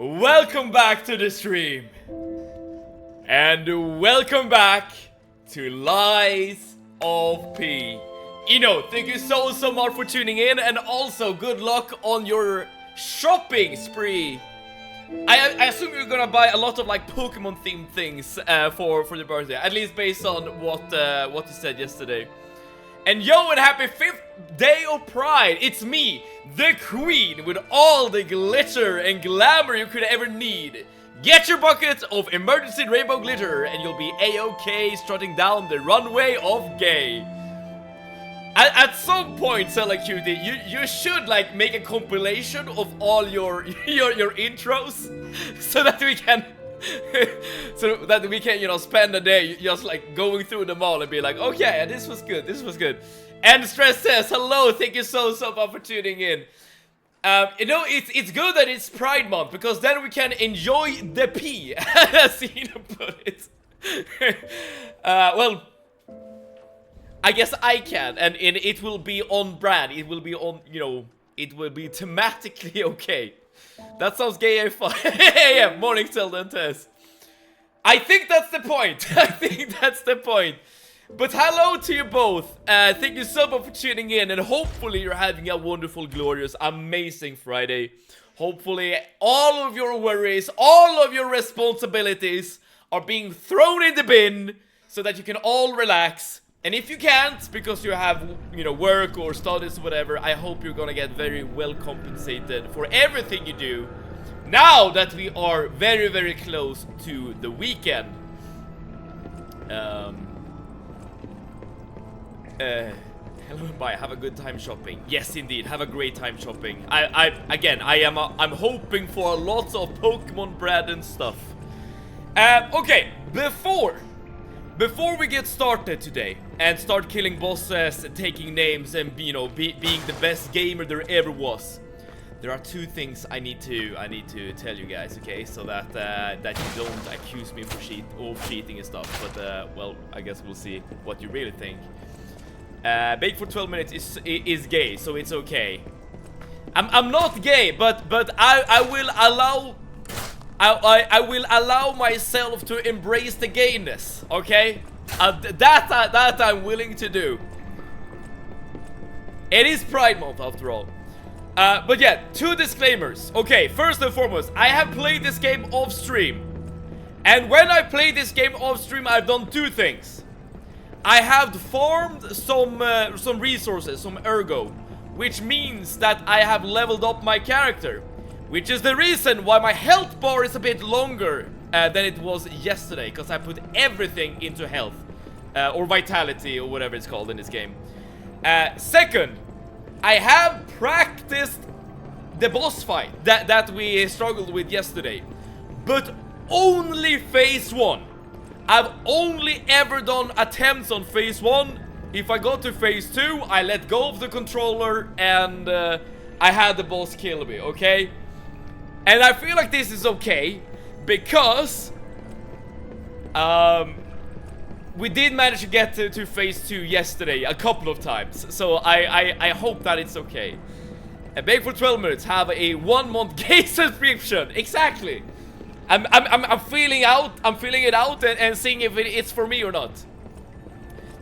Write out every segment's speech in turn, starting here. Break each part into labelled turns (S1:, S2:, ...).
S1: Welcome back to the stream. And welcome back to Lies of P. Thank you so much for tuning in, and also good luck on your shopping spree. I assume you're gonna buy a lot of like Pokemon themed things for the birthday, at least based on what you said yesterday. And yo, and happy 5th day of Pride! It's me, the Queen, with all the glitter and glamour you could ever need. Get your bucket of emergency rainbow glitter, and you'll be a-okay strutting down the runway of gay. At some point, Sella Cutie, you should like make a compilation of all your intros, so that we can spend a day just like going through them all and be like, okay, this was good. And Stress says hello, thank you so much for tuning in. It's good that it's Pride Month, because then we can enjoy the pee, as Ina put it. Well, I guess I can, and it will be on brand. It will be on, it will be thematically okay. That sounds gay and fun. Yeah, morning Zelda and Tess. I think that's the point. But hello to you both. Thank you so much for tuning in, and hopefully you're having a wonderful, glorious, amazing Friday. Hopefully all of your worries, all of your responsibilities are being thrown in the bin so that you can all relax. And if you can't, because you have, work or studies or whatever, I hope you're gonna get very well compensated for everything you do, now that we are very, very close to the weekend. Hello, bye. Have a good time shopping. Yes, indeed. Have a great time shopping. I'm hoping for lots of Pokemon bread and stuff. Okay, before we get started today and start killing bosses, taking names, and being the best gamer there ever was, there are two things I need to tell you guys, okay? So that you don't accuse me of cheating and stuff. But well, I guess we'll see what you really think. Bake for 12 minutes is gay, so it's okay. I'm not gay, but I will allow myself to embrace the gayness, okay? That I'm willing to do. It is Pride Month after all. But yeah, two disclaimers. Okay, first and foremost, I have played this game off stream. And when I play this game off stream, I've done two things. I have farmed some resources, some ergo, which means that I have leveled up my character. Which is the reason why my health bar is a bit longer than it was yesterday, because I put everything into health, or vitality, or whatever it's called in this game. Second, I have practiced the boss fight that we struggled with yesterday, but only phase 1. I've only ever done attempts on phase 1. If I go to phase 2, I let go of the controller, and I had the boss kill me, okay? And I feel like this is okay, because we did manage to get to phase 2 yesterday a couple of times. So I hope that it's okay. And bake for 12 minutes, have a 1-month gay subscription. Exactly. I'm feeling it out and seeing if it's for me or not.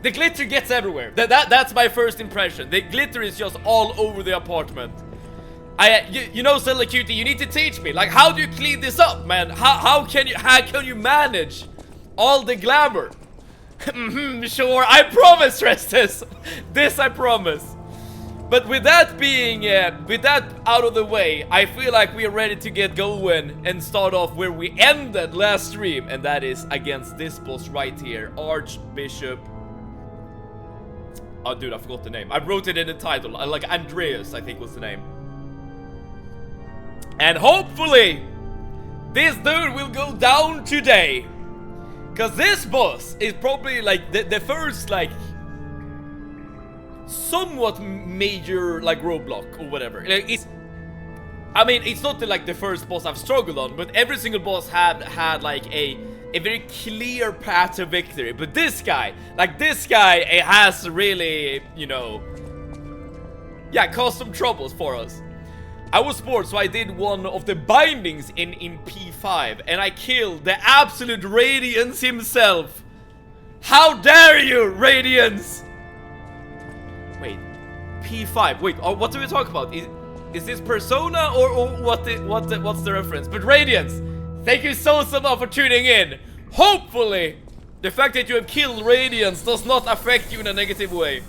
S1: The glitter gets everywhere. That's my first impression. The glitter is just all over the apartment. Zelda Cutie, you need to teach me. Like, how do you clean this up, man? How can you manage all the glamour? Sure, I promise, Restus. This I promise. But with that out of the way, I feel like we are ready to get going and start off where we ended last stream, and that is against this boss right here, Archbishop. Oh, dude, I forgot the name. I wrote it in the title. Like Andreas, I think was the name. And hopefully, this dude will go down today. Because this boss is probably like the first like somewhat major like roadblock or whatever. Like, it's not like the first boss I've struggled on, but every single boss had like a very clear path to victory. But this guy, it has really, caused some troubles for us. I was bored, so I did one of the bindings in P5, and I killed the absolute Radiance himself. How dare you, Radiance? Wait, P5. Wait, what do we talk about? Is this Persona or what's the reference? But Radiance, thank you so much for tuning in. Hopefully, the fact that you have killed Radiance does not affect you in a negative way.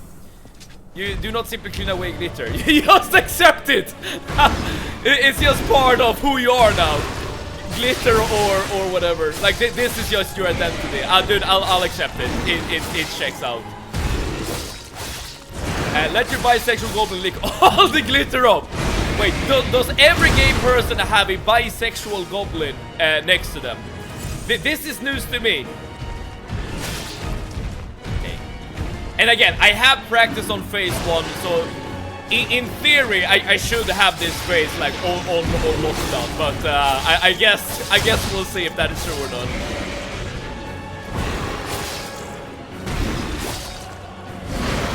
S1: You do not simply clean away glitter. You just accept it. It's just part of who you are now. Glitter or whatever. Like this is just your identity. Dude, I'll accept it. It checks out. Let your bisexual goblin lick all the glitter up. Wait, does every gay person have a bisexual goblin next to them? This is news to me. And again, I have practiced on phase 1, so in theory, I should have this phase like all locked down. But I guess we'll see if that is true or not.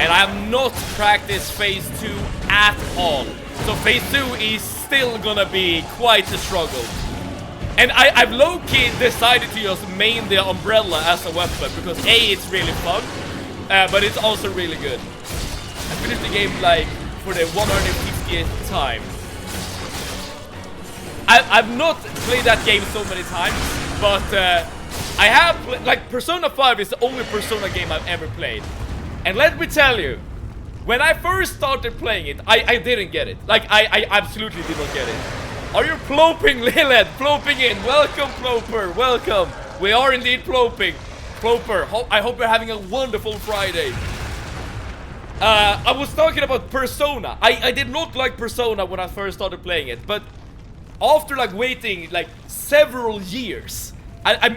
S1: And I have not practiced phase 2 at all. So phase 2 is still gonna be quite a struggle. And I've low-key decided to just main the umbrella as a weapon because A, it's really fun. But it's also really good. I finished the game like for the 150th time. I've not played that game so many times, but I have like Persona 5 is the only Persona game I've ever played. And let me tell you, when I first started playing it, I didn't get it. Like I absolutely did not get it. Are you ploping, Lilith? Ploping in. Welcome, Ploper. Welcome. We are indeed ploping. Ploper, I hope you're having a wonderful Friday. I was talking about Persona. I did not like Persona when I first started playing it, but after like waiting like several years, I'm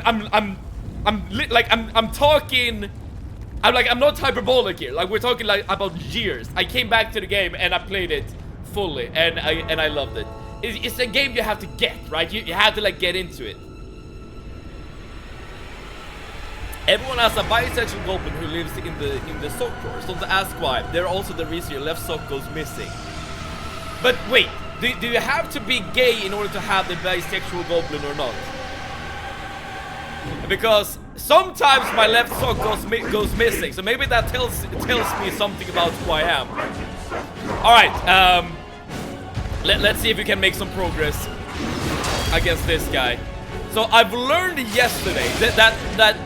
S1: not hyperbolic here. Like we're talking like about years. I came back to the game and I played it fully, and I loved it. It's a game you have to get, right? You have to like get into it. Everyone has a bisexual goblin who lives in the sock drawers. Don't ask why. They're also the reason your left sock goes missing. But wait, do you have to be gay in order to have the bisexual goblin or not? Because sometimes my left sock goes missing, so maybe that tells me something about who I am. All right, let's see if we can make some progress against this guy. So I've learned yesterday that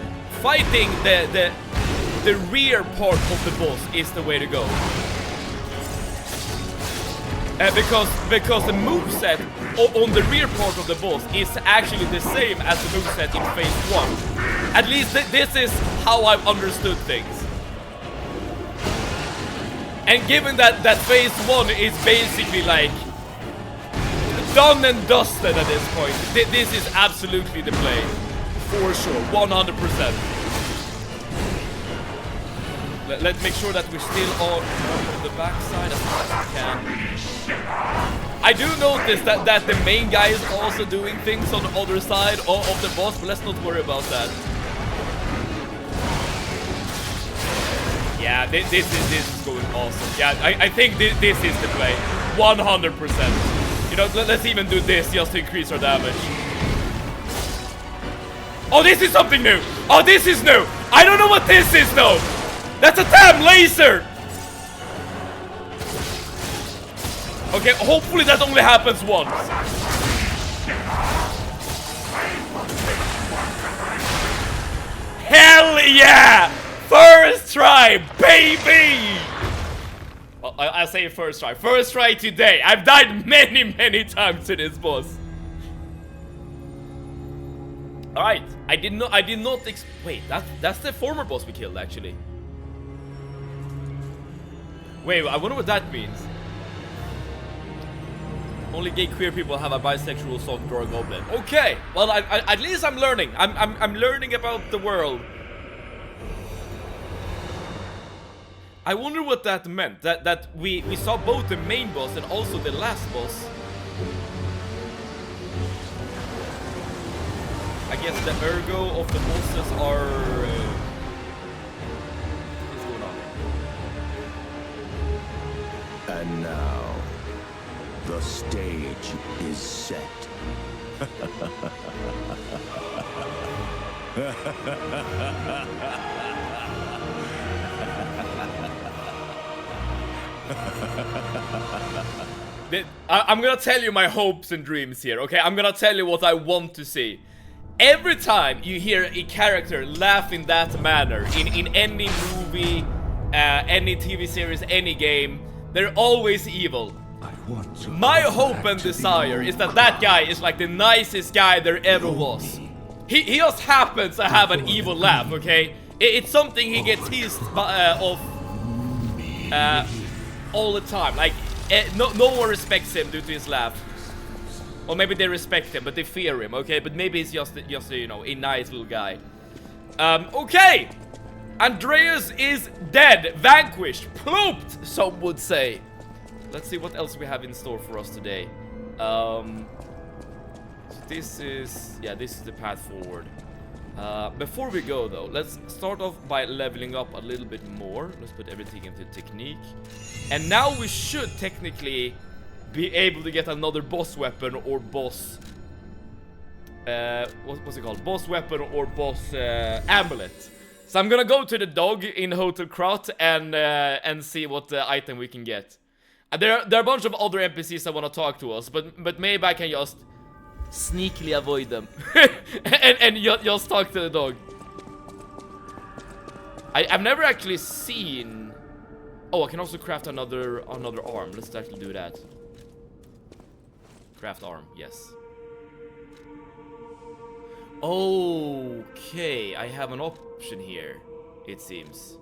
S1: fighting the rear part of the boss is the way to go. Because the moveset on the rear part of the boss is actually the same as the moveset in phase 1. At least this is how I've understood things. And given that phase 1 is basically like done and dusted at this point, this is absolutely the play. For sure, 100%. Let's make sure that we're still on the backside as much as we can. I do notice that the main guy is also doing things on the other side of the boss, but let's not worry about that. Yeah, this is going awesome. Yeah, I think this is the play. 100%. You know, let's even do this just to increase our damage. Oh, this is something new! Oh, this is new! I don't know what this is, though! That's a damn laser! Okay, hopefully that only happens once. Hell yeah! First try, baby! Well, I say first try. First try today. I've died many times to this boss. Alright, I did not wait, that's the former boss we killed, actually. Wait, I wonder what that means. Only gay queer people have a bisexual sock drawer goblin. Okay, well, at least I'm learning. I'm learning about the world. I wonder what that meant. That we saw both the main boss and also the last boss. I guess the ergo of the bosses are... what's going on?
S2: And now, The stage is set.
S1: I'm gonna tell you my hopes and dreams here, okay? I'm gonna tell you what I want to see. Every time you hear a character laugh in that manner, in any movie, any TV series, any game, they're always evil. My hope and desire is that that guy is like the nicest guy there ever was. He just happens to have an evil laugh, okay? It's something he gets teased of all the time. Like, no one respects him due to his laugh. Or maybe they respect him, but they fear him, okay? But maybe he's just you know, a nice little guy. Okay! Andreas is dead, vanquished, plooped, some would say. Let's see what else we have in store for us today. So this is... yeah, this is the path forward. Before we go, though, let's start off by leveling up a little bit more. Let's put everything into technique. And now we should technically be able to get another boss weapon or boss... what's it called? Boss weapon or boss amulet. So I'm gonna go to the dog in Hotel Krot and see what item we can get. There are a bunch of other NPCs that want to talk to us, but maybe I can just sneakily avoid them and just talk to the dog. I've never actually seen... oh, I can also craft another arm. Let's actually do that. Craft arm, yes. Okay, I have an option here, it seems.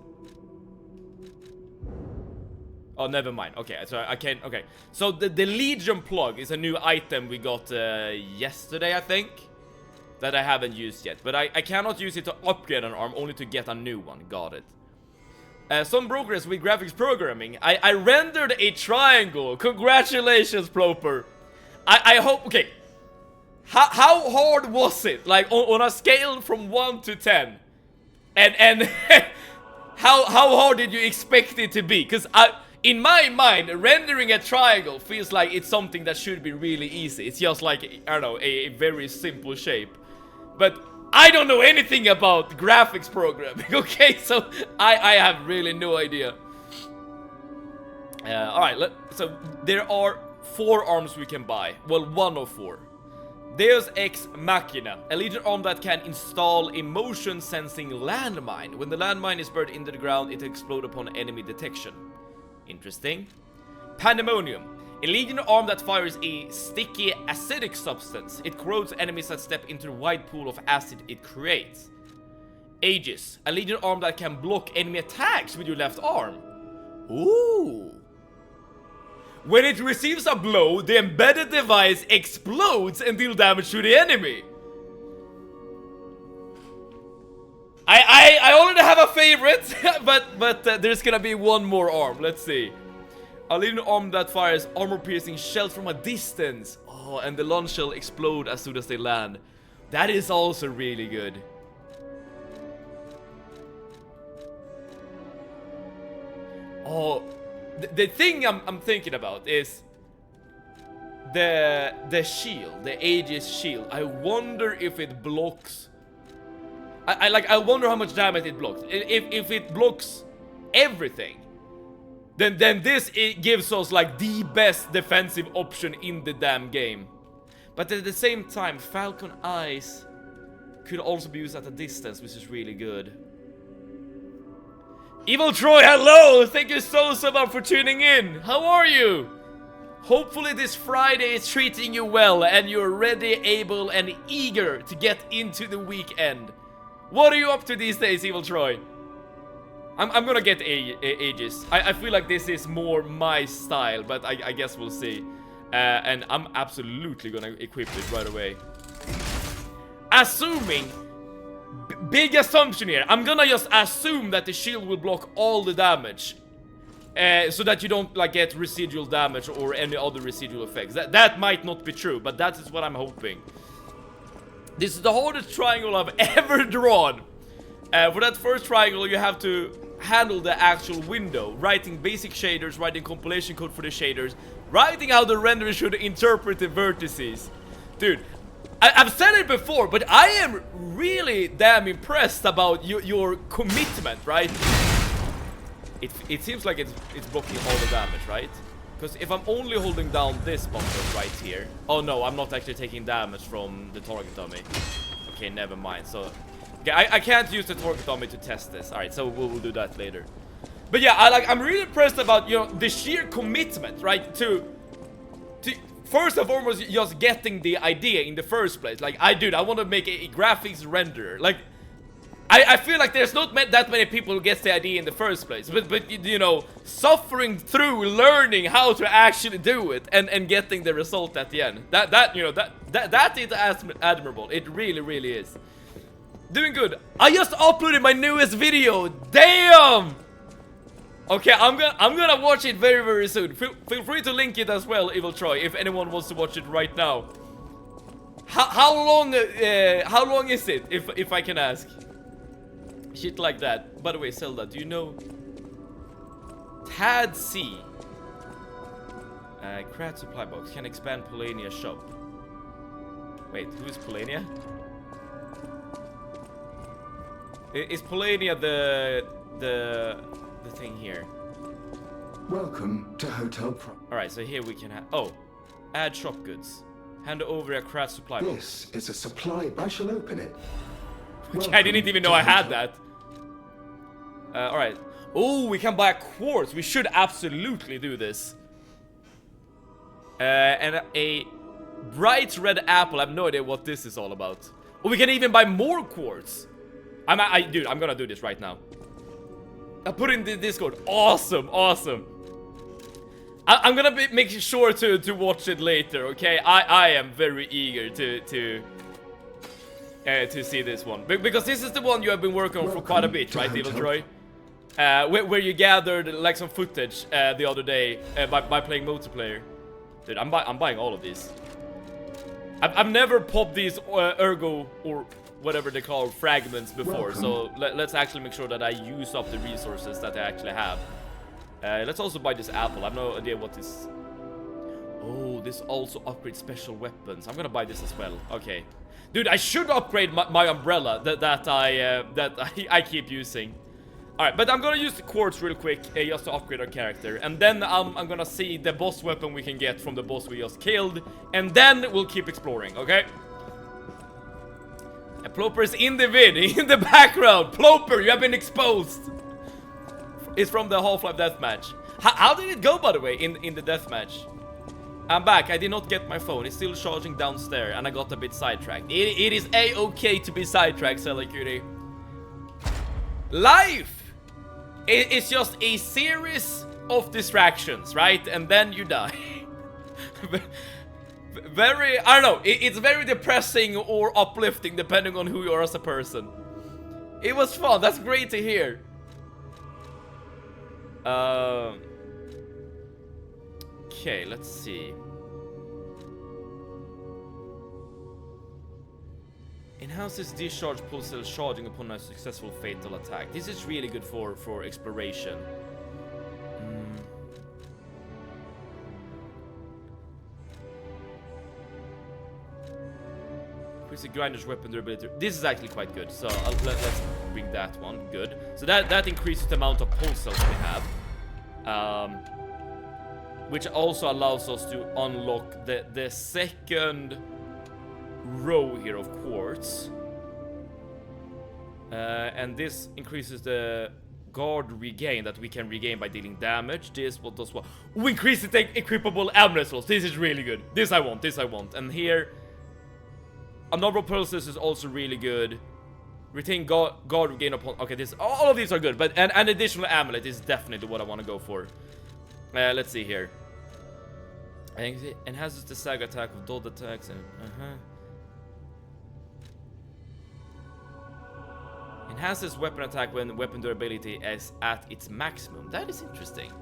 S1: Oh, never mind. Okay, so I can't... okay. So the Legion plug is a new item we got yesterday, I think. That I haven't used yet. But I cannot use it to upgrade an arm, only to get a new one. Got it. Some progress with graphics programming. I rendered a triangle. Congratulations, Ploper. I hope... okay. How hard was it? Like, on a scale from 1 to 10? And how hard did you expect it to be? Because in my mind, rendering a triangle feels like it's something that should be really easy. It's just like, I don't know, a very simple shape. But I don't know anything about graphics programming, okay? So I have really no idea. Alright, so there are 4 arms we can buy. Well, 1 of 4. Deus Ex Machina, a Legion arm that can install a motion sensing landmine. When the landmine is buried into the ground, it explodes upon enemy detection. Interesting. Pandemonium, a Legion arm that fires a sticky acidic substance. It corrodes enemies that step into the wide pool of acid it creates. Aegis, a Legion arm that can block enemy attacks with your left arm. Ooh. When it receives a blow, the embedded device explodes and deals damage to the enemy. I already have a favorite, but there's gonna be one more arm. Let's see. A little arm that fires armor-piercing shells from a distance. Oh, and the launch shell explode as soon as they land. That is also really good. Oh, the thing I'm thinking about is the shield, the Aegis shield. I wonder if it blocks. I wonder how much damage it blocks. If it blocks everything, then this it gives us like the best defensive option in the damn game. But at the same time, Falcon Eyes could also be used at a distance, which is really good. Evil Troy, hello! Thank you so much for tuning in. How are you? Hopefully this Friday is treating you well and you're ready, able, and eager to get into the weekend. What are you up to these days, Evil Troy? I'm gonna get Aegis. I feel like this is more my style, but I guess we'll see. And I'm absolutely gonna equip it right away. Assuming... big assumption here. I'm gonna just assume that the shield will block all the damage. So that you don't like get residual damage or any other residual effects. That might not be true, but that is what I'm hoping. This is the hardest triangle I've ever drawn. For that first triangle, you have to handle the actual window, writing basic shaders, writing compilation code for the shaders, Writing how the renderer should interpret the vertices. Dude, I've said it before, but I am really damn impressed about your commitment, right? It seems like it's blocking all the damage, right? Because if I'm only holding down this button right here... Oh no, I'm not actually taking damage from the target dummy. Okay, never mind. So, okay, I can't use the target dummy to test this. Alright, so we'll do that later. But yeah, I'm really impressed about, you know, the sheer commitment, right? To first and foremost, just getting the idea in the first place. Like, I want to make a graphics renderer. Like, I feel like there's not that many people who gets the idea in the first place, but you know, suffering through learning how to actually do it and getting the result at the end. That you know, that is admirable. It really is. Doing good. I just uploaded my newest video. Damn. Okay, I'm gonna watch it very soon. Feel free to link it as well, Evil Troy, if anyone wants to watch it right now. How long is it, if I can ask? Shit like that. By the way, Zelda, do you know Tad C? Crat supply box can expand Polania shop. Wait, who is Polania? Is Polania the thing here?
S2: Welcome to Hotel
S1: Alright, so here we can have... Oh, add shop goods. Hand over a craft supply box.
S2: This is a supply. I shall open it.
S1: I didn't even know I had that. Alright. Oh, we can buy a quartz. We should absolutely do this. And a bright red apple. I have no idea what this is all about. Oh, we can even buy more quartz. Dude, I'm gonna do this right now. I put in the Discord. Awesome. I'm gonna make sure to watch it later, okay? I am very eager to see this one, because this is the one you have been working on for quite a bit, right, Evil Troy? Where you gathered like some footage the other day by playing multiplayer. Dude, I'm buying all of these. I've never popped these ergo or whatever they call fragments before, so let's actually make sure that I use up the resources that I actually have. Let's also buy this apple. I have no idea what this... Oh, this also upgrades special weapons. I'm gonna buy this as well. Okay. Dude, I should upgrade my umbrella that I keep using. Alright, but I'm gonna use the quartz real quick just to upgrade our character. And then I'm gonna see the boss weapon we can get from the boss we just killed. And then we'll keep exploring, okay? And Ploper is in the vid, in the background. Ploper, you have been exposed. It's from the Half-Life deathmatch. How did it go, by the way, in the deathmatch? I'm back. I did not get my phone. It's still charging downstairs, and I got a bit sidetracked. It is a-okay to be sidetracked, Sella Cutie. Life is just a series of distractions, right? And then you die. Very, I don't know. It's very depressing or uplifting, depending on who you are as a person. It was fun. That's great to hear. Okay, let's see. Enhances discharge pull cell charging upon a successful fatal attack. This is really good for exploration. Increase the grinder's weapon durability. This is actually quite good, so let's bring that one. Good. So that increases the amount of pulse cells we have. Which also allows us to unlock the second row here of quartz. And this increases the guard regain that we can regain by dealing damage. This what does what? We increase the equipable ammo slots. This is really good. This I want. And here, a number of pulses is also really good. Retain guard regain upon. Okay, all of these are good, but an additional amulet is definitely what I want to go for. Let's see here. I think it enhances the stagger attack of dot attacks and enhances weapon attack when weapon durability is at its maximum. That is interesting.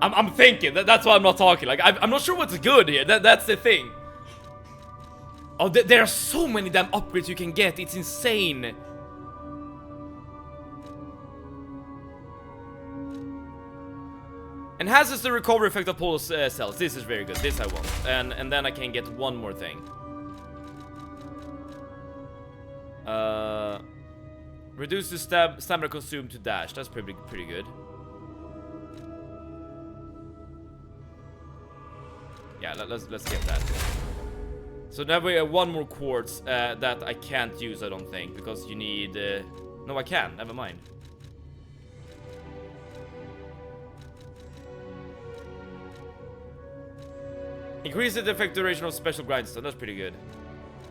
S1: I'm thinking. That's why I'm not talking. Like I'm not sure what's good here. That's the thing. Oh, there are so many damn upgrades you can get. It's insane. Enhances the recovery effect of pulse cells. This is very good. This I want. And then I can get one more thing. Reduce the stamina consumed to dash. That's pretty good. Yeah, let's get that. So now we have one more quartz that I can't use, I don't think, because you need. No, I can. Never mind. Increase the effect duration of special grindstone. That's pretty good.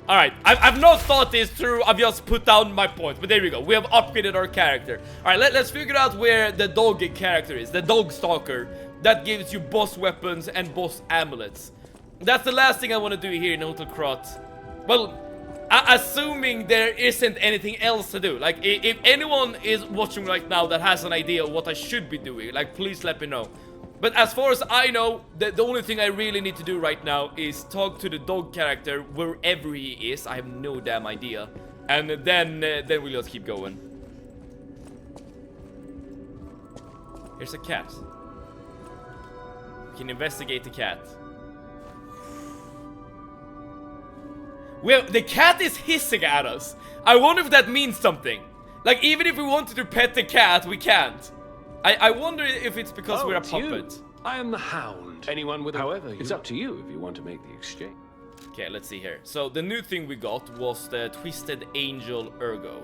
S1: Alright, I've not thought this through. I've just put down my points. But there we go. We have upgraded our character. Alright, let's figure out where the dog character is. The dog stalker. That gives you boss weapons and boss amulets. That's the last thing I want to do here in Hotel Krot. Well, assuming there isn't anything else to do. Like, if anyone is watching right now that has an idea of what I should be doing, like, please let me know. But as far as I know, the only thing I really need to do right now is talk to the dog character wherever he is. I have no damn idea. And then we'll just keep going. Here's a cat. We can investigate the cat. Well, the cat is hissing at us. I wonder if that means something. Like, even if we wanted to pet the cat, we can't. I wonder if it's because we're a puppet.
S3: You. I am the Hound. Anyone with however, it's up to you if you want to make the exchange.
S1: Okay, let's see here. So the new thing we got was the Twisted Angel Ergo,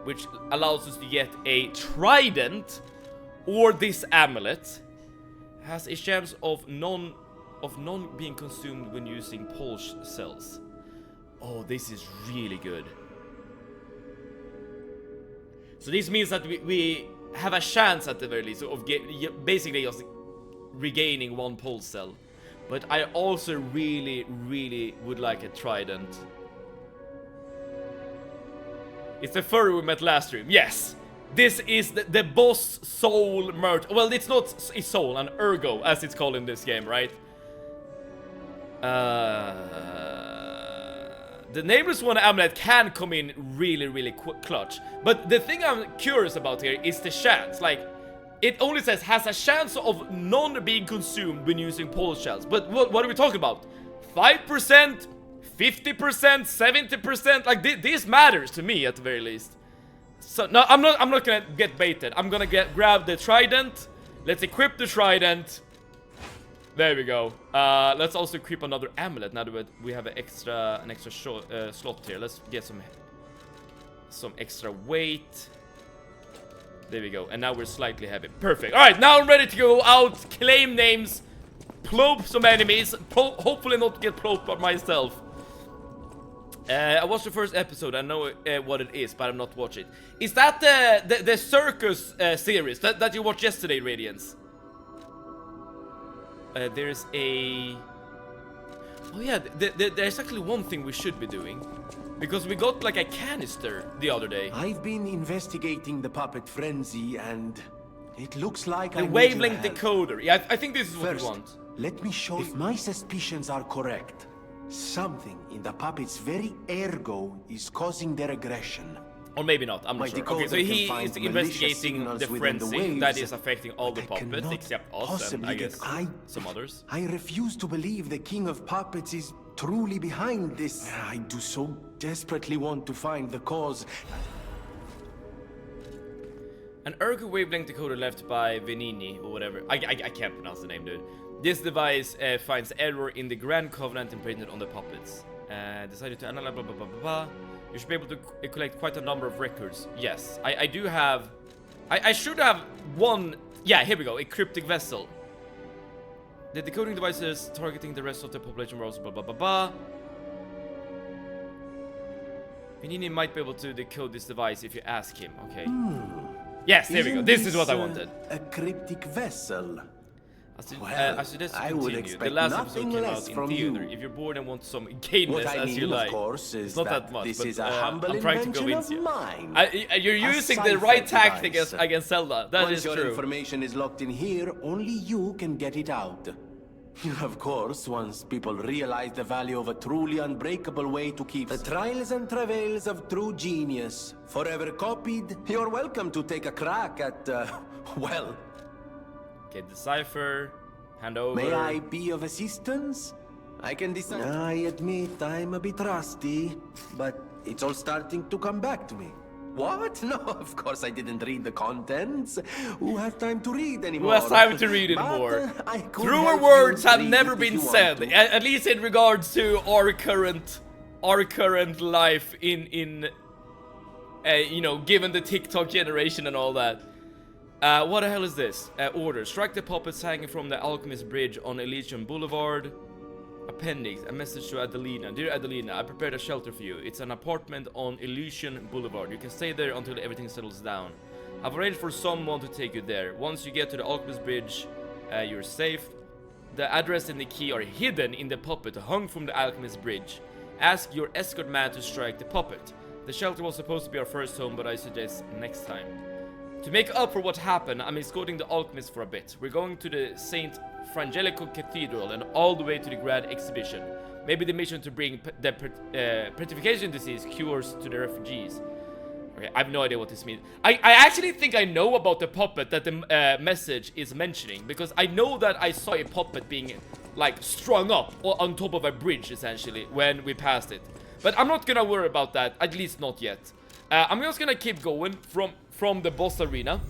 S1: which allows us to get a trident or this amulet. Has a chance of none being consumed when using pulse cells. Oh, this is really good. So this means that we have a chance at the very least of basically just regaining one pulse cell. But I also really would like a trident. It's the furry we met last stream. Yes! This is the boss soul merge. Well, it's not a soul, an ergo, as it's called in this game, right? The Nameless One amulet can come in really clutch. But the thing I'm curious about here is the chance. Like, it only says has a chance of none being consumed when using pulse shells. But what are we talking about? 5%, 50%, 70%? Like, this matters to me at the very least. So no, I'm not gonna get baited. I'm gonna grab the trident. Let's equip the trident. There we go. Let's also equip another amulet now that we have an extra slot here. Let's get some extra weight. There we go. And now we're slightly heavy. Perfect. All right, now I'm ready to go out, claim names, plope some enemies. Hopefully not get ploped by myself. I watched the first episode. I know what it is, but I'm not watching it. Is that the circus series that you watched yesterday, Radiance? There's a... Oh yeah, there's actually one thing we should be doing. Because we got like a canister the other day.
S4: I've been investigating the puppet frenzy and it looks like
S1: the wavelength decoder. Yeah, I think this is what we want.
S4: Let me show you. If my suspicions are correct, something in the puppet's very ergo is causing their aggression.
S1: Or maybe not, I'm not sure. Okay, so he is investigating the frenzy that is affecting all the puppets except us and I guess some others.
S4: I refuse to believe the king of puppets is truly behind this. I do so desperately want to find the cause.
S1: An ergo wavelength decoder left by Venini or whatever. I can't pronounce the name, dude. This device finds error in the Grand Covenant imprinted on the puppets. Decided to analyze blah blah blah blah blah. You should be able to collect quite a number of records. Yes, I do have... I should have one... Yeah, here we go. A cryptic vessel. The decoding device is targeting the rest of the population world. Blah, blah, blah, blah. Venini might be able to decode this device if you ask him. Okay. Yes, there we go. This is what I wanted.
S4: A cryptic vessel.
S1: I suggest you continue. The last episode came out in theater. If you're bored and want some gayness as you like, it's not that much, but I'm trying to convince you. You're using the right tactic against Zelda. That is true.
S4: Once your information is locked in here, only you can get it out. Of course, once people realize the value of a truly unbreakable way to keep the trials and travails of true genius forever copied, you're welcome to take a crack at, well...
S1: Okay, decipher, hand over.
S4: May I be of assistance? I can decide. I admit I'm a bit rusty, but it's all starting to come back to me. What? No, of course I didn't read the contents. Who has time to read anymore?
S1: Who has time to read anymore?
S4: But,
S1: truer words have never been said, at least in regards to our current life in you know, given the TikTok generation and all that. What the hell is this? Order. Strike the puppets hanging from the Alchemist Bridge on Elysian Boulevard. Appendix. A message to Adelina. Dear Adelina, I prepared a shelter for you. It's an apartment on Elysian Boulevard. You can stay there until everything settles down. I've arranged for someone to take you there. Once you get to the Alchemist Bridge, you're safe. The address and the key are hidden in the puppet hung from the Alchemist Bridge. Ask your escort man to strike the puppet. The shelter was supposed to be our first home, but I suggest next time. To make up for what happened, I'm escorting the alchemist for a bit. We're going to the St. Frangelico Cathedral and all the way to the Grand Exhibition. Maybe the mission to bring the petrification disease cures to the refugees. Okay, I have no idea what this means. I actually think I know about the puppet that the message is mentioning, because I know that I saw a puppet being like strung up on top of a bridge essentially when we passed it. But I'm not gonna worry about that, at least not yet. I'm just gonna keep going from the boss arena,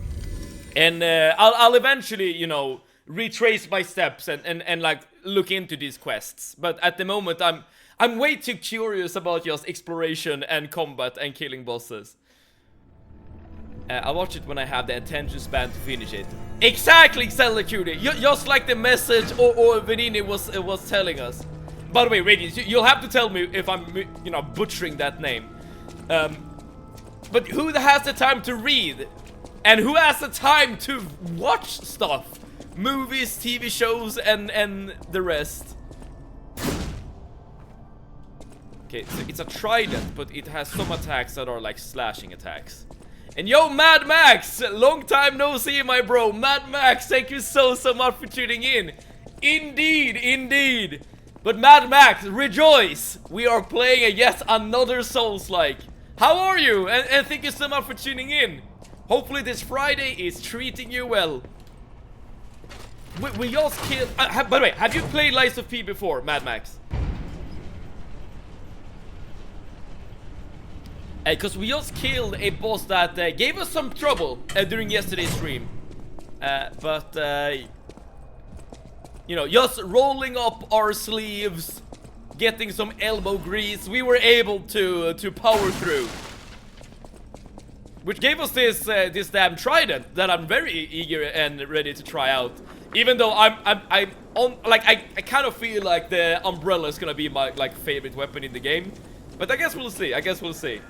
S1: and I'll eventually, you know, retrace my steps and like look into these quests. But at the moment, I'm way too curious about just exploration and combat and killing bosses. I'll watch it when I have the attention span to finish it. Exactly, Celecutie! Just like the message or Venini was telling us. By the way, Radiance, you'll have to tell me if I'm, you know, butchering that name. But who has the time to read? And who has the time to watch stuff? Movies, TV shows, and the rest. Okay, so it's a trident, but it has some attacks that are like slashing attacks. And yo, Mad Max! Long time no see, my bro. Mad Max, thank you so much for tuning in. Indeed, indeed. But Mad Max, rejoice! We are playing yet another Souls-like. How are you? And thank you so much for tuning in. Hopefully this Friday is treating you well. We just killed... by the way, have you played Lies of P before, Mad Max? Because we just killed a boss that gave us some trouble during yesterday's stream. You know, just rolling up our sleeves, getting some elbow grease, we were able to power through. Which gave us this damn trident that I'm very eager and ready to try out. Even though I'm on, like, I kind of feel like the umbrella is gonna be my like favorite weapon in the game. But I guess we'll see. I guess we'll see.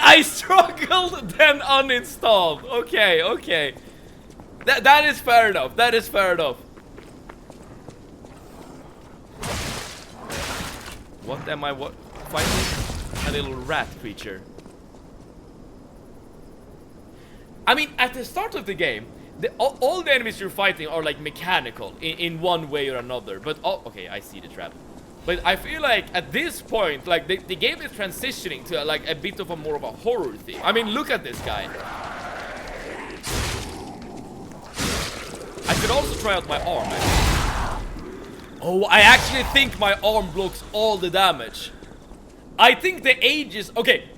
S1: I struggled, then uninstalled. Okay, okay. That is fair enough. That is fair enough. What am I fighting? A little rat creature. I mean, at the start of the game, all the enemies you're fighting are like mechanical in one way or another. But okay, I see the trap. But I feel like at this point, like the game is transitioning to like a bit of a more of a horror theme. I mean, look at this guy. I could also try out my arm. Oh, I actually think my arm blocks all the damage. I think the ages... Okay,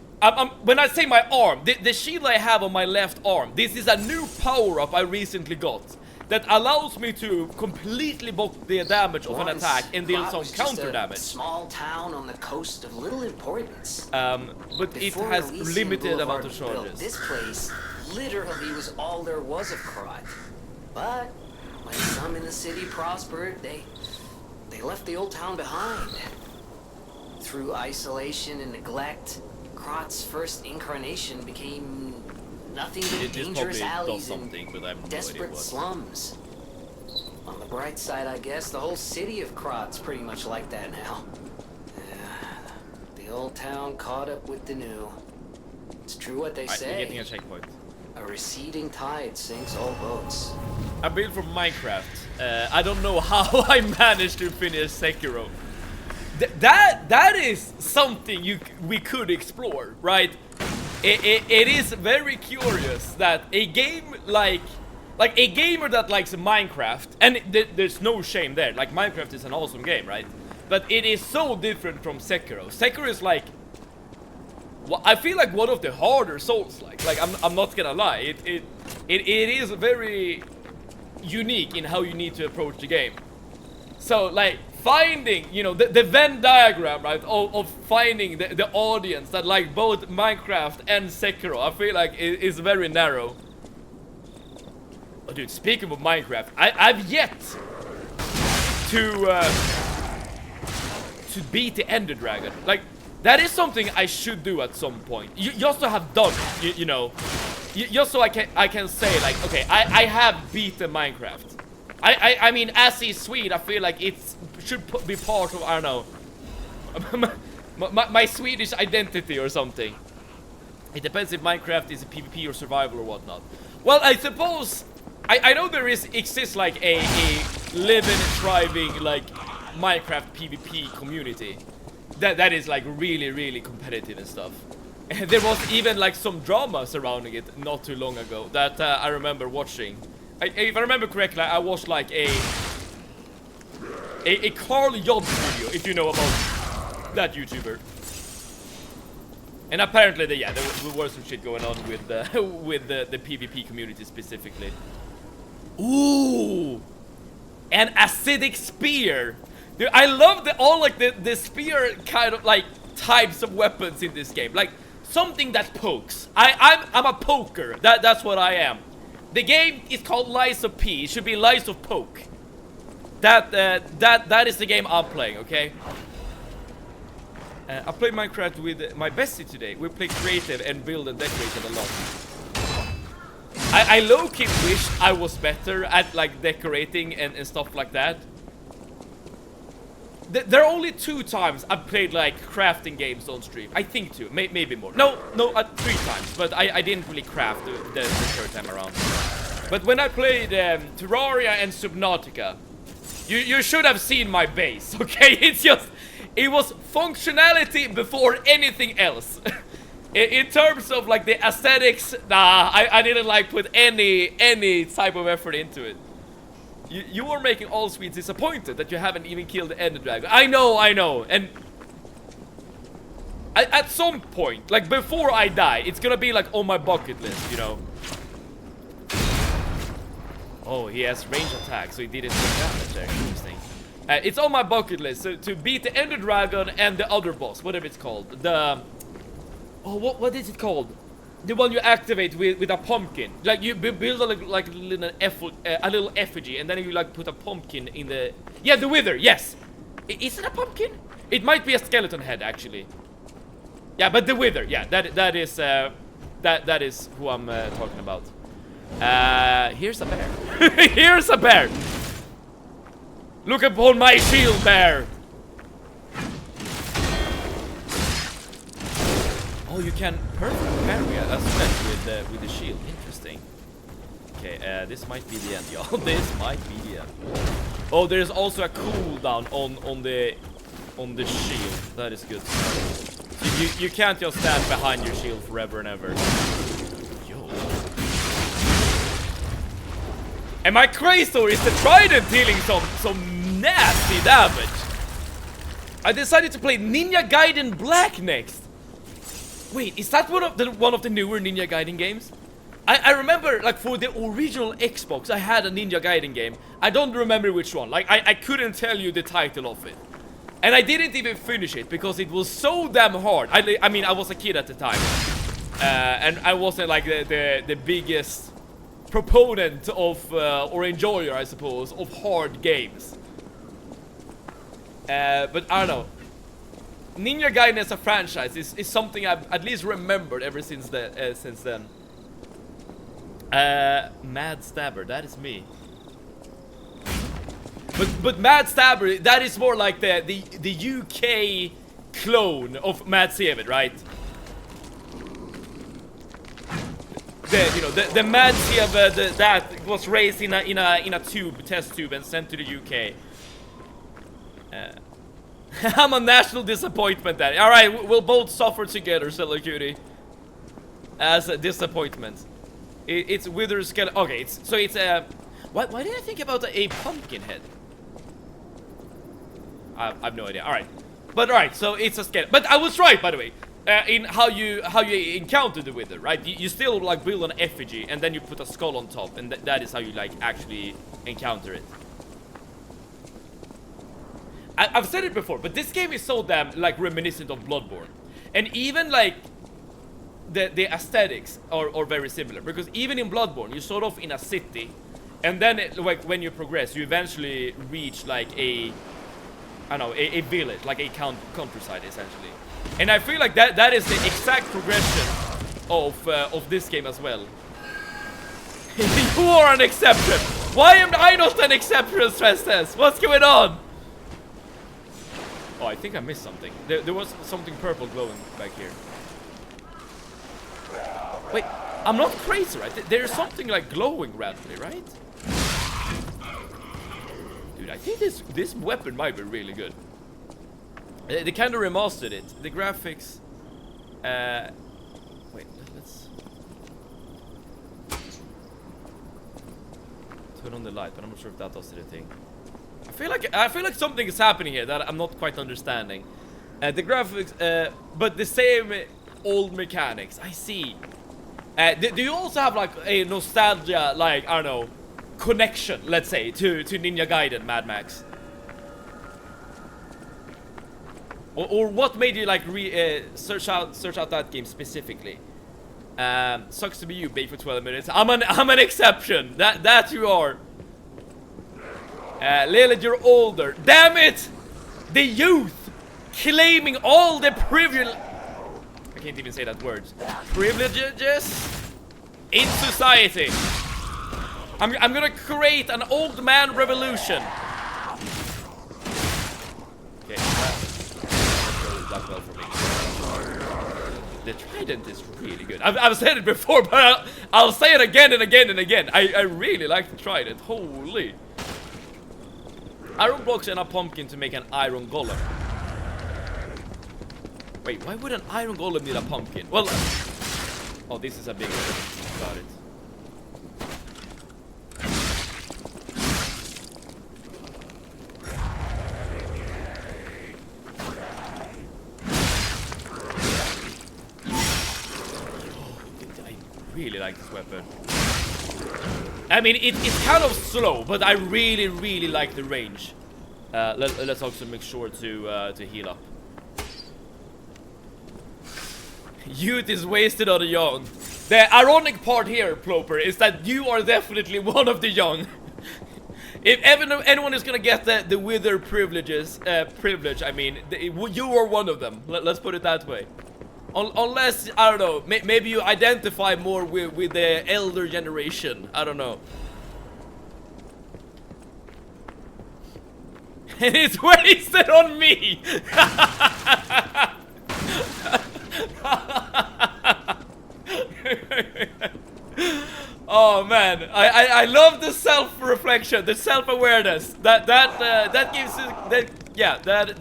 S1: when I say my arm, the shield I have on my left arm, this is a new power-up I recently got that allows me to completely block the damage of an attack and deal some counter damage.
S5: A small town on the coast of little importance.
S1: But it has limited amount of charges.
S5: This place literally was all there was of Krat. But when some in the city prospered, they left the old town behind. Through isolation and neglect, Krat's first incarnation became nothing but dangerous alleys and desperate slums. On the bright side, I guess, the whole city of Krat's pretty much like that now. The old town caught up with the new. It's true what they say.
S1: You're getting a checkpoint.
S5: A A receding tide sinks all boats.
S1: I built for Minecraft. I don't know how I managed to finish Sekiro. That is something we could explore, right? It is very curious that a game like a gamer that likes Minecraft, and there's no shame there. Like, Minecraft is an awesome game, right? But it is so different from Sekiro. Sekiro is like, well, I feel like one of the harder Souls-like. Like, I'm not gonna lie. It is very unique in how you need to approach the game. So, like, finding, you know, the Venn diagram, right, of finding the audience that like both Minecraft and Sekiro, I feel like it is very narrow. Oh, dude, speaking of Minecraft, I've yet to beat the Ender Dragon. Like, that is something I should do at some point. Just to have done it, you know. Just so I can say, like, okay, I have beaten Minecraft. I mean, as he's Swede, I feel like it should be part of, I don't know, my Swedish identity or something. It depends if Minecraft is a PvP or survival or whatnot. Well, I suppose, I know there exists like a living, thriving, like, Minecraft PvP community. That is like really competitive and stuff. And there was even like some drama surrounding it not too long ago that I remember watching. If I remember correctly, I watched like a Carl Jodd video, if you know about that YouTuber. And apparently, there was some shit going on with the PvP community specifically. Ooh, an acidic spear. Dude, I love all like the spear kind of like types of weapons in this game. Like something that pokes. I'm a poker. That's what I am. The game is called Lies of P. It should be Lies of Poke. That is the game I'm playing, okay? I played Minecraft with my bestie today. We play creative and build and decorate a lot. I low-key wish I was better at like decorating and stuff like that. There are only 2 times I've played like crafting games on stream. I think 2, maybe more. No, 3 times. But I didn't really craft the 3rd time around. But when I played Terraria and Subnautica, you should have seen my base. Okay, it was functionality before anything else. In terms of like the aesthetics, nah, I didn't like put any type of effort into it. You are making all Swedes disappointed that you haven't even killed the Ender Dragon. I know, and at some point, like before I die, it's gonna be like on my bucket list, you know. Oh, he has range attack, so he didn't take damage there. Interesting. It's on my bucket list to beat the Ender Dragon and the other boss, whatever it's called. The what is it called? The one you activate with a pumpkin. Like you build a little effigy, and then you like put a pumpkin in the the Wither. Yes, is it a pumpkin? It might be a skeleton head actually. Yeah, but the Wither. Yeah, that is who I'm talking about. Here's a bear. Here's a bear. Look upon my shield, bear. Oh, you can perfect parry a threat with the shield. Interesting. Okay, this might be the end, y'all. This might be the end. Oh, there's also a cooldown on the shield. That is good. So you can't just stand behind your shield forever and ever. Yo. And my crazy story is the trident dealing some nasty damage. I decided to play Ninja Gaiden Black next. Wait, is that one of the newer Ninja Gaiden games? I remember, like, for the original Xbox, I had a Ninja Gaiden game. I don't remember which one. Like, I couldn't tell you the title of it. And I didn't even finish it because it was so damn hard. I mean, I was a kid at the time. And I wasn't, like, the biggest proponent of, or enjoyer, I suppose, of hard games. But I don't know. Ninja Gaiden as a franchise is something I've at least remembered ever since then. Mad Stabber, that is me. But Mad Stabber, that is more like the UK clone of Mad Seven, right? the mad that was raised in a test tube and sent to the UK. I'm a national disappointment then. Alright, we'll both suffer together, Cello Cutie. As a disappointment. It's wither skeleton. Okay, it's a... Why did I think about a pumpkin head? I have no idea. Alright. But alright, so it's a skeleton. But I was right, by the way. In how you encounter the wither, right? You still like build an effigy and then you put a skull on top, and that is how you like actually encounter it. I've said it before, but this game is so damn like reminiscent of Bloodborne, and even like the aesthetics are very similar, because even in Bloodborne you start off in a city, and then like when you progress, you eventually reach like a village, like a countryside essentially. And I feel like that is the exact progression of this game as well. You are an exception. Why am I not an exception? Stress test. What's going on? Oh, I think I missed something. There was something purple glowing back here. Wait, I'm not crazy, right? There's something like glowing randomly, right? Dude, I think this weapon might be really good. They kind of remastered it. The graphics. Wait, let's turn on the light, but I'm not sure if that does anything. I feel like something is happening here that I'm not quite understanding. The graphics, but the same old mechanics. I see. Do you also have like a nostalgia, like I don't know, connection, let's say, to Ninja Gaiden, Mad Max? Or what made you like search out that game specifically? Sucks to be you, bake for 12 minutes. I'm an exception. That you are. Lilith, you're older. Damn it! The youth claiming all the privilege. I can't even say that word. Privileges in society. I'm gonna create an old man revolution. Okay. That well for me. The trident is really good. I've said it before, but I'll say it again and again and again. I really like the trident. Holy. Iron blocks and a pumpkin to make an iron golem. Wait, why would an iron golem need a pumpkin? Well, oh, this is a big one. Got it. Really like this weapon. I mean, it's kind of slow, but I really like the range. Let's also make sure to heal up. Youth is wasted on the young. The ironic part here, Ploper, is that you are definitely one of the young. If anyone is gonna get the wither privilege, I mean, you are one of them. Let's put it that way. Unless, I don't know, maybe you identify more with the elder generation. I don't know. And it's wasted on me! Oh man, I love the self-reflection, the self-awareness. That gives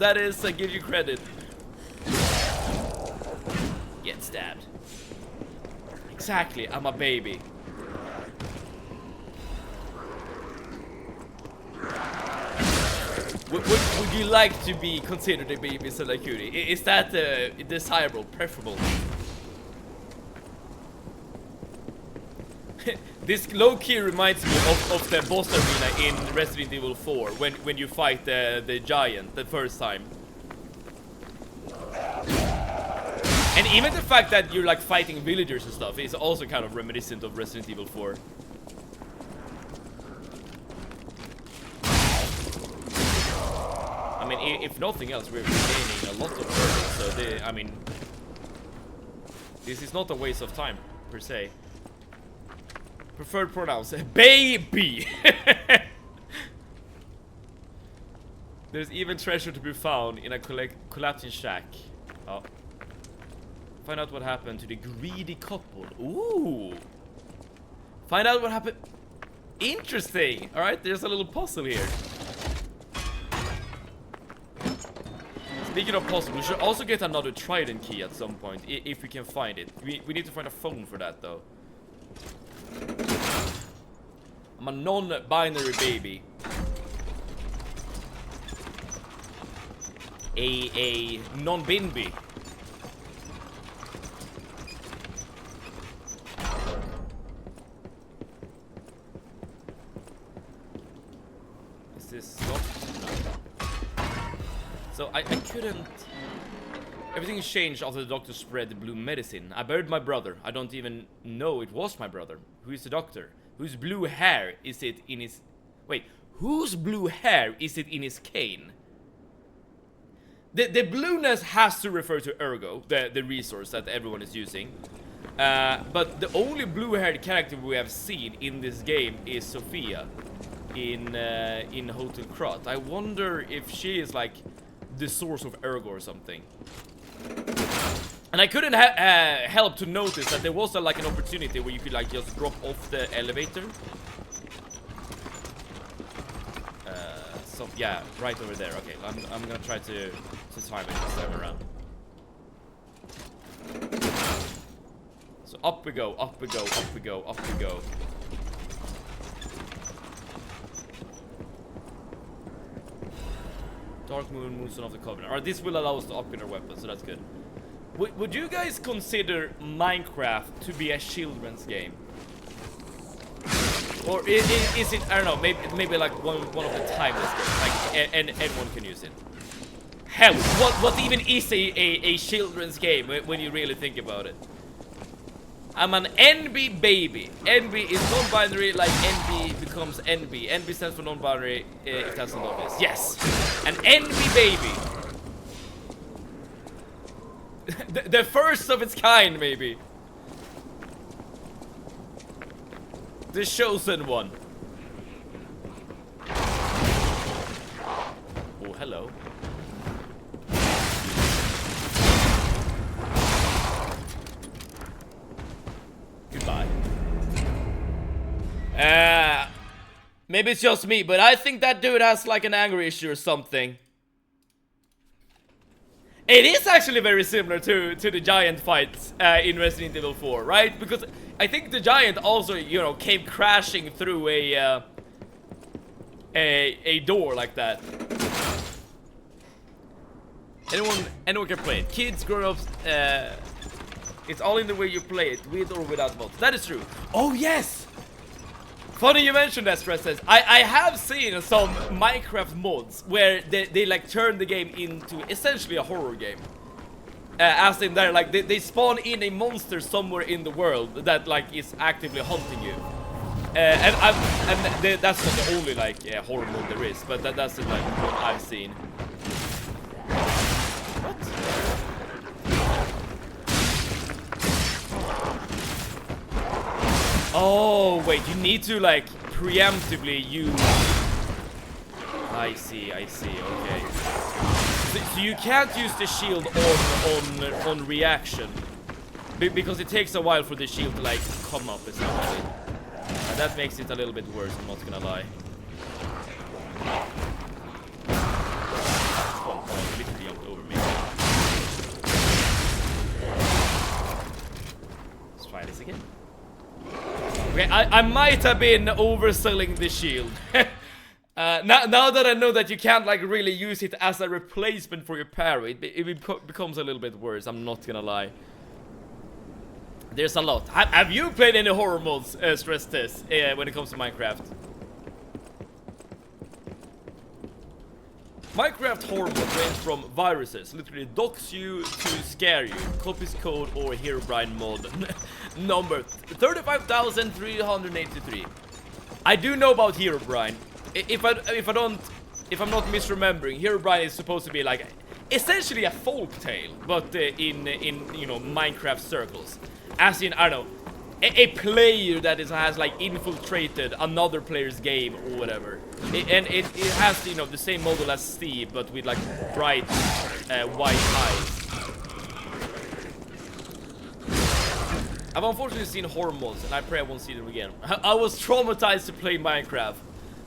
S1: that is gives you credit. Get stabbed. Exactly, I'm a baby. Would you like to be considered a baby, Salakuri? Is that desirable, preferable? This low-key reminds me of the boss arena in Resident Evil 4 when you fight the giant the first time. And even the fact that you're like fighting villagers and stuff is also kind of reminiscent of Resident Evil 4. I mean, if nothing else, we're gaining a lot of burden, so I mean, this is not a waste of time, per se. Preferred pronouns, baby! There's even treasure to be found in a collapsing shack. Oh. Find out what happened to the greedy couple. Ooh! Find out what happened. Interesting. Alright, there's a little puzzle here. Speaking of puzzle, we should also get another trident key at some point, if we can find it. We need to find a phone for that, though. I'm a non-binary baby. A non-binby. Is this locked? No. So I couldn't... Everything changed after the doctor spread the blue medicine. I buried my brother. I don't even know it was my brother. Who is the doctor? Whose blue hair is it in his... Wait, whose blue hair is it in his cane? The blueness has to refer to Ergo, the resource that everyone is using. But the only blue-haired character we have seen in this game is Sophia in Hotel Krat. I wonder if she is like the source of Ergo or something. And I couldn't help to notice that there was like an opportunity where you could like just drop off the elevator. So yeah, right over there. Okay, I'm gonna try to time it this time around. So up we go, up we go, up we go, up we go. Dark Moon, Moonstone of the Covenant. Alright, this will allow us to upgrade our weapons, so that's good. Would you guys consider Minecraft to be a children's game? Or is it, I don't know, maybe like one of the timeless games, like, and everyone can use it. Hell, what even is a children's game when you really think about it? I'm an NB baby. NB is non-binary, like NB becomes NB. NB stands for non-binary, if that's not obvious. Yes! An NB baby. The first of its kind, maybe. The chosen one. Oh, hello. Goodbye. Maybe it's just me, but I think that dude has like an anger issue or something. It is actually very similar to the giant fights in Resident Evil 4, right? Because I think the giant also, you know, came crashing through a door like that. Anyone can play it. Kids, grown-ups, it's all in the way you play it, with or without mods. That is true. Oh yes! Funny you mentioned that, Stress says. I have seen some Minecraft mods where they like turn the game into essentially a horror game. As in they're like they spawn in a monster somewhere in the world that like is actively hunting you. And that's not the only like horror mode there is, but that's the like one I've seen. What? Oh wait, you need to like preemptively use. I see, okay. So you can't use the shield on reaction because it takes a while for the shield to like come up essentially. That makes it a little bit worse, I'm not gonna lie. Oh, literally jumped over me. Let's try this again. Okay, I might have been overselling the shield. Now that I know that you can't like really use it as a replacement for your parry, it becomes a little bit worse, I'm not gonna lie. There's a lot. Have you played any horror modes, Stress Test, when it comes to Minecraft? Minecraft horror modes range from viruses, literally dox you to scare you, copies code or Herobrine mod number 35,383. I do know about Herobrine. If I'm not misremembering, Herobrine is supposed to be like essentially a folk tale, but in you know Minecraft circles. As in, I don't know, a player that has like infiltrated another player's game or whatever. It has, you know, the same model as Steve, but with like bright white eyes. I've unfortunately seen horror mods, and I pray I won't see them again. I was traumatized to play Minecraft.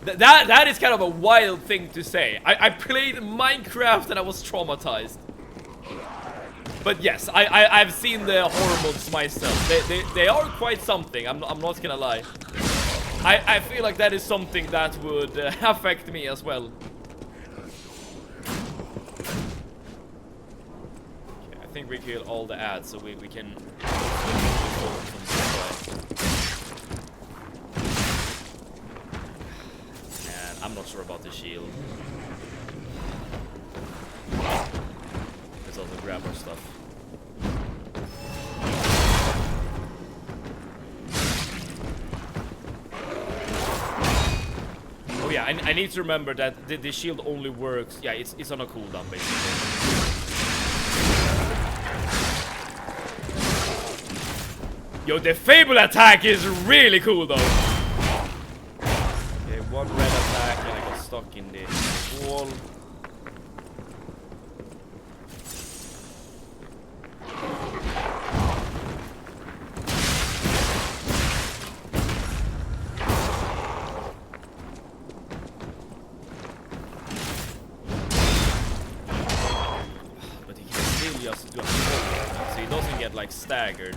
S1: That is kind of a wild thing to say. I played Minecraft and I was traumatized. But yes, I've seen the horror mods myself. They are quite something. I'm not gonna lie. I feel like that is something that would affect me as well. Okay, I think we kill all the ads, so we can. Man, I'm not sure about the shield. Let's also grab our stuff. Oh yeah, I need to remember that the shield only works. Yeah, it's on a cooldown basically. Yo, the Fable attack is really cool though. Okay, one red attack and I got stuck in the wall. But he can still just do a so he doesn't get like staggered.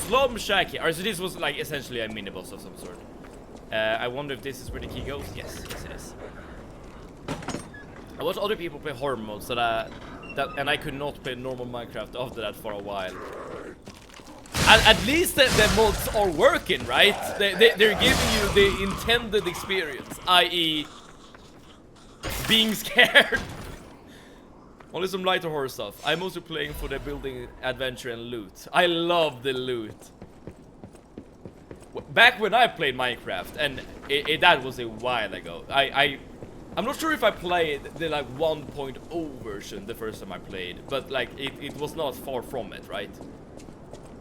S1: Slum Shacky. Alright, so this was like essentially a mini boss of some sort. I wonder if this is where the key goes. Yes, yes it is. I watched other people play horror modes and I could not play normal Minecraft after that for a while. At least the mods are working, right? They're giving you the intended experience, i.e. being scared. Only some lighter horror stuff. I'm mostly playing for the building, adventure, and loot. I love the loot. Back when I played Minecraft, and that was a while ago. I'm not sure if I played the like 1.0 version the first time I played, but like it was not far from it, right?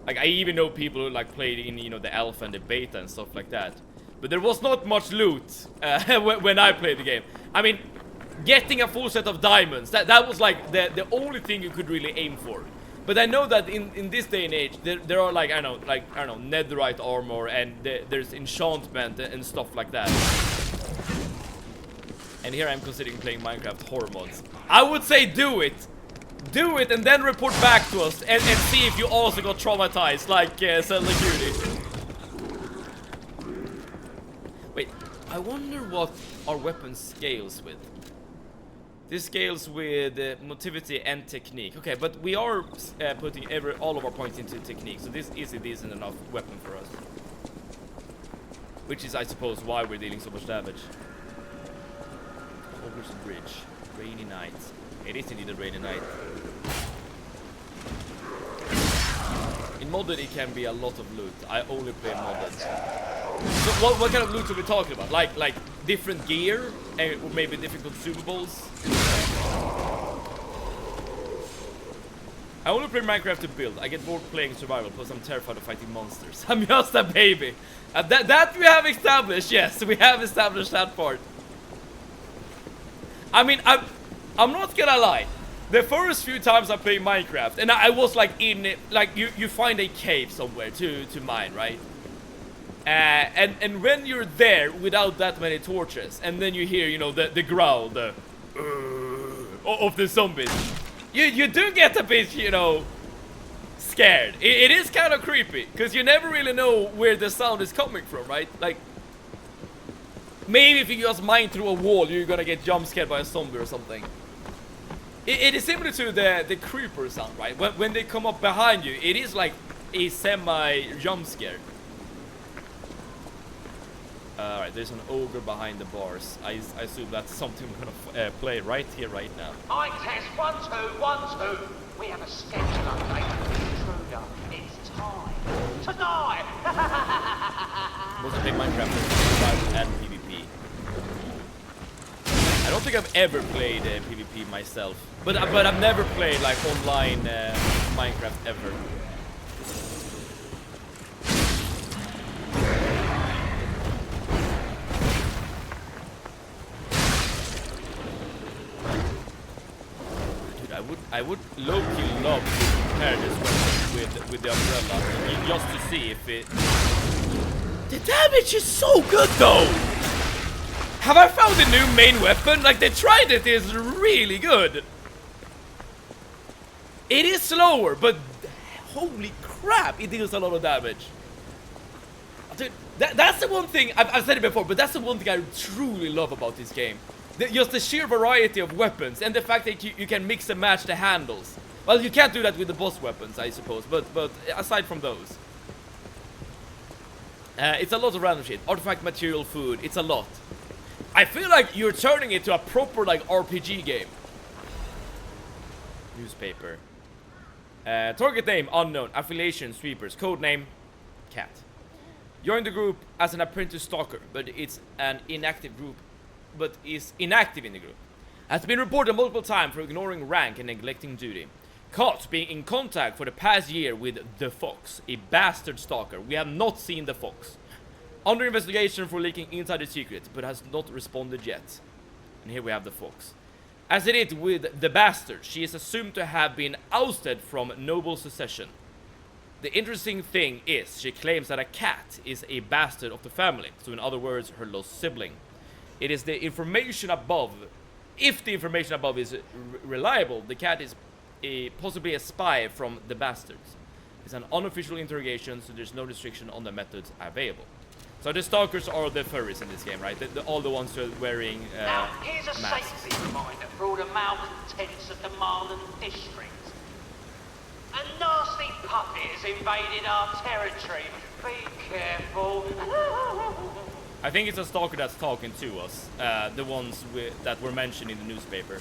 S1: Like I even know people who like played in the alpha and the beta and stuff like that. But there was not much loot when I played the game. I mean, getting a full set of diamonds, that was like the only thing you could really aim for. But I know that in this day and age there are like I don't know netherite armor and there's enchantment and stuff like that. And here I'm considering playing Minecraft horror mods. I would say do it and then report back to us and see if you also got traumatized like Zelda Cutie. Wait, I wonder what our weapon scales with. This scales with motivity and technique. Okay, but we are putting all of our points into technique, so this is a decent enough weapon for us. Which is, I suppose, why we're dealing so much damage. Over's Bridge. Rainy night. It is indeed a rainy night. In modded, it can be a lot of loot. I only play modded. So what kind of loot are we talking about? Like different gear and maybe different consumables? I only play Minecraft to build. I get bored playing survival because I'm terrified of fighting monsters. I'm just a baby. That we have established. Yes, we have established that part. I mean, I'm not gonna lie. The first few times I played Minecraft, and I was like in like you find a cave somewhere to mine, right? And when you're there without that many torches, and then you hear the growl, of the zombies, you do get a bit scared. It is kind of creepy because you never really know where the sound is coming from, right? Like maybe if you just mine through a wall, you're gonna get jump scared by a zombie or something. It is similar to the creeper sound, right? When they come up behind you, it is like a semi jump scare. Alright, there's an ogre behind the bars. I assume that's something we're gonna play right here, right now.
S6: I test 1, 2, 1, 2. We have a schedule update for the intruder. It's time to die.
S1: Mostly play Minecraft survival and PvP. I don't think I've ever played PvP myself, but I've never played like online Minecraft ever. I would low-key love to compare this weapon with the umbrella, just to see if it... The damage is so good though! Have I found a new main weapon? Like, they tried it, it's really good! It is slower, but holy crap, it deals a lot of damage. Dude, that's the one thing, I've said it before, but that's the one thing I truly love about this game. Just the sheer variety of weapons, and the fact that you can mix and match the handles. Well, you can't do that with the boss weapons, I suppose, but aside from those. It's a lot of random shit. Artifact material, food, it's a lot. I feel like you're turning it to a proper, like, RPG game. Newspaper. Target name, unknown. Affiliation, sweepers. Code name, cat. Join the group as an apprentice stalker, but it's an inactive group. But is inactive in the group. Has been reported multiple times for ignoring rank and neglecting duty. Caught being in contact for the past year with the Fox, a bastard stalker. We have not seen the Fox. Under investigation for leaking insider secrets, but has not responded yet. And here we have the Fox. As it is with the bastard, she is assumed to have been ousted from noble succession. The interesting thing is, she claims that a cat is a bastard of the family, so in other words, her lost sibling. It is the information above. If the information above is reliable, the cat is possibly a spy from the bastards. It's an unofficial interrogation, so there's no restriction on the methods available. So the stalkers are the furries in this game, right? All the ones who are wearing
S6: Now, here's a
S1: masks.
S6: safety reminder for all the malcontents of the Marlin district. A nasty puppy has invaded our territory. Be careful.
S1: I think it's a stalker that's talking to us. The ones that were mentioned in the newspaper.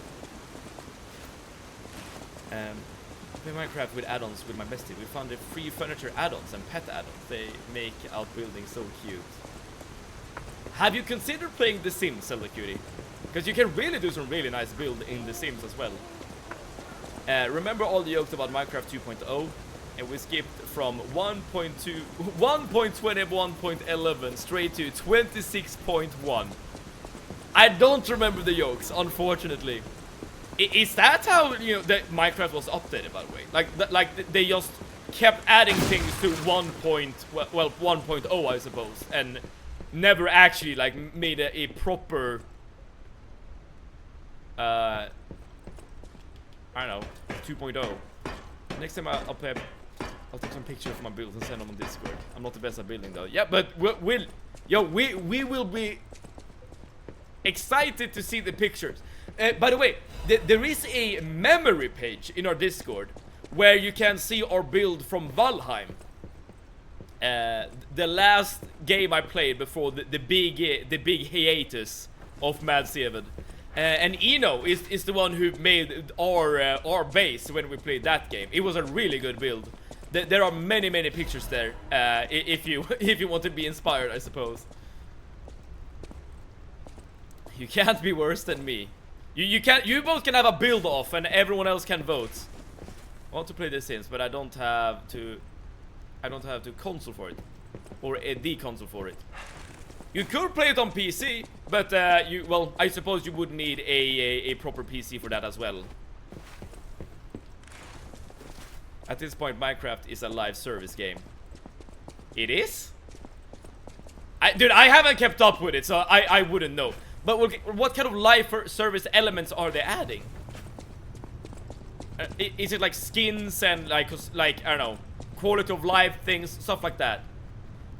S1: Play Minecraft with add-ons with my bestie. We found the free furniture add-ons and pet add-ons. They make out buildings so cute. Have you considered playing The Sims, Zelda Cutie? Because you can really do some really nice build in The Sims as well. Remember all the jokes about Minecraft 2.0? And we skipped from 1.21.11 straight to 26.1. I don't remember the jokes, unfortunately. Is that how, you know, that Minecraft was updated, by the way? Like they just kept adding things to 1.0, I suppose, and never actually like made a proper I don't know, 2.0. Next time I'll take some pictures of my builds and send them on Discord. I'm not the best at building though. Yeah, but we will be excited to see the pictures. By the way, there is a memory page in our Discord where you can see our build from Valheim. The last game I played before the big hiatus of Mad Seven. And Eno is the one who made our base when we played that game. It was a really good build. There are many pictures there, if you want to be inspired, I suppose. You can't be worse than me. You both can have a build off and everyone else can vote. I want to play The Sims, but I don't have to console for it, or the console for it. You could play it on PC, but well, I suppose you would need a proper PC for that as well. At this point, Minecraft is a live service game. It is? Dude, I haven't kept up with it, so I wouldn't know. But what kind of live service elements are they adding? Is it like skins and like I don't know, quality of life things, stuff like that?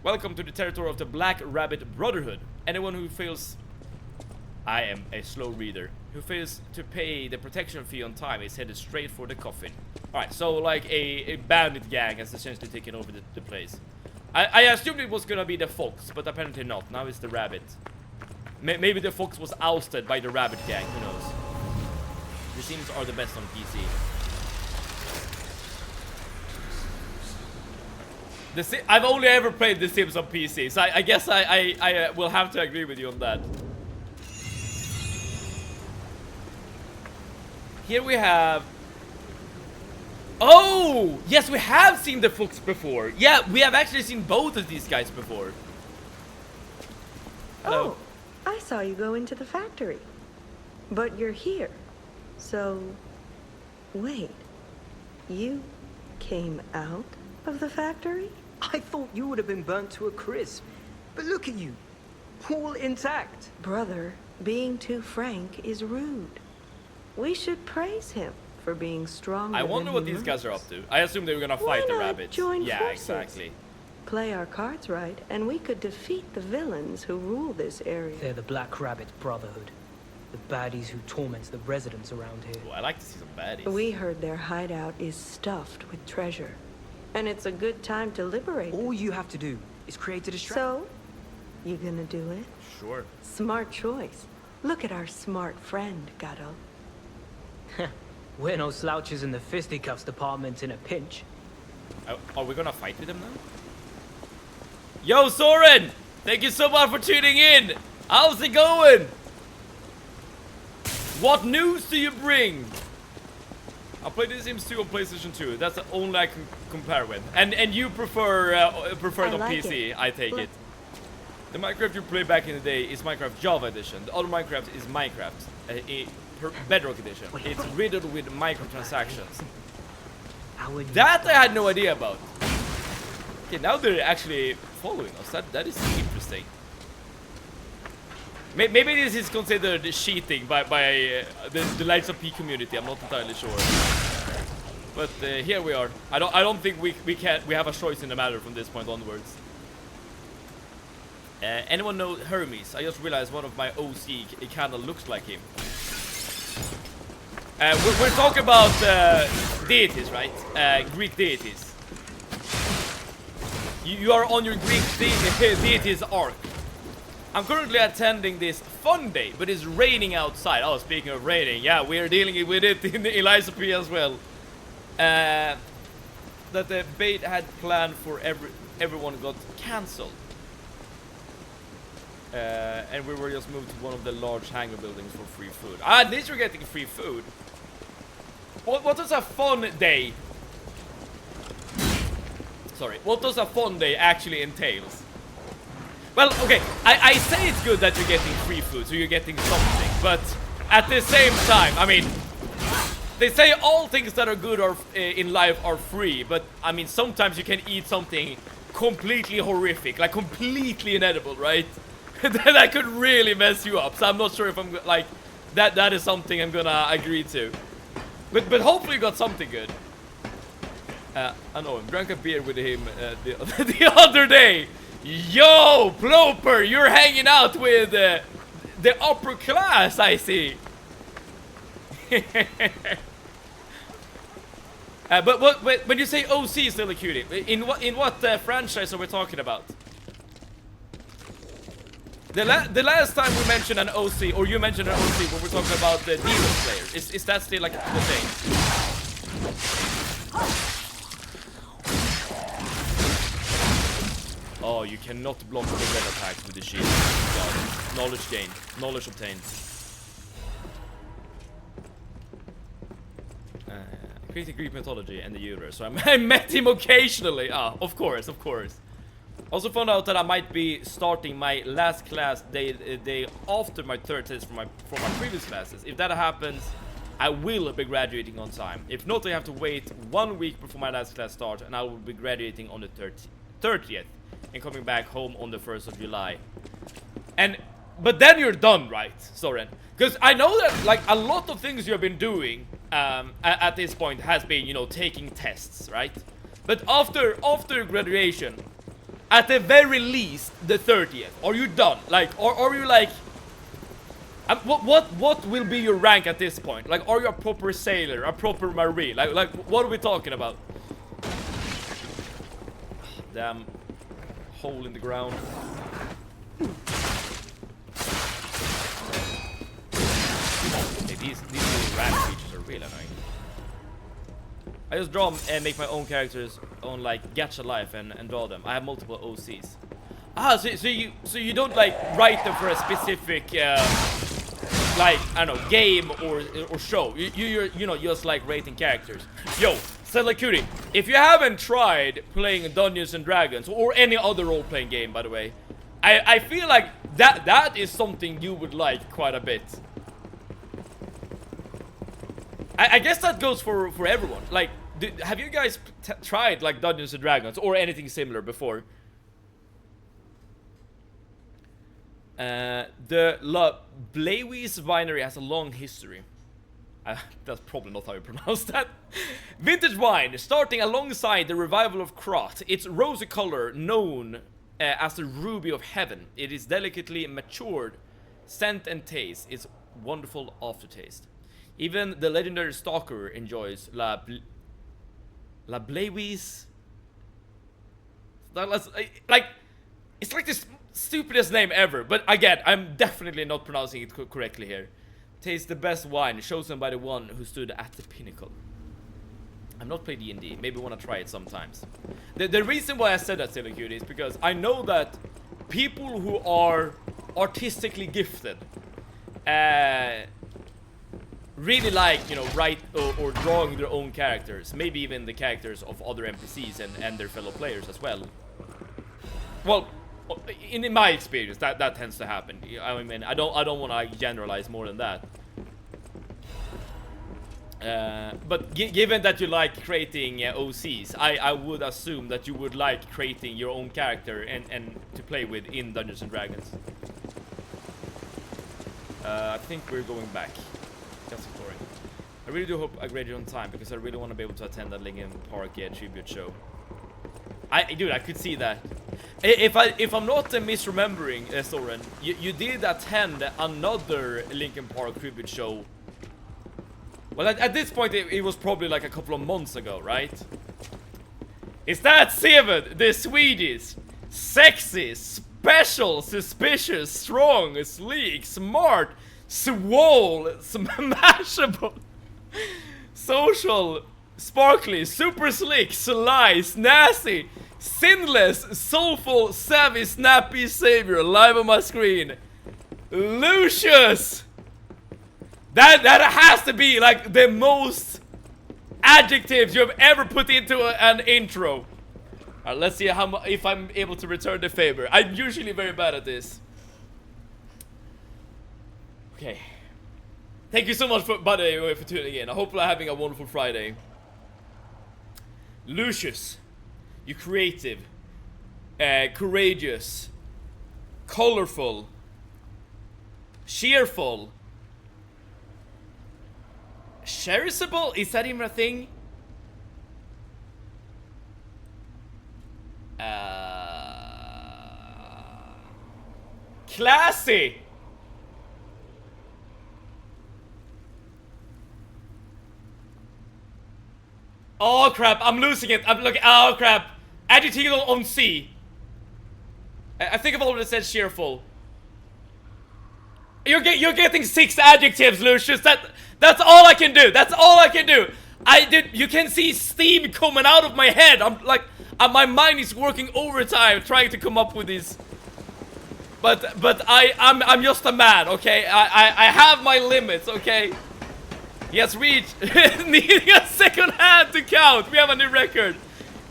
S1: Welcome to the territory of the Black Rabbit Brotherhood. Anyone who fails... I am a slow reader. Who fails to pay the protection fee on time is headed straight for the coffin. Alright, so like a bandit gang has essentially taken over the place. I assumed it was gonna be the fox, but apparently not. Now it's the rabbit. Maybe the fox was ousted by the rabbit gang, who knows. The Sims are the best on PC. I've only ever played The Sims on PC, so I guess I will have to agree with you on that. Here we have... Oh! Yes, we have seen the fox before. Yeah, we have actually seen both of these guys before. Hello.
S7: Oh, I saw you go into the factory. But you're here. So, Wait, you came out of the factory?
S8: I thought you would have been burnt to a crisp. But look at you, all intact.
S7: Brother, being too frank is rude. We should praise him for being stronger.
S1: I wonder
S7: than
S1: what
S7: he
S1: these guys are
S7: looks.
S1: up to. I assume they were gonna
S7: Why
S1: fight the
S7: not
S1: rabbits.
S7: join
S1: Yeah,
S7: forces?
S1: exactly.
S7: Play our cards right, and we could defeat the villains who rule this area.
S8: They're the Black Rabbit Brotherhood. The baddies who torment the residents around here.
S1: Oh, I like to see some baddies.
S7: We heard their hideout is stuffed with treasure, and it's a good time to liberate
S8: All
S7: them.
S8: you have to do is create a distraction.
S7: So, you gonna do it?
S1: Sure.
S7: Smart choice. Look at our smart friend, Gato.
S8: We're no slouches in the fisticuffs department in a pinch.
S1: Are we gonna fight with them now? Yo, Soren! Thank you so much for tuning in! How's it going? What news do you bring? I played The Sims 2 on PlayStation 2. That's the only I can compare with. And you prefer it on
S7: like
S1: PC,
S7: it.
S1: I take it. The Minecraft you played back in the day is Minecraft Java Edition. The other Minecraft is Minecraft Bedrock Edition. It's riddled with microtransactions.
S8: How would you
S1: That I had no idea about. Okay, now they're actually following us. That is interesting. Maybe this is considered cheating by the Lights of P community. I'm not entirely sure. But here we are. I don't think we have a choice in the matter from this point onwards. Anyone know Hermes? I just realized one of my OC it kind of looks like him. We're talking about deities, right? Greek deities. You are on your Greek deities arc. I'm currently attending this fun day, but it's raining outside. Oh, speaking of raining, yeah, we are dealing with it in Eliza P as well. That the bait had planned for everyone got cancelled. And we were just moved to one of the large hangar buildings for free food. Ah, at least you're getting free food. What does a fun day? Sorry, what does a fun day actually entails? Well, okay, I say it's good that you're getting free food, so you're getting something, but at the same time, I mean, they say all things that are good are, in life are free, but I mean, sometimes you can eat something completely horrific, like completely inedible, right? That could really mess you up, so I'm not sure if I'm, like, that is something I'm gonna agree to. But hopefully you got something good. I know him, drank a beer with him the other day. Yo, Ploper, you're hanging out with the upper class, I see. But when you say OC is still a cutie, in what franchise are we talking about? The last time we mentioned an OC, or you mentioned an OC, when we're talking about the Demon Slayer, is that still like the thing? Oh, you cannot block the red attacks with the shield. God. Knowledge gained. Knowledge obtained. Creating Greek mythology and the universe. So I met him occasionally. Ah, of course, of course. Also found out that I might be starting my last class day after my third test from my previous classes. If that happens, I will be graduating on time. If not, I have to wait 1 week before my last class starts, and I will be graduating on the 30th. And coming back home on the 1st of July. But then you're done, right, Soren? Because I know that, like, a lot of things you have been doing at this point has been, you know, taking tests, right? But after graduation, at the very least, the 30th, are you done? Like, or are you like... what will be your rank at this point? Like, are you a proper sailor, a proper marine? Like what are we talking about? Damn. Hole in the ground. Okay, these little rat creatures are really annoying. I just draw and make my own characters on like Gacha Life and draw them. I have multiple OCs. Ah, so you don't like write them for a specific like I don't know game or show. You know just like rating characters. Yo. Selakuri, if you haven't tried playing Dungeons and Dragons or any other role-playing game, by the way, I feel like that is something you would like quite a bit. I guess that goes for everyone. Like, have you guys tried like Dungeons and Dragons or anything similar before? The La Blaywis winery has a long history. That's probably not how you pronounce that. Vintage wine, starting alongside the revival of Krat. Its rosy color, known as the ruby of heaven. It is delicately matured, scent and taste. It's wonderful aftertaste. Even the legendary stalker enjoys La Blaywis. Like, it's like the stupidest name ever. But again, I'm definitely not pronouncing it correctly here. Tastes the best wine, chosen by the one who stood at the pinnacle. I've not played D&D. Maybe want to try it sometimes. The reason why I said that, Silly Cutie, is because I know that people who are artistically gifted really like, you know, write or drawing their own characters. Maybe even the characters of other NPCs and their fellow players as well. Well, in my experience, that tends to happen. I mean, I don't want to generalize more than that. But given that you like creating OCs, I would assume that you would like creating your own character and to play with in Dungeons and Dragons. I think we're going back. Just exploring. I really do hope I graduate on time because I really want to be able to attend that Linkin Park tribute show. Dude, I could see that. If I'm not misremembering, Soren, you did attend another Linkin Park tribute show. Well, at this point, it was probably like a couple of months ago, right? Is that Seven, the Swedish, sexy, special, suspicious, strong, sleek, smart, swole, smashable, social, sparkly, super slick, sly, nasty, sinless, soulful, savvy, snappy savior live on my screen, Lucius. That has to be like the most adjectives you have ever put into an intro. Alright, let's see if I'm able to return the favor. I'm usually very bad at this. Okay. Thank you so much for tuning in. I hope you're having a wonderful Friday. Lucius, you creative, courageous, colorful, cheerful, cherishable? Is that even a thing? Classy. Oh crap, I'm losing it. I'm looking. Oh crap. Adjective on C. I think I've already said cheerful. You're getting 6 adjectives, Lucius. That's all I can do. That's all I can do. You can see steam coming out of my head. I'm like, my mind is working overtime trying to come up with these. But I'm just a man, okay? I have my limits, okay? He has reached needing a second hand to count. We have a new record.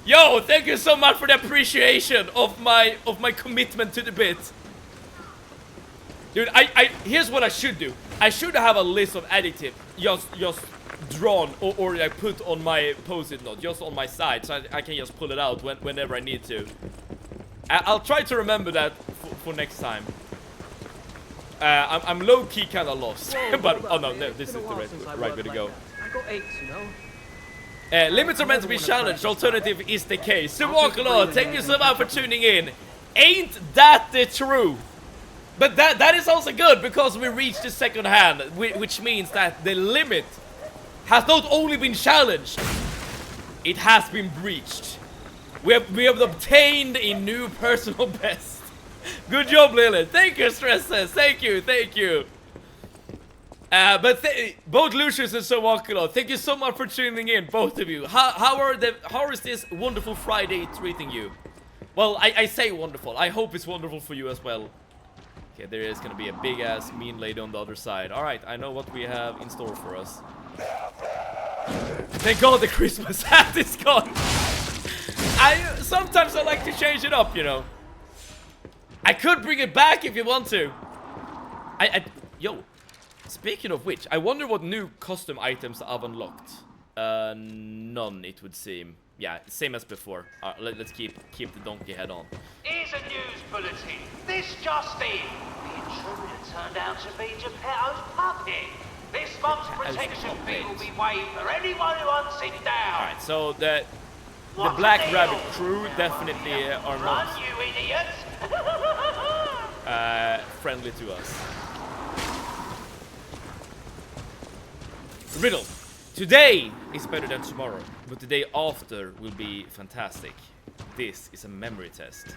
S1: Yo, thank you so much for the appreciation of my commitment to the bit. Dude, here's what I should do. I should have a list of adjectives just drawn or I put on my post-it note, just on my side, so I can just pull it out whenever I need to. I'll try to remember that for next time. I'm low-key kind of lost, but oh no, this is the right way to go.
S8: I got aches, you know.
S1: Limits are meant to be challenged. Alternative is the case. Subwalkalord, thank you so much for tuning in. Ain't that the truth? But that is also good because we reached the second hand, which means that the limit has not only been challenged, it has been breached. We have obtained a new personal best. Good job, Lilith. Thank you, Stresses. Thank you. But both Lucius and Subwalkalord, thank you so much for tuning in, both of you. How is this wonderful Friday treating you? Well, I say wonderful. I hope it's wonderful for you as well. Okay, there is gonna be a big ass mean lady on the other side. Alright, I know what we have in store for us. Thank God the Christmas hat is gone. Sometimes I like to change it up, you know. I could bring it back if you want to. Yo. Speaking of which, I wonder what new custom items I've unlocked. None, it would seem. Yeah, same as before. Let's keep the donkey head on.
S6: Here's a news bulletin. This just in. The intruder turned out to be Geppetto's puppet. This month's protection fee will be waived for anyone who hunts it down.
S1: Alright, so the Black Rabbit crew definitely are
S6: Run,
S1: not
S6: you idiots!
S1: friendly to us. Riddle. Today is better than tomorrow, but the day after will be fantastic. This is a memory test.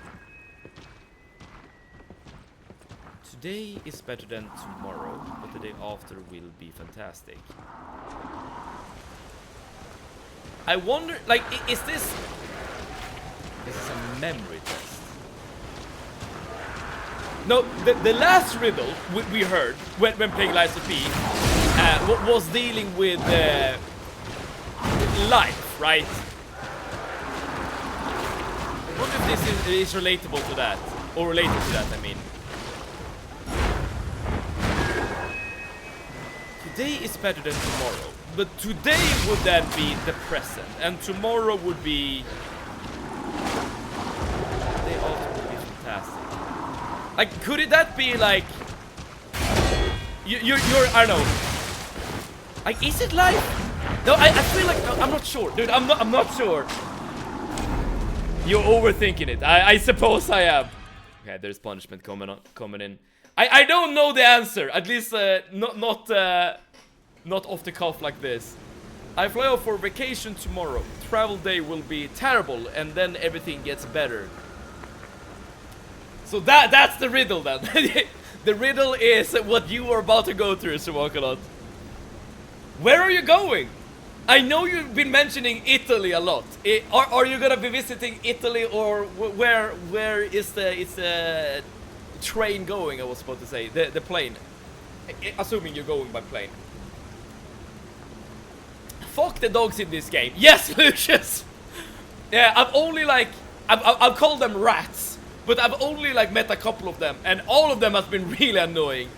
S1: Today is better than tomorrow, but the day after will be fantastic. I wonder, like, is this... This is a memory test. No, the last riddle we heard when playing Lies of P was dealing with life, right? I wonder if this is relatable to that, or related to that, I mean. Today is better than tomorrow, but today would then be the present, and tomorrow would be... The day after would be fantastic. Like, could that be like... You're I don't know. Like, is it life? No, I feel like... I'm not sure, dude, I'm not sure. You're overthinking it. I suppose I am. Okay, there's punishment coming in. I don't know the answer. At least not off the cuff like this. I fly off for vacation tomorrow. Travel day will be terrible, and then everything gets better. So that's the riddle then. The riddle is what you are about to go through, Swakalot. Where are you going? I know you've been mentioning Italy a lot. Are you gonna be visiting Italy, or where is the train going? I was supposed to say the plane. Assuming you're going by plane. Fuck the dogs in this game. Yes, Lucius. Yeah, I've only like I've called them rats, but I've only like met a couple of them, and all of them has been really annoying.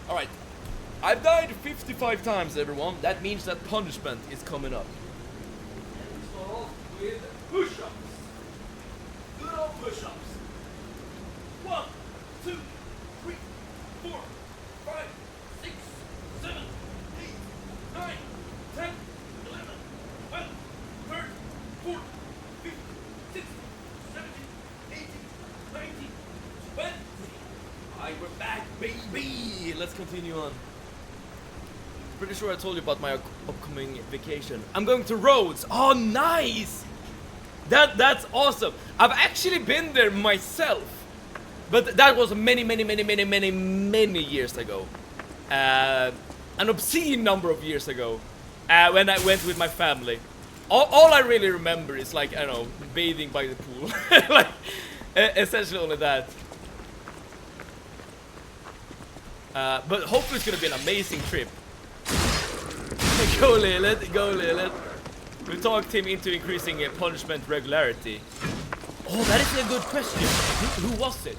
S1: All right. I've died 55 times, everyone. That means that punishment is coming up. And we start off with push-ups. Good old push-ups. 1, 2, 3, 4, 5, 6, 7, 8, 9, 10, 11, 12, 13, 14, 15, 16, 17, 18, 19, 20. Alright, we're back, baby. Let's continue on. Pretty sure I told you about my upcoming vacation. I'm going to Rhodes. Oh, nice! That's awesome. I've actually been there myself, but that was many years ago. An obscene number of years ago, when I went with my family. All I really remember is, like, I don't know, bathing by the pool. Like, essentially only that. But hopefully it's gonna be an amazing trip. Go Lilith, go Lilith. We talked him into increasing punishment regularity. Oh, that is a good question. Who was it?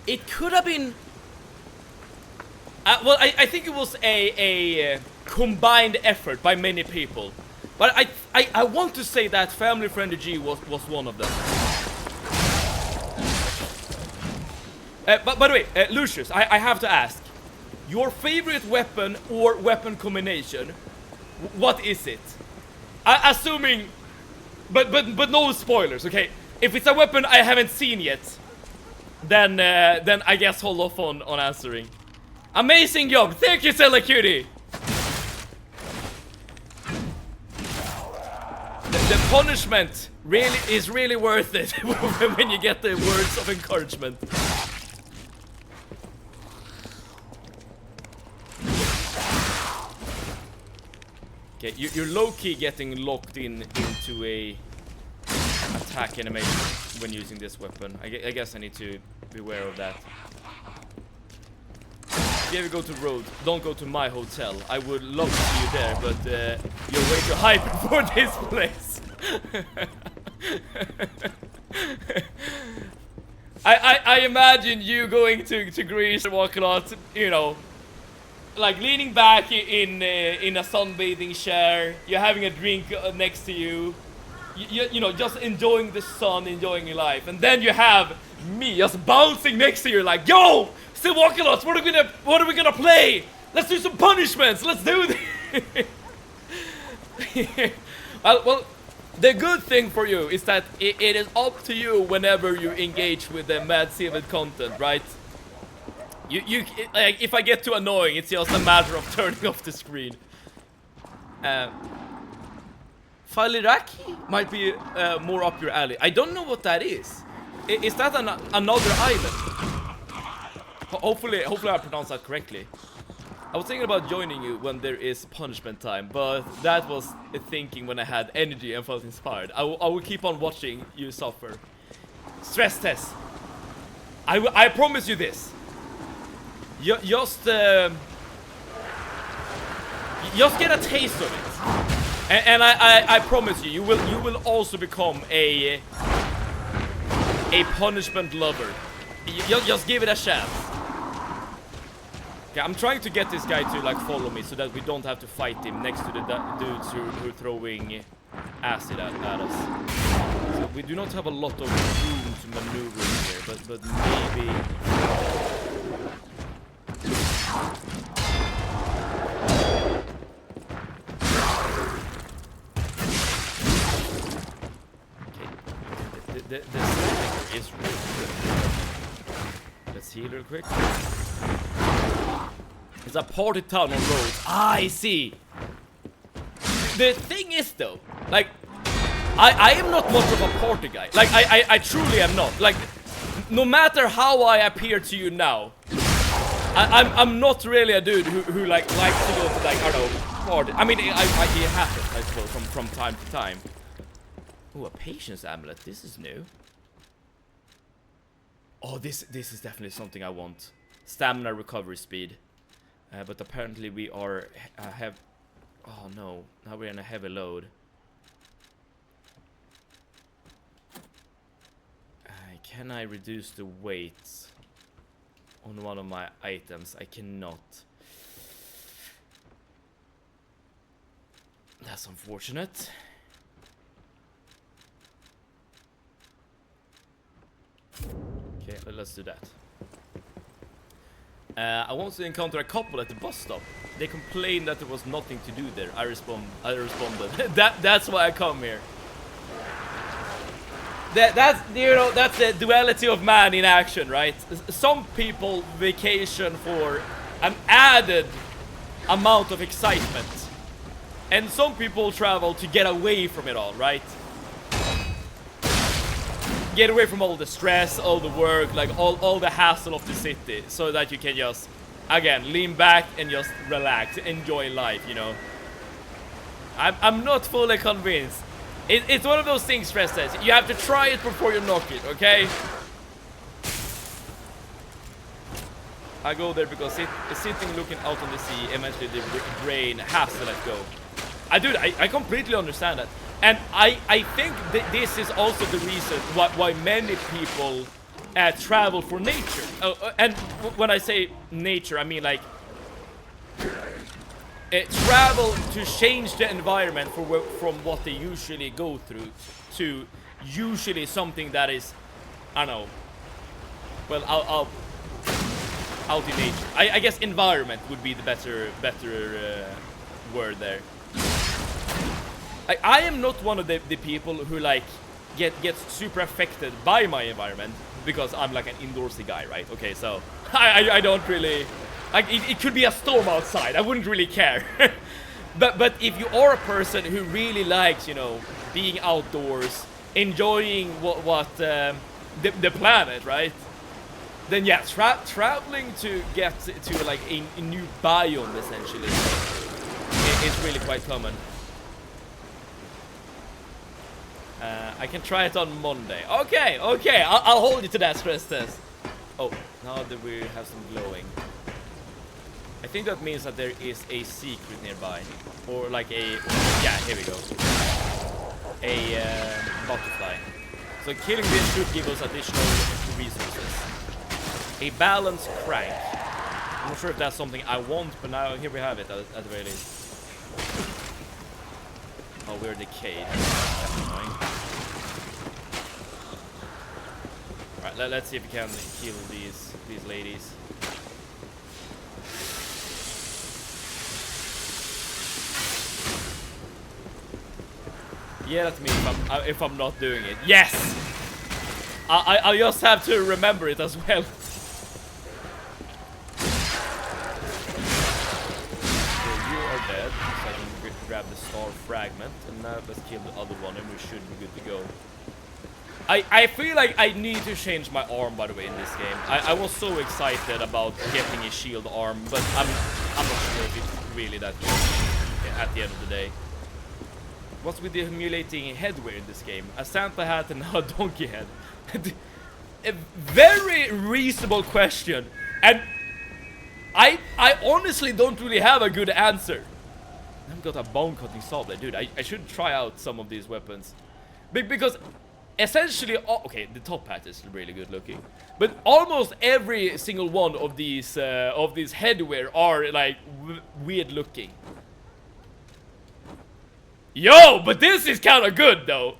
S1: It could have been... well, I think it was a combined effort by many people. But I want to say that Family Friendly G was one of them. But by the way, Lucius, I have to ask. Your favorite weapon or weapon combination, what is it? Assuming, but no spoilers, okay? If it's a weapon I haven't seen yet, then I guess hold off on answering. Amazing job, thank you, Stella Cutie. The punishment is really worth it when you get the words of encouragement. Okay, you're low-key getting locked into a attack animation when using this weapon. I guess I need to be aware of that. If you ever go to Rhodes, don't go to my hotel. I would love to see you there, but you're way too hyped for this place. I imagine you going to Greece and walking out, you know, like leaning back in a sunbathing chair. You're having a drink next to you. You know, just enjoying the sun, enjoying your life, and then you have me just bouncing next to you, like, yo, still walking us. What are we gonna play? Let's do some punishments. Let's do this. well, the good thing for you is that it is up to you whenever you engage with the Mad Civet content, right? Like, if I get too annoying, it's just a matter of turning off the screen. Faliraki might be more up your alley. I don't know what that is. Is that another island? Hopefully I pronounced that correctly. I was thinking about joining you when there is punishment time, but that was a thinking when I had energy and felt inspired. I will keep on watching you suffer. Stress test. I promise you this. Just get a taste of it, and I promise you, you will also become a punishment lover. Just give it a chance. Okay, I'm trying to get this guy to like follow me so that we don't have to fight him next to the dudes who are throwing acid at us. So we do not have a lot of room to maneuver in here, but maybe. Okay, the sniper is really good. Let's heal real quick. It's a party town on roads. I see. The thing is though, like, I am not much of a party guy. Like, I truly am not. Like, no matter how I appear to you now, I'm not really a dude who like likes to go to, like, I don't know, party. I mean, it happens, I suppose, from time to time. Oh, a patience amulet. This is new. Oh, this is definitely something I want. Stamina recovery speed. But apparently we are oh no, now we're in a heavy load. Can I reduce the weight on one of my items? I cannot. That's unfortunate. Okay, let's do that. I want to encounter a couple at the bus stop. They complained that there was nothing to do there. I responded. That's why I come here. That's, you know, that's the duality of man in action, right? Some people vacation for an added amount of excitement, and some people travel to get away from it all, right? Get away from all the stress, all the work, like all the hassle of the city, so that you can just, again, lean back and just relax, enjoy life, you know. I'm not fully convinced. It's one of those things, stress test. You have to try it before you knock it, okay? I go there because sitting looking out on the sea, eventually the brain has to let go. I completely understand that. And I think that this is also the reason why many people travel for nature. And when I say nature, I mean like travel to change the environment from what they usually go through to usually something that is, I don't know, well, out in nature. I guess environment would be the better word there. I am not one of the people who like gets super affected by my environment because I'm like an indoorsy guy, right? Okay, so I don't really like it could be a storm outside. I wouldn't really care. but if you are a person who really likes, you know, being outdoors, enjoying what the planet, right? Then yeah, traveling to get to like a new biome essentially is really quite common. I can try it on Monday. Okay, I'll hold you to that stress test. Oh, now that we have some glowing. I think that means that there is a secret nearby. Or like a... yeah, here we go. A butterfly. So killing this should give us additional resources. A balanced crank. I'm not sure if that's something I want, but now here we have it at the very least. Oh, we're decayed. That's annoying. Alright, let's see if we can heal these ladies. Yeah, that's me if I'm not doing it. Yes! I just have to remember it as well. So you are dead, so I can grab the star fragment, and now let's kill the other one and we should be good to go. I feel like I need to change my arm, by the way, in this game. I was so excited about getting a shield arm, but I'm not sure if it's really that good at the end of the day. What's with the humiliating headwear in this game? A Santa hat and now a donkey head. A very reasonable question, and I honestly don't really have a good answer. I've got a bone cutting saw blade, dude. I should try out some of these weapons, because essentially, okay, the top hat is really good looking, but almost every single one of these headwear are like weird looking. Yo, but this is kind of good though.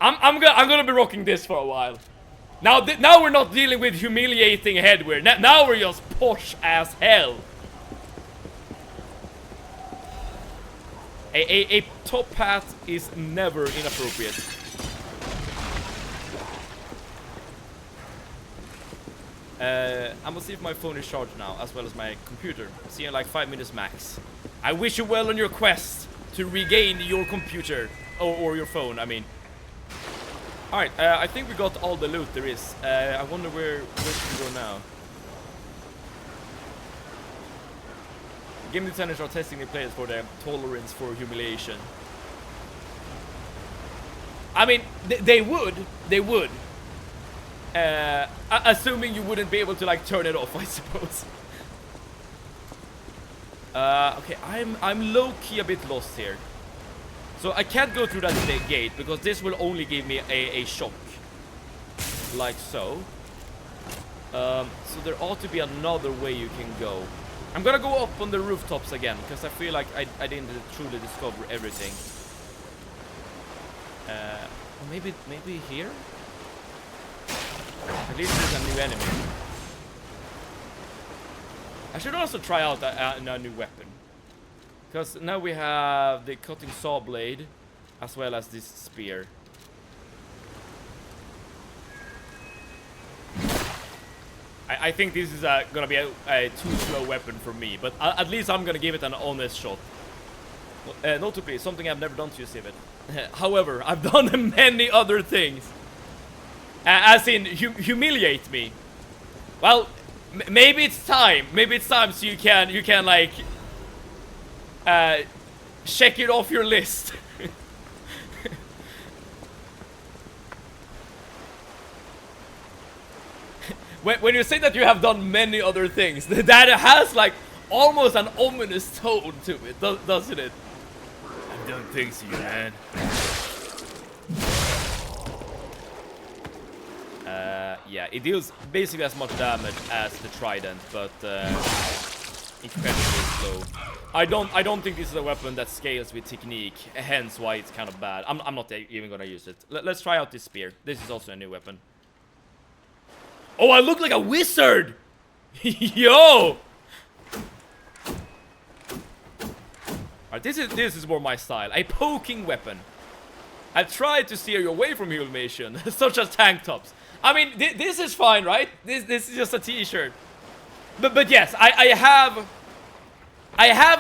S1: I'm gonna be rocking this for a while. Now we're not dealing with humiliating headwear. Now we're just posh as hell. A top hat is never inappropriate. I'm gonna see if my phone is charged now, as well as my computer. See you in like 5 minutes max. I wish you well on your quest to regain your computer, or your phone, I mean. Alright, I think we got all the loot there is. I wonder where should we go now? Game designers are testing the players for their tolerance for humiliation. I mean, they would. Assuming you wouldn't be able to like turn it off, I suppose. Okay, I'm low-key a bit lost here. So I can't go through that gate because this will only give me a shock. Like so. So there ought to be another way you can go. I'm gonna go up on the rooftops again because I feel like I didn't truly discover everything. Maybe here? At least there's a new enemy. I should also try out a new weapon. Because now we have the cutting saw blade, as well as this spear. I think this is gonna be a too slow weapon for me, but at least I'm gonna give it an honest shot. Notably, something I've never done to you, Steven. However, I've done many other things. As in, humiliate me. Well, maybe it's time. Maybe it's time so you can like... check it off your list. when you say that you have done many other things, that has like almost an ominous tone to it, doesn't it? I've done things to you, man. Yeah, it deals basically as much damage as the trident, but incredibly slow. I don't think this is a weapon that scales with technique, hence why it's kind of bad. I'm not even gonna use it. Let's try out this spear. This is also a new weapon. Oh, I look like a wizard! Yo! Alright, this is more my style. A poking weapon. I tried to steer you away from humiliation, such as tank tops. I mean, this is fine, right? This is just a t-shirt. But yes, I have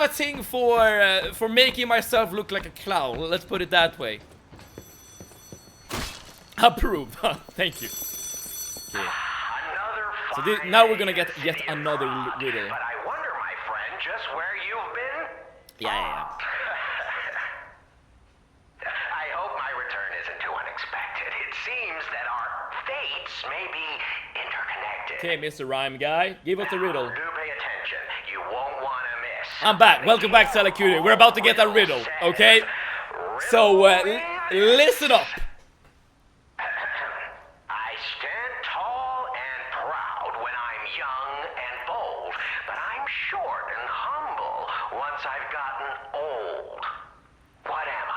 S1: a thing for making myself look like a clown. Let's put it that way. Approved. Thank you. Okay. So now we're gonna get yet another riddle.
S6: But I wonder, my friend, just where you've been?
S1: Yeah.
S6: I hope my return isn't too unexpected. It seems that our fates may be interconnected.
S1: Okay, Mr. Rhyme Guy, give us the riddle.
S6: Do pay attention. You won't want to miss.
S1: I'm back. Welcome back, Salacutie. We're about to get a riddle, okay? So, listen up.
S6: I stand tall and proud when I'm young and bold, but I'm short and humble once I've gotten old. What am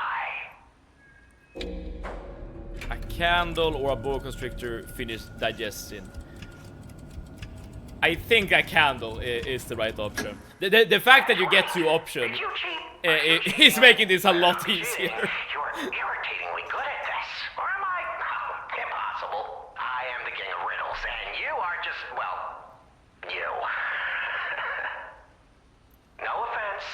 S6: I?
S1: A candle or a boa constrictor finished digesting. I think a candle is the right option. The fact that you get 2 options is making this a lot easier.
S6: You're irritatingly good at this. Or am I? Impossible. I am the king of riddles, and you are just, well, you. No offense.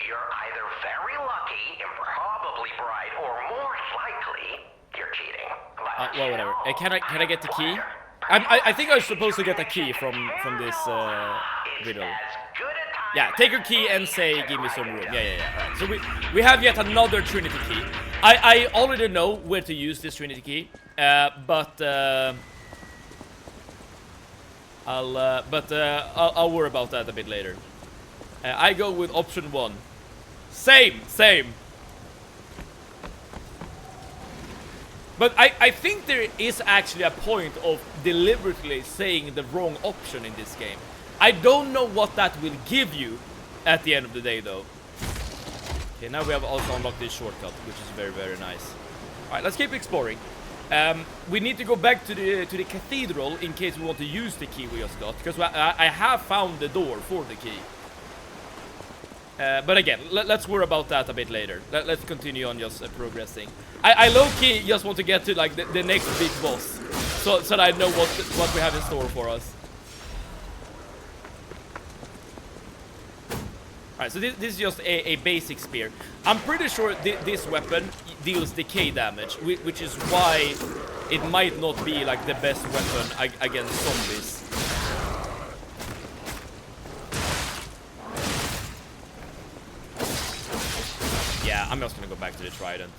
S6: You're either very lucky, improbably bright, or more likely, you're cheating. But
S1: Well, whatever. Can I get the key? I think I was supposed to get a key from this riddle. Yeah, take your key and say, give me some room. Yeah. Alright, so we have yet another Trinity key. I already know where to use this Trinity key, but I'll worry about that a bit later. I go with option 1. Same. But I think there is actually a point of deliberately saying the wrong option in this game. I don't know what that will give you at the end of the day, though. Okay, now we have also unlocked this shortcut, which is very, very nice. Alright, let's keep exploring. We need to go back to the cathedral in case we want to use the key we just got, because I have found the door for the key. But again, let's worry about that a bit later. Let's continue on just progressing. I low-key just want to get to like the next big boss, so that I know what we have in store for us. Alright, so this is just a basic spear. I'm pretty sure this weapon deals decay damage, which is why it might not be like the best weapon against zombies. Yeah, I'm just gonna go back to the trident.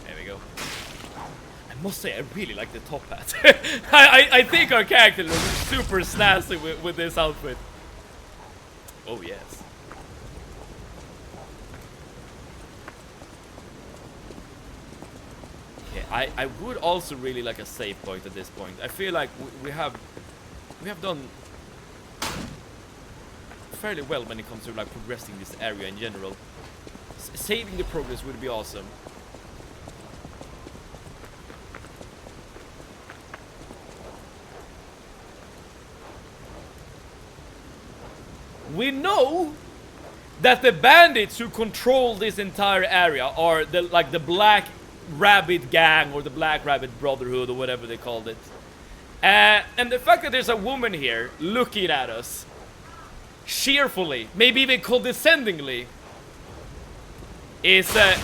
S1: There we go. I must say, I really like the top hat. I think our character looks super snazzy with this outfit. Oh, yes. Okay, I would also really like a save point at this point. I feel like we have done fairly well when it comes to like progressing this area in general. Saving the progress would be awesome. We know that the bandits who control this entire area are the Black Rabbit Gang or the Black Rabbit Brotherhood or whatever they called it. And the fact that there's a woman here looking at us cheerfully, maybe even condescendingly, is
S9: It's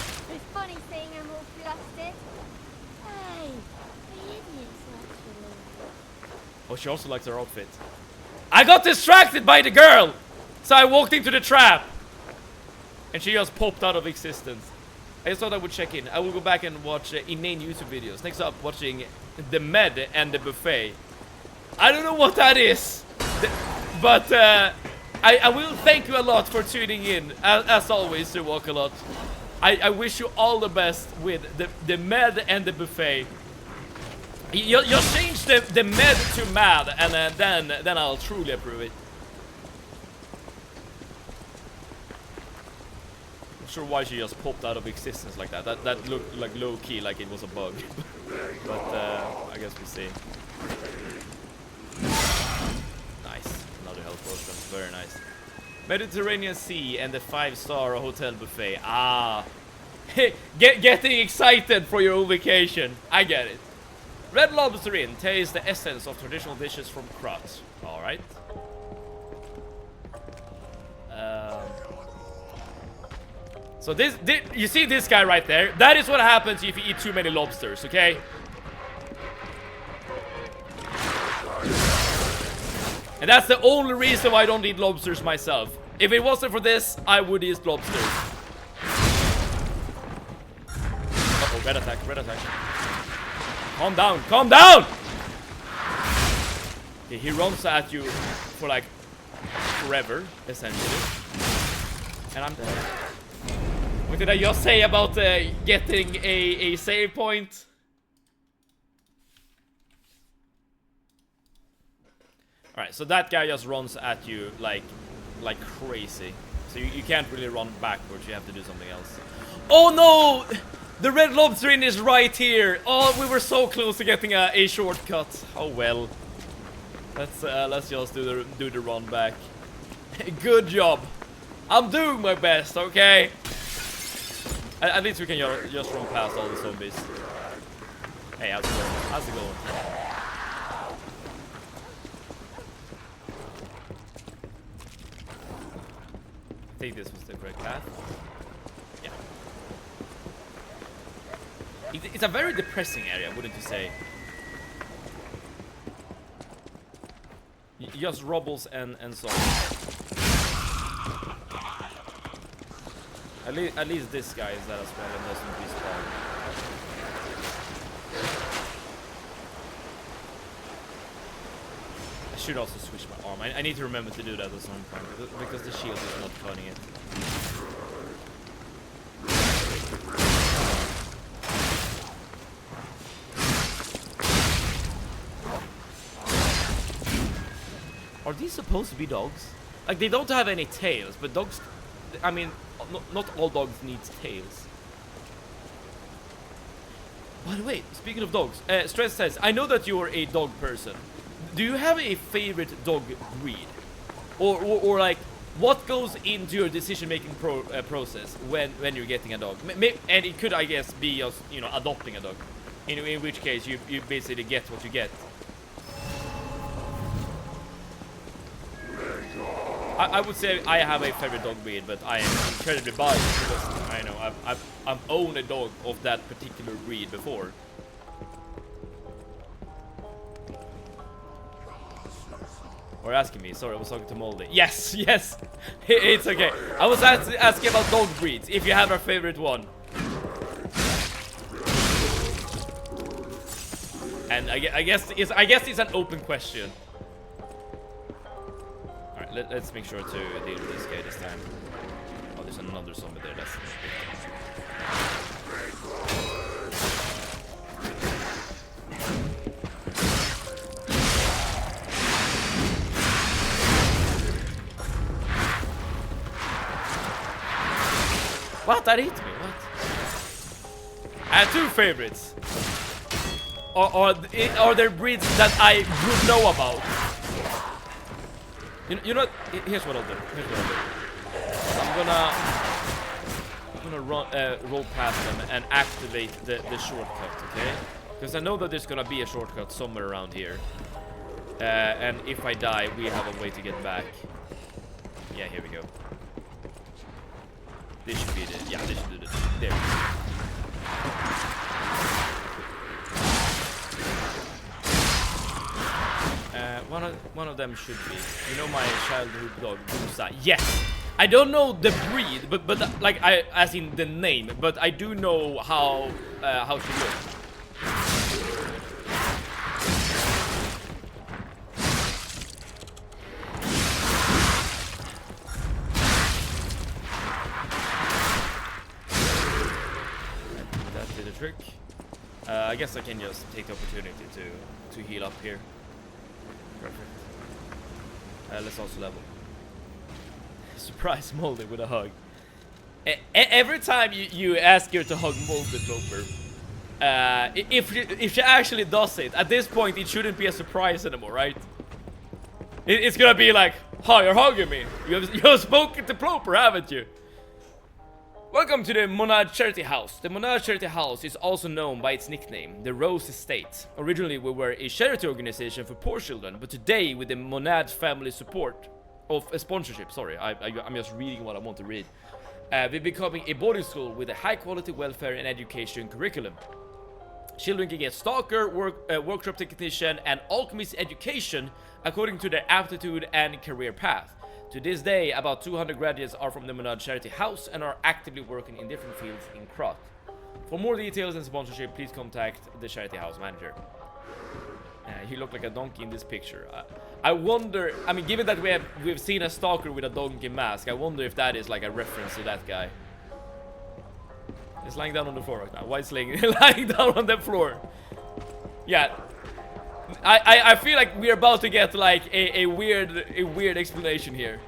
S9: funny saying I'm all flustered. Hey, idiots actually.
S1: Oh, she also likes her outfit. I got distracted by the girl, so I walked into the trap, and she just popped out of existence. I just thought I would check in. I will go back and watch inane YouTube videos. Next up, watching the med and the buffet. I don't know what that is, but I will thank you a lot for tuning in, as always, Sir Walk-A-Lot. I wish you all the best with the med and the buffet. You'll change the med to mad, and then I'll truly approve it. Not sure why she just popped out of existence like that. That looked like low-key, like it was a bug. But I guess we'll see. Nice, another health potion, very nice. Mediterranean Sea and the 5-star hotel buffet. Ah, getting excited for your own vacation. I get it. Red Lobster Inn, taste the essence of traditional dishes from Krat. All right. So this, you see this guy right there? That is what happens if you eat too many lobsters, okay? And that's the only reason why I don't eat lobsters myself. If it wasn't for this, I would eat lobsters. Uh-oh, red attack, red attack. Calm down, calm down! Okay, he runs at you for like forever, essentially. And I'm dead. What did I just say about getting a save point? Alright, so that guy just runs at you like crazy. So you can't really run backwards, you have to do something else. Oh no! The red lobster inn is right here! Oh, we were so close to getting a shortcut. Oh well. Let's just do the run back. Good job. I'm doing my best, okay? At least we can just run past all the zombies. Hey, how's it going? How's it going? I think this was the correct path. Yeah. It's a very depressing area, wouldn't you say? Just rubbles and so on. At least this guy is that as well and doesn't respawn. I should also switch my arm. I need to remember to do that at some point because the shield is not cutting it. Are these supposed to be dogs? Like, they don't have any tails, but dogs... I mean, not all dogs need tails. By the way, speaking of dogs, Stress says, I know that you're a dog person. Do you have a favorite dog breed? Or like, what goes into your decision-making process when you're getting a dog? And it could, I guess, be just, you know, adopting a dog. In which case, you basically get what you get. I would say I have a favorite dog breed, but I am incredibly biased because I know I've owned a dog of that particular breed before. Or asking me, sorry, I was talking to Moldy. Yes, yes, it's okay. I was asking about dog breeds, if you have a favorite one. And I guess it's an open question. Let's make sure to deal with this guy this time. Oh, there's another zombie there. That's what? That hit me. What? I have two favorites. Are there breeds that I would know about? You know what? Here's what I'll do. I'm gonna roll past them and activate the shortcut, okay? Because I know that there's gonna be a shortcut somewhere around here. And if I die, we have a way to get back. Yeah, here we go. This should be the... Yeah, this should do this. There we go. One of them should be, you know, my childhood dog, Busa. Yes, I don't know the breed, but like as in the name, but I do know how she looks. That did a trick. I guess I can just take the opportunity to heal up here. Perfect. Let's also level. Surprise Moldy with a hug. Every time you ask her to hug Moldy Floper, if she actually does it, at this point it shouldn't be a surprise anymore, right? It's gonna be like, oh, you're hugging me. You've spoken to Ploper, haven't you? Welcome to the Monad Charity House. The Monad Charity House is also known by its nickname, the Rose Estate. Originally, we were a charity organization for poor children, but today, with the Monad family support of a sponsorship, sorry, I'm just reading what I want to read. We're becoming a boarding school with a high-quality welfare and education curriculum. Children can get stalker, workshop technician, and alchemist education according to their aptitude and career path. To this day, about 200 graduates are from the Monad Charity House and are actively working in different fields in Krat. For more details and sponsorship, please contact the Charity House manager. He looked like a donkey in this picture. I wonder, I mean, given that we've seen a stalker with a donkey mask, I wonder if that is like a reference to that guy. He's lying down on the floor right now. Why is he lying down on the floor? Yeah. I feel like we're about to get like a weird explanation here.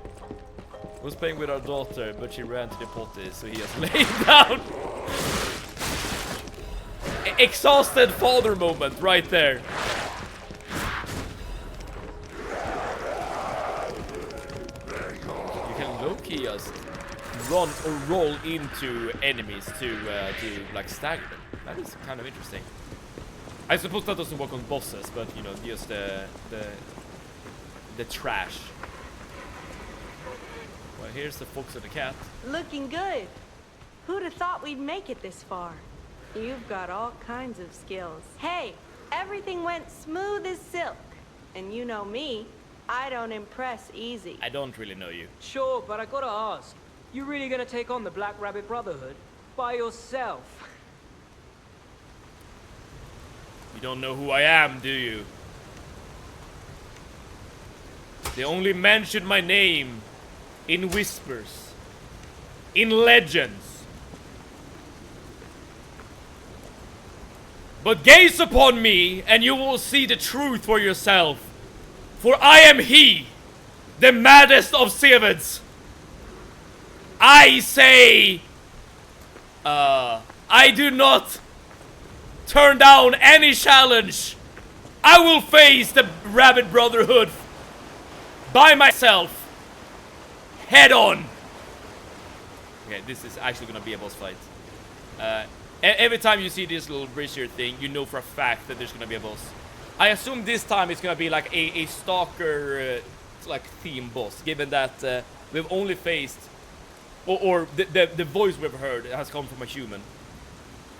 S1: Was playing with our daughter, but she ran to the potty, so he just laid down. Exhausted father moment right there. You can low-key just run or roll into enemies to like stagger them. That is kind of interesting. I suppose that doesn't work on bosses, but you know, just the trash. Well, here's the fox and the cat.
S7: Looking good. Who'd have thought we'd make it this far? You've got all kinds of skills. Hey, everything went smooth as silk. And you know me, I don't impress easy.
S1: I don't really know you.
S8: Sure, but I gotta ask. You really gonna take on the Black Rabbit Brotherhood? By yourself?
S1: You don't know who I am, do you? They only mention my name in whispers, in legends. But gaze upon me, and you will see the truth for yourself. For I am he, the maddest of Sevids. I say, I do not turn down any challenge. I will face the Rabbit Brotherhood by myself, head on. Okay, this is actually gonna be a boss fight. Every time you see this little brazier thing, you know for a fact that there's gonna be a boss. I assume this time it's gonna be like a stalker like theme boss, given that we've only faced, or the voice we've heard has come from a human.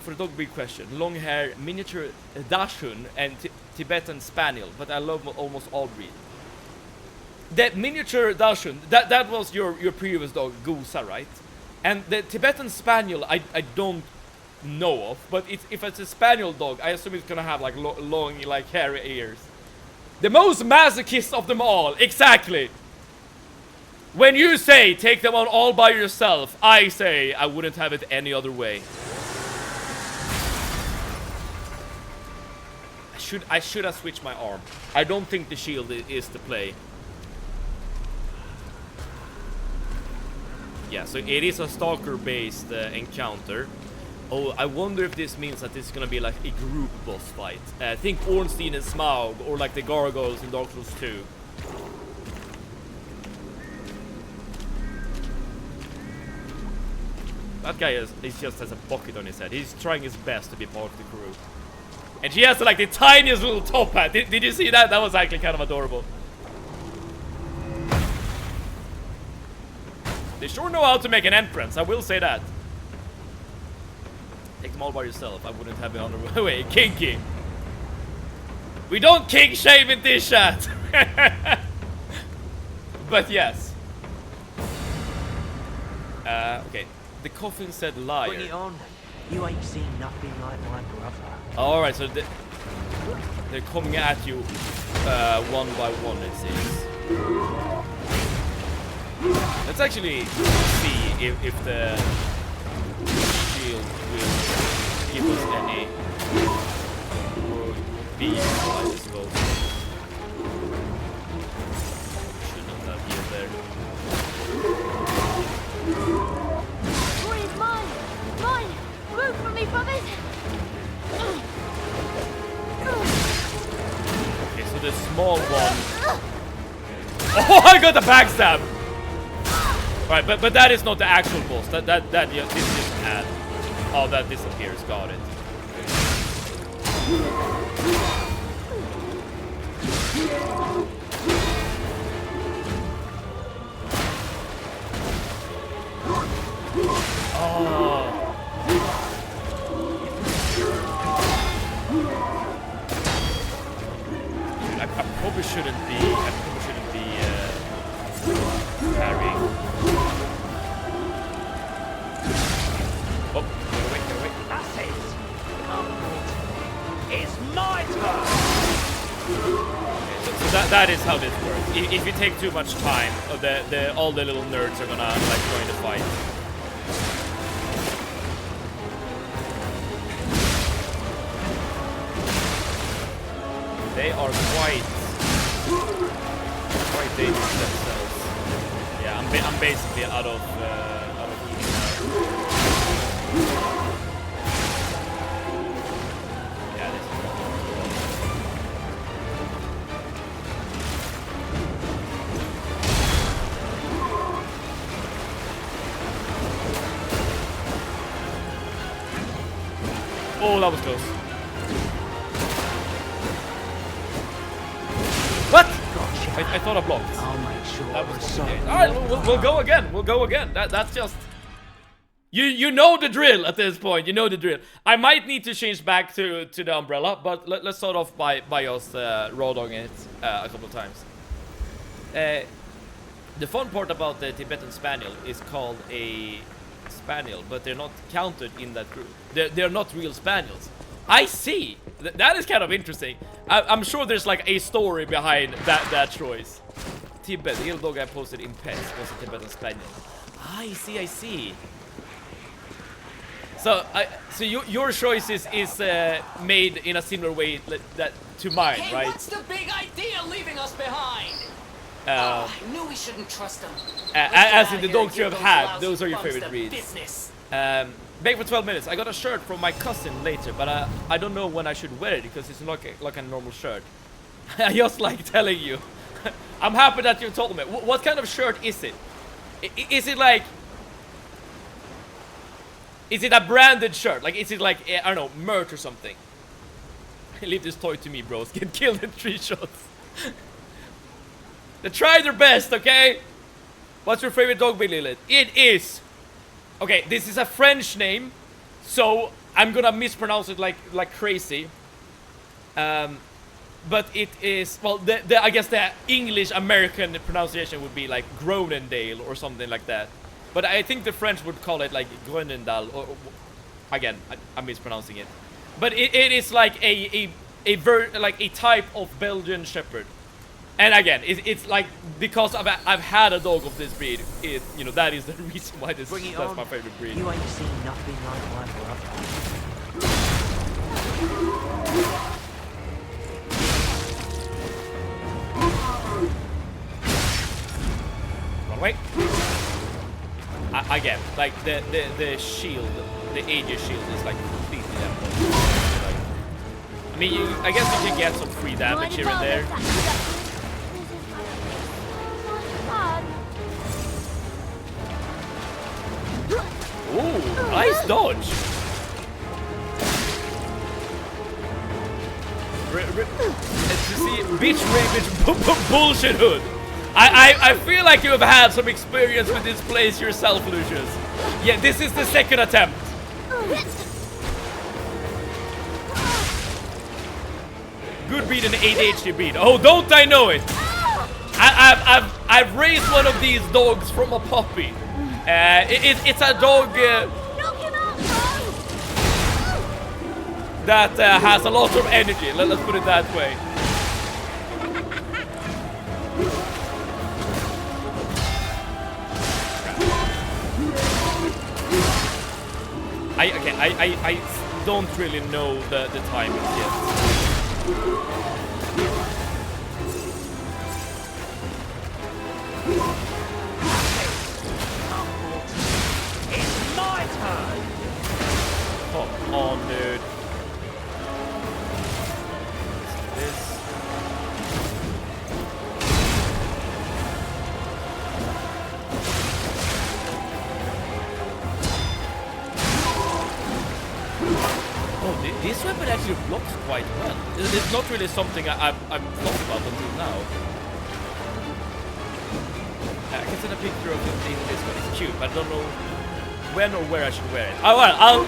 S1: For the dog, big question: long hair, miniature Dachshund, and Tibetan Spaniel. But I love almost all breeds. The miniature Dachshund, that was your previous dog, Gusa, right? And the Tibetan Spaniel, I don't know of, but if it's a Spaniel dog, I assume it's gonna have like long, like hairy ears. The most masochist of them all, exactly. When you say take them on all by yourself, I say I wouldn't have it any other way. I should have switched my arm. I don't think the shield is the play. Yeah, so it is a stalker-based encounter. Oh, I wonder if this means that this is gonna be like a group boss fight. Think Ornstein and Smaug, or like the gargoyles in Dark Souls 2. That guy just has a bucket on his head. He's trying his best to be part of the crew. And she has like the tiniest little top hat. Did you see that? That was actually kind of adorable. They sure know how to make an entrance, I will say that. Take them all by yourself. I wouldn't have it on the way. Kinky. We don't kink shame in this chat. But yes. Okay. The coffin said liar.
S8: Bring it on. You ain't seen nothing like my brother.
S1: Alright, so they're coming at you one by one, it seems. Let's actually see if the shield will give us any or be useful, I suppose. Shouldn't have healed there.
S9: Boy, it's mine! Mine! Move from me, brothers!
S1: Okay, so the small one. Oh, I got the backstab! Right, but that is not the actual boss. That this is just an ad. Oh, that disappears. Got it. Oh. I probably shouldn't be carrying. Oh, get away.
S8: That's it. Come. It's my turn.
S1: So that is how this works. If you take too much time, all the little nerds are gonna like join the fight. They are quite dangerous themselves. Yeah, I'm basically out of healing now. Yeah, this is oh, that was close. What? I thought I blocked.
S8: I'll make sure
S1: That was
S8: so.
S1: all right. We'll go again. We'll go again. That's just you know the drill at this point. You know the drill. I might need to change back to the umbrella, but let's start off by us raw dogging it a couple of times. The fun part about the Tibetan Spaniel is called a Spaniel, but they're not counted in that group. They're not real Spaniels. I see. That is kind of interesting. I'm sure there's like a story behind that choice. Tibet, the little dog I posted in pets was a Tibetan Spaniel. I see. So your choice is made in a similar way that to mine,
S5: Hey,
S1: right?
S5: what's the big idea leaving us behind? I knew we shouldn't trust them.
S1: As in the dogs you have had, those are your favorite breeds. Back for 12 minutes. I got a shirt from my cousin later, but I don't know when I should wear it because it's like a normal shirt. I just like telling you. I'm happy that you told me. What kind of shirt is it? Is it like... Is it a branded shirt? Like, is it like, I don't know, merch or something? Leave this toy to me, bros. Get killed in 3 shots. They try their best, okay? What's your favorite dog breed, Lilith? It is... Okay, this is a French name, so I'm gonna mispronounce it like crazy. But it is, well, I guess the English-American pronunciation would be like Gronendale or something like that. But I think the French would call it like Gronendal, or again, I'm mispronouncing it. But it is like a type of Belgian Shepherd. And again, it's like because I've had a dog of this breed. You know, that is the reason why that's my favorite breed.
S8: You ain't seen nothing like my brother.
S1: Run away. Again, like the shield, the Aegis shield is like completely empty. Like, I mean, I guess you can get some free damage here and there. Ooh, nice dodge. To see bitch ravage bullshit hood. I feel like you have had some experience with this place yourself, Lucius. Yeah, this is the second attempt. Good beat and 8 HP beat. Oh, don't I know it? I've raised one of these dogs from a puppy. It's a dog that has a lot of energy. Let's put it that way. I don't really know the timings yet.
S8: It's my turn!
S1: Come on, dude. This. Oh, this weapon actually blocks quite well. It's not really something I've thought about until now. I can send a picture of it in this one. It's cute, but I don't know when or where I should wear it. Oh well,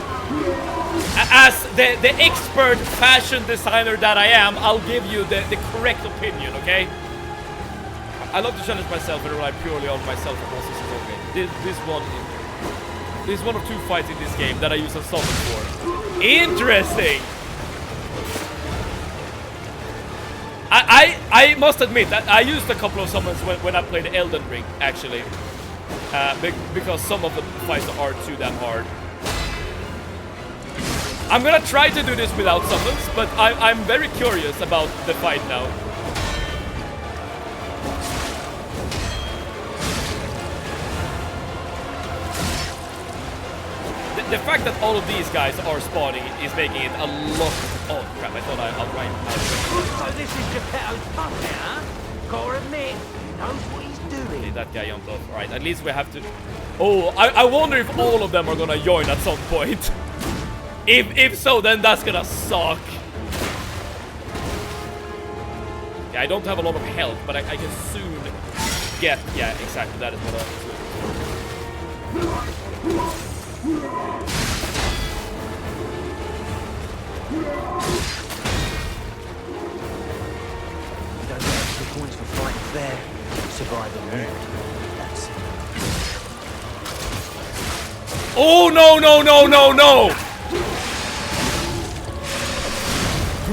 S1: as the expert fashion designer that I am, I'll give you the correct opinion, okay? I love to challenge myself and rely purely on myself process is okay. This is one of 2 fights in this game that I use a summon for. Interesting! I must admit that I used a couple of summons when I played Elden Ring, actually. Because some of the fights are too damn hard. I'm gonna try to do this without summons, but I'm very curious about the fight now. The fact that all of these guys are spawning is making it a lot. Oh crap! I thought I'll try.
S6: So this is Geppetto's puppet, huh? Gotta admit, he knows what he's doing.
S1: Okay, that guy jumped off. All right, at least we have to. Oh, I wonder if all of them are gonna join at some point. If so, then that's gonna suck. Yeah, I don't have a lot of health, but I can soon get. Yeah, exactly. That is what I was.
S8: You don't get extra points for fighting fair. Survive the mood. That's it.
S1: Oh no no no no no!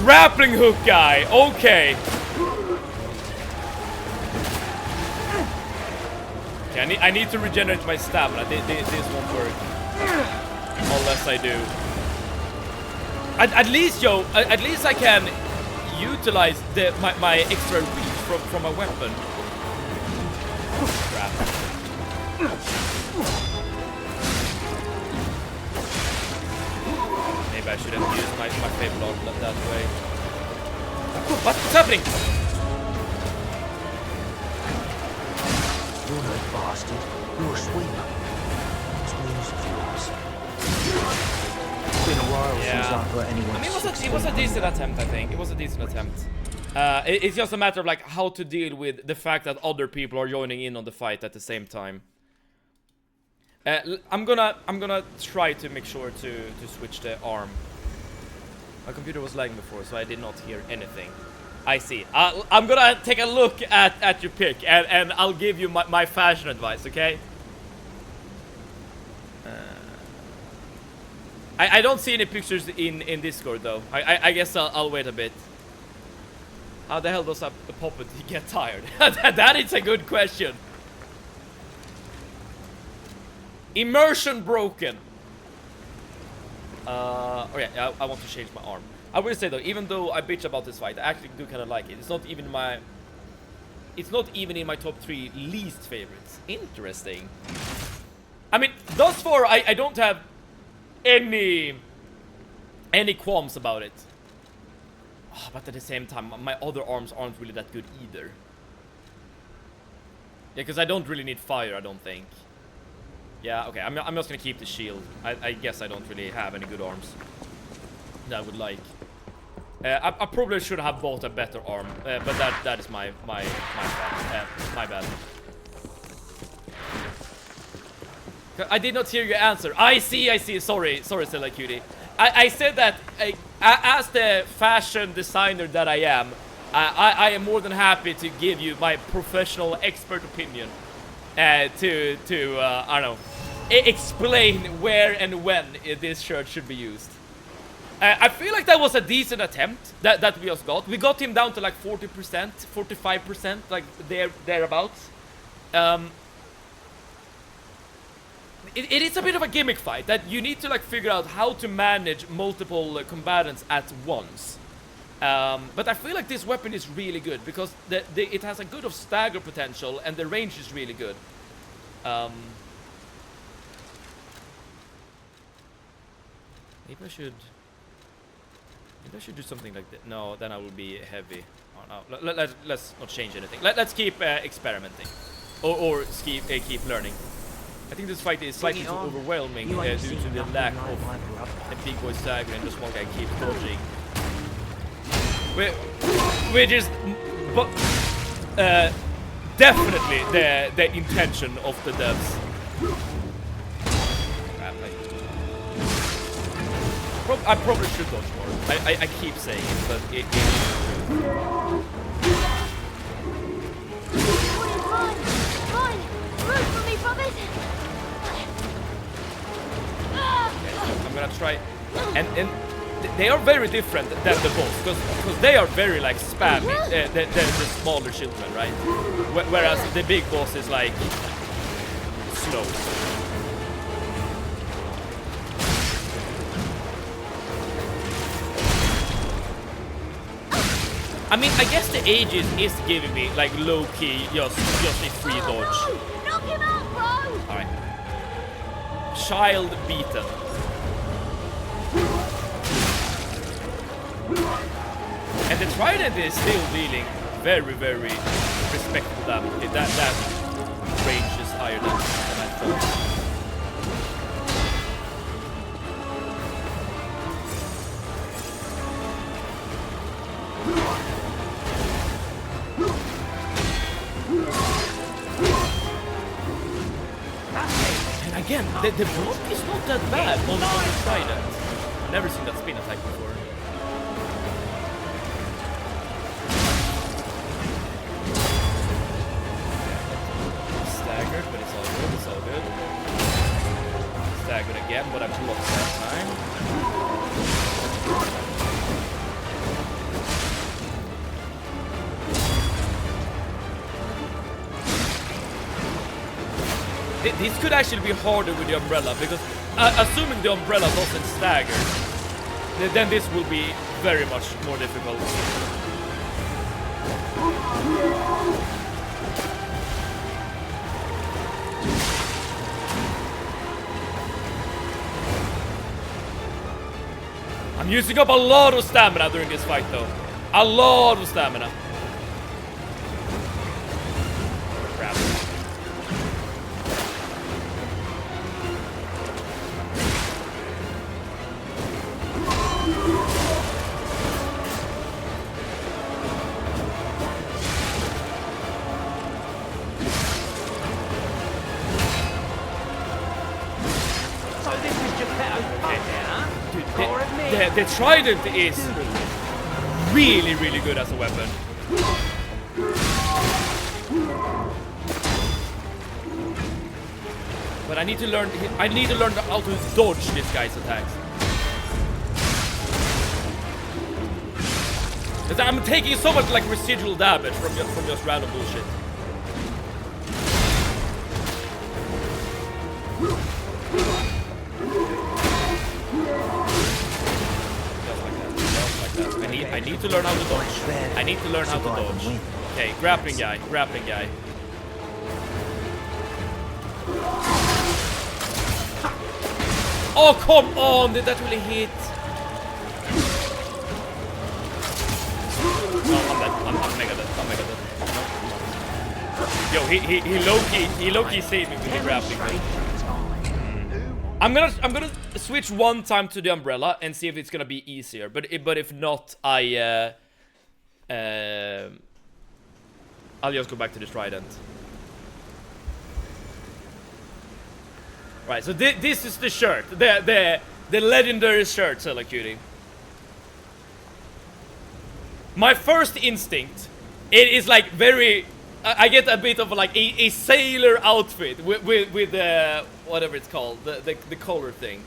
S1: Grappling hook guy. Okay. Okay, I need to regenerate my stamina. This won't work unless I do. At least, yo, at least I can utilize my extra reach from my weapon. Crap. Maybe I shouldn't use my favorite arm that way. What's happening?
S8: You're no bastard. You're a sweeper. It's news of yours. It's been a while since I've hurt anyone.
S1: I mean, it was a decent attempt, I think. It was a decent attempt. It's just a matter of like how to deal with the fact that other people are joining in on the fight at the same time. I'm gonna try to make sure to switch the arm. My computer was lagging before, so I did not hear anything. I see. I'm gonna take a look at your pick, and I'll give you my fashion advice, okay? I don't see any pictures in Discord, though. I guess I'll wait a bit. How the hell does a puppet get tired? That is a good question. Immersion broken. Oh yeah, I want to change my arm. I will say though, even though I bitch about this fight, I actually do kind of like it. It's not even in my top 3 least favorites. Interesting. I mean, thus far I don't have any qualms about it. Oh, but at the same time, my other arms aren't really that good either. Yeah, because I don't really need fire, I don't think. Yeah, okay, I'm just gonna keep the shield. I guess I don't really have any good arms that I would like. I probably should have bought a better arm, but that is my bad. I did not hear your answer. I see. Sorry, Stella Cutie. I said that as the fashion designer that I am, I am more than happy to give you my professional expert opinion. To I don't know, explain where and when this shirt should be used. I feel like that was a decent attempt that we just got. We got him down to like 40%, 45%, like thereabouts. It is a bit of a gimmick fight that you need to like figure out how to manage multiple combatants at once. But I feel like this weapon is really good because it has a good of stagger potential and the range is really good. Maybe I should do something like that. No, then I will be heavy. Oh, no. Let's not change anything. Let's keep experimenting, or keep learning. I think this fight is slightly too overwhelming due to the lack of a big boy stagger and the small guy keeps dodging. Which is definitely the intention of the devs. I probably should dodge more. I keep saying it, but it is true.
S9: Mine! Move for me, puppet!
S1: Okay, I'm gonna try and they are very different than the boss, because they are very like spammy, the smaller children, right? Whereas the big boss is like slow. I mean, I guess the Aegis is giving me like low-key just a free dodge.
S9: Knock him out, bro!
S1: Alright. Child beaten. And the trident is still dealing very, very respectable damage. That range is higher than I thought. And again, the block is not that bad on the trident. I've never seen that spin attack before. Staggered, but it's all good, it's all good. Staggered again, but I'm blocked that time. This could actually be harder with the umbrella, because assuming the umbrella doesn't stagger, then this will be very much more difficult. I'm using up a lot of stamina during this fight though. A lot of stamina. Crap.
S8: So this is Geppetto's puppet, huh?
S1: Dude, the trident is really, really good as a weapon. But I need to learn how to dodge this guy's attacks. Because I'm taking so much like residual damage from just random bullshit. I need to learn how to dodge. I need to learn how to dodge. Okay, grappling guy, grappling guy. Oh, come on! Did that really hit? No, I'm dead. I'm mega dead. I'm mega dead. Yo, he low-key saved me with the grappling gun. I'm gonna switch one time to the umbrella and see if it's gonna be easier. But if not, I'll just go back to the trident. Right, so this is the shirt, the legendary shirt, Cutie. My first instinct, it is like very, I get a bit of like a sailor outfit with whatever it's called, the collar thing.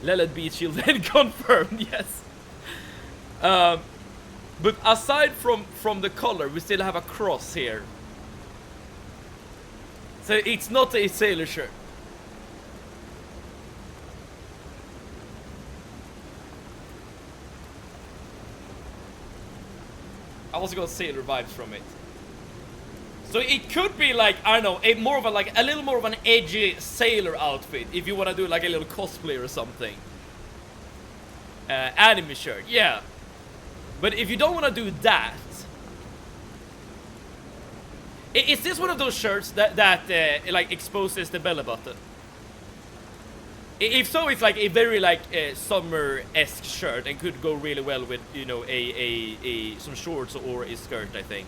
S1: Leled beat shield and confirmed, yes. But aside from the collar, we still have a cross here. So it's not a sailor shirt. I also got sailor vibes from it. So it could be like, I don't know, a little more of an edgy sailor outfit if you want to do like a little cosplay or something. Anime shirt, yeah. But if you don't want to do that, is this one of those shirts that like exposes the belly button? If so, it's like a very like summer-esque shirt and could go really well with, you know, some shorts or a skirt, I think.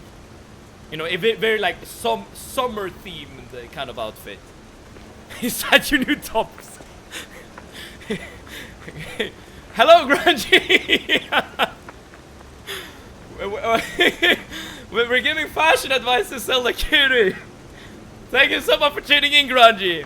S1: You know, a very like summer themed kind of outfit. Is that your new tops? Hello, Grungy. We're giving fashion advice to Zelda Cutie. Thank you so much for tuning in, Grungy.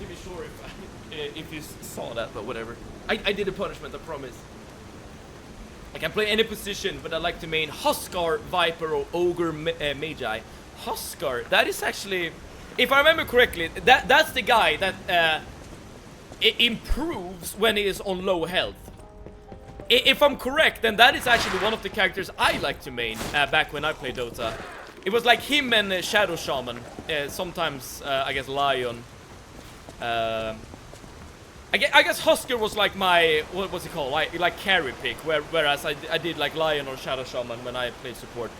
S1: not even sure if you saw that, but whatever. I did a punishment, I promise. I can play any position, but I like to main Huskar, Viper, or Ogre Magi. Huskar, that is actually, if I remember correctly, that's the guy that improves when he is on low health. If I'm correct, then that is actually one of the characters I like to main back when I played Dota. It was like him and Shadow Shaman, sometimes I guess Lion. I guess Husker was like my, what's it called, like carry pick, whereas I did like Lion or Shadow Shaman when I played support.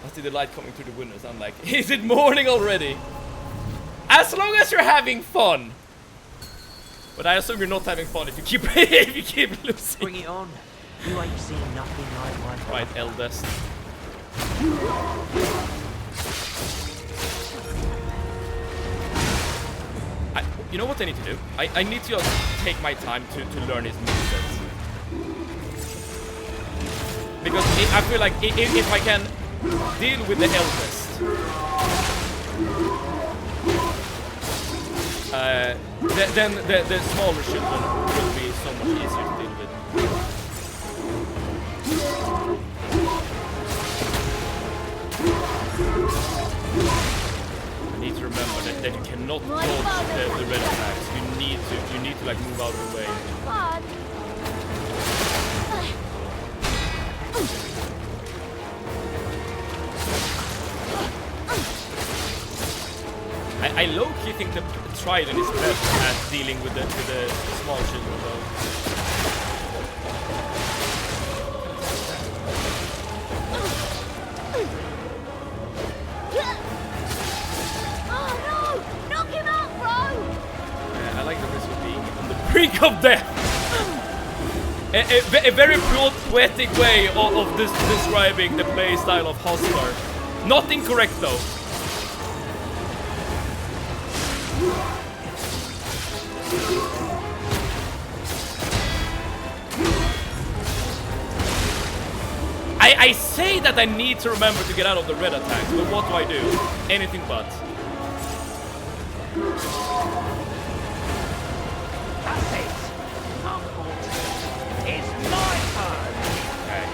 S1: I see the light coming through the windows, I'm like, is it morning already? As long as you're having fun. But I assume you're not having fun if you keep if you keep losing.
S8: Bring it on. You ain't seen nothing like my...
S1: Right, eldest. You know what I need to do? I need to just take my time to learn his movesets. Because I feel like if I can deal with the eldest, then the smaller children will be so much easier to deal with. I need to remember that you cannot dodge the red attacks. You need to like move out of the way. I low-key think the Trident is better at dealing with the small children though. I like the risk of being on the brink of death. A very poetic way of describing the play style of Huskar. Not incorrect though. I say that I need to remember to get out of the red attacks, but what do I do? Anything but.
S8: That's it. It's my turn.
S1: Okay.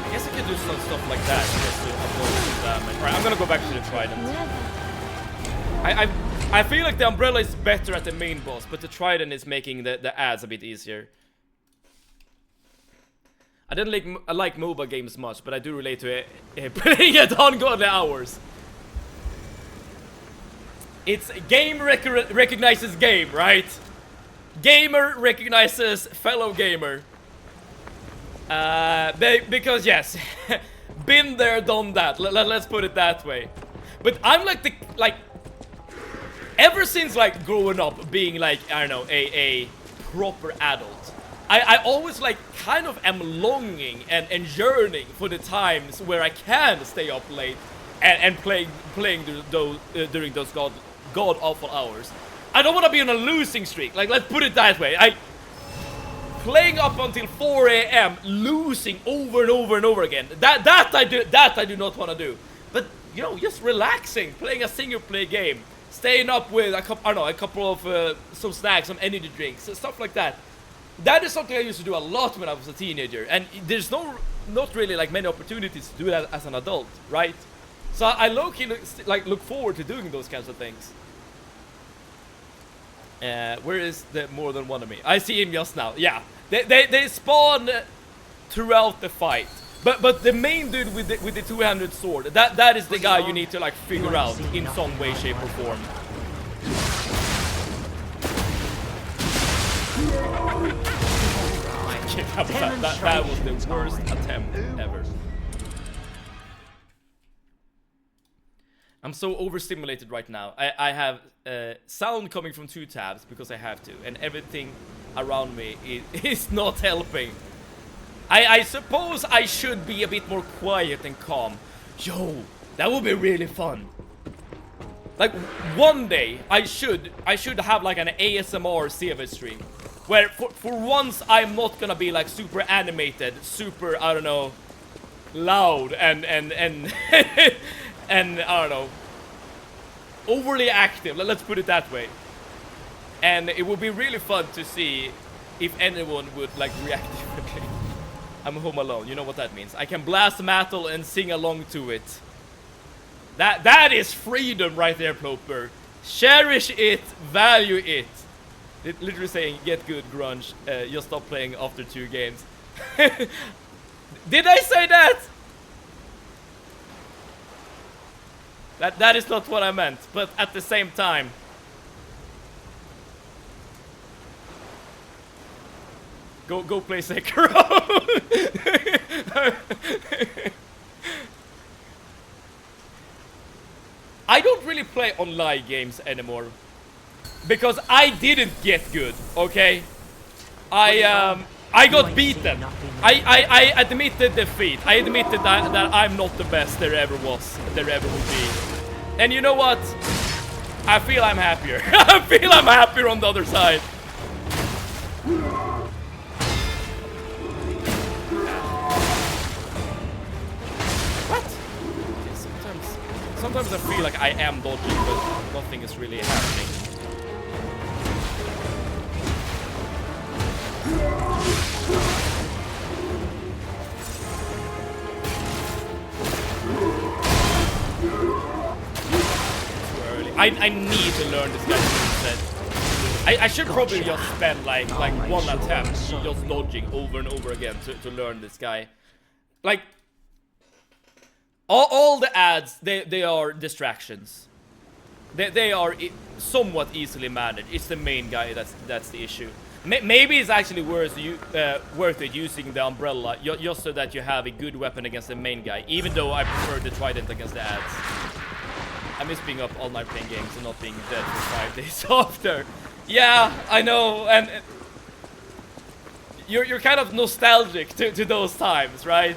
S1: I guess I could do some stuff like that just to avoid some damage. Alright, I'm gonna go back to the Trident. I feel like the Umbrella is better at the main boss, but the Trident is making the ads a bit easier. I didn't like MOBA games much, but I do relate to it playing at ungodly hours. It's game recognizes game, right? Gamer recognizes fellow gamer. Because yes, been there, done that. Let's put it that way. But I'm like ever since like growing up, being like, I don't know, a proper adult, I always like kind of am longing and yearning for the times where I can stay up late and playing during those god awful hours. I don't want to be on a losing streak. Like, let's put it that way. Playing up until 4 AM, losing over and over and over again. That I do not want to do. But you know, just relaxing, playing a single player game, staying up with a couple of some snacks, some energy drinks, stuff like that. That is something I used to do a lot when I was a teenager, and there's not really like many opportunities to do that as an adult, right? So I low-key look forward to doing those kinds of things. Where is the more than one of me? I see him just now. Yeah, they spawn throughout the fight. But the main dude with the two-handed sword, that is the guy you need to like figure out in some way, shape, or form. That was the worst attempt ever. I'm so overstimulated right now. I have sound coming from 2 tabs because I have to, and everything around me is not helping. I suppose I should be a bit more quiet and calm. Yo, That would be really fun. Like one day I should have like an ASMR CV stream where for once I'm not gonna be like super animated, super, I don't know, loud and and I don't know, overly active. Let's put it that way. And it would be really fun to see if anyone would like react differently. I'm home alone. You know what that means. I can blast metal and sing along to it. That is freedom right there, Ploper. Cherish it, value it. Literally saying, get good, grunge. You'll stop playing after 2 games. Did I say that? That is not what I meant. But at the same time, go play Sekiro. I don't really play online games anymore because I didn't get good. Okay, I got beaten. I admitted defeat. I admitted that I'm not the best there ever was, there ever will be. And you know what? I feel I'm happier. I feel I'm happier on the other side. Sometimes I feel like I am dodging, but nothing is really happening. Too early. I need to learn this guy's moveset. I should probably just spend like one attempt just dodging over and over again to learn this guy. Like, all the ads, they are distractions. They are somewhat easily managed. It's the main guy that's the issue. Maybe it's actually worth it using the umbrella just so that you have a good weapon against the main guy. Even though I prefer the trident against the ads. I miss being up all night playing games and not being dead for 5 days after. Yeah, I know, and you're kind of nostalgic to those times, right?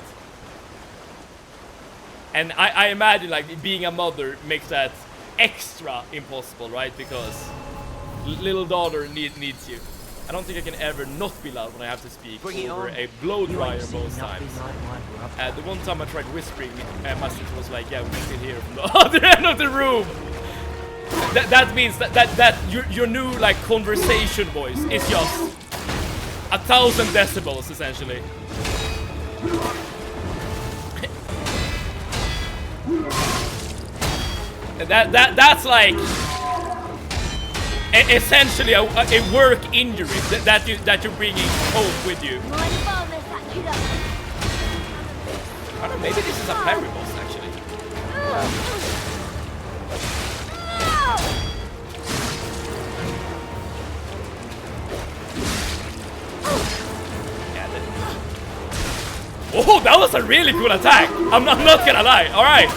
S1: And I imagine like being a mother makes that extra impossible, right? Because little daughter needs you. I don't think I can ever not be loud when I have to speak over a blow dryer most times. The one time I tried whispering, my sister was like, "Yeah, we can hear from the other end of the room." That means that your new like conversation voice is just 1,000 decibels essentially. That's like essentially a work injury that you're bringing home with you. I don't know, maybe this is a parry boss actually. Oh, that was a really cool attack. I'm not gonna lie. All right.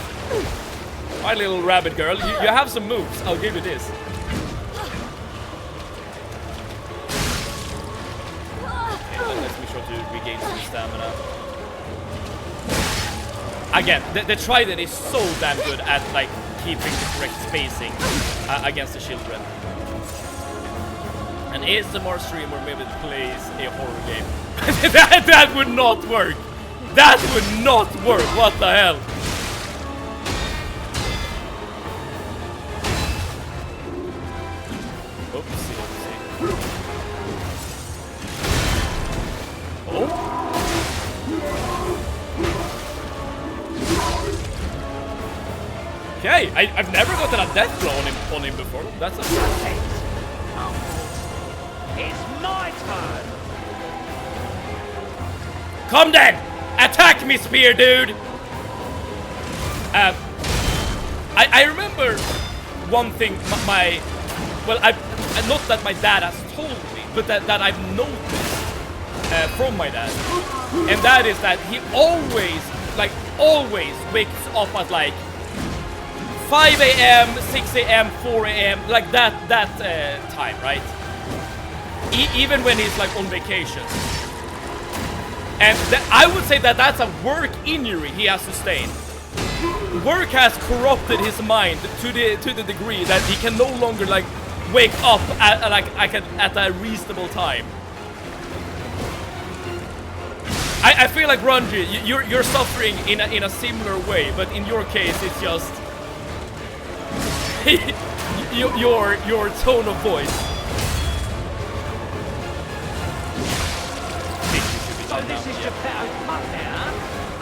S1: My little rabbit girl, you have some moves. I'll give you this. Okay, let's be sure to regain some stamina. Again, the trident is so damn good at like keeping the correct spacing against the children. An ASMR streamer maybe plays a horror game. that would not work. That would not work. What the hell? Oopsie. Oh. Okay, I've never gotten a death blow on him before. That's a first.
S8: It's my turn.
S1: Come then! Attack me, spear dude! I remember one thing, not that my dad has told me, but that I've noticed from my dad. And that is that he always wakes up at like 5 a.m., 6 a.m., 4 a.m., like that time, right? Even when he's like on vacation. And I would say that that's a work injury he has sustained. work has corrupted his mind to the degree that he can no longer like wake up at a reasonable time. I feel like Grungy, you're suffering in a similar way, but in your case it's just your tone of voice.
S8: So this is Geppetto's puppet, huh?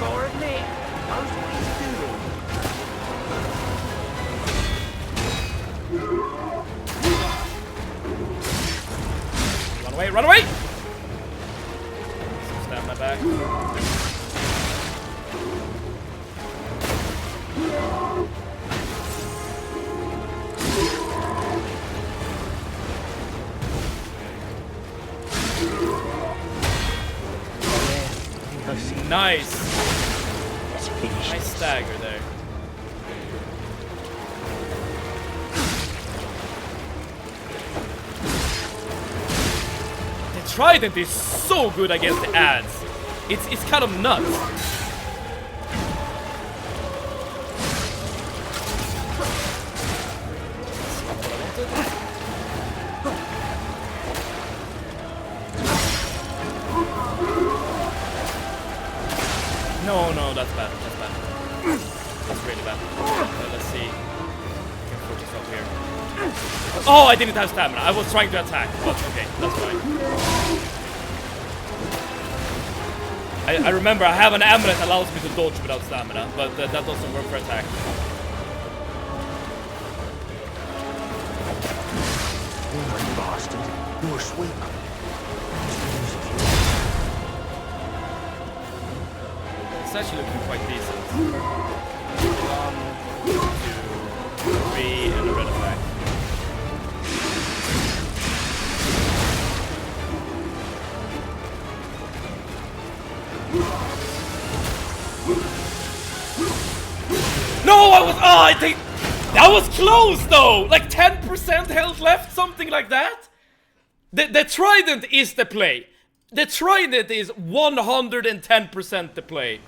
S8: Gotta admit, knows what he's doing.
S1: Run away, run away! Stab my back. Nice. Nice stagger there. The trident is so good against the ads. It's kind of nuts. No, that's bad. That's bad. That's really bad. Let's see. I can focus up here. Oh, I didn't have stamina. I was trying to attack, but okay, that's fine. I remember I have an amulet that allows me to dodge without stamina, but that doesn't work for attack.
S4: You bastard. You're sweet.
S1: It's actually looking quite decent. 1, 2, 3, and a red attack. No, I think that was close though. Like 10% health left, something like that. The trident is the play. The trident is 110% the play.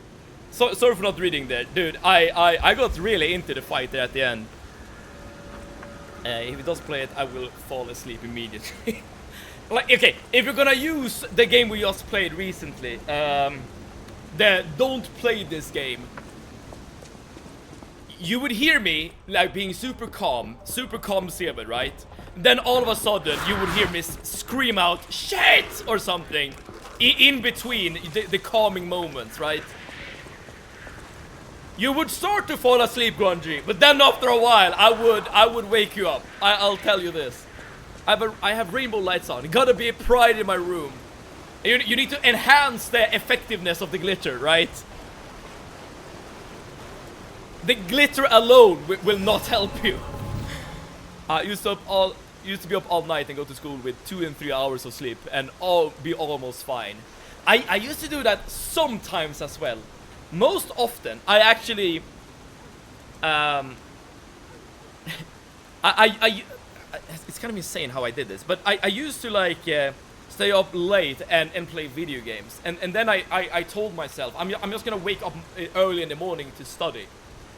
S1: So sorry for not reading there, dude. I got really into the fight there at the end. If he does play it, I will fall asleep immediately. Like, okay, if you're gonna use the game we just played recently, the don't play this game, you would hear me like being super calm Seven, right? Then all of a sudden you would hear me scream out shit or something in between the calming moments, right? You would start to fall asleep, Grungy, but then after a while I would wake you up. I'll tell you this. I have rainbow lights on. It gotta be a pride in my room. You need to enhance the effectiveness of the glitter, right? The glitter alone will not help you. Used to be up all night and go to school with 2 and 3 hours of sleep and be almost fine. I used to do that sometimes as well. Most often, I actually it's kind of insane how I did this, but I used to like stay up late and play video games, and then I told myself I'm just gonna wake up early in the morning to study,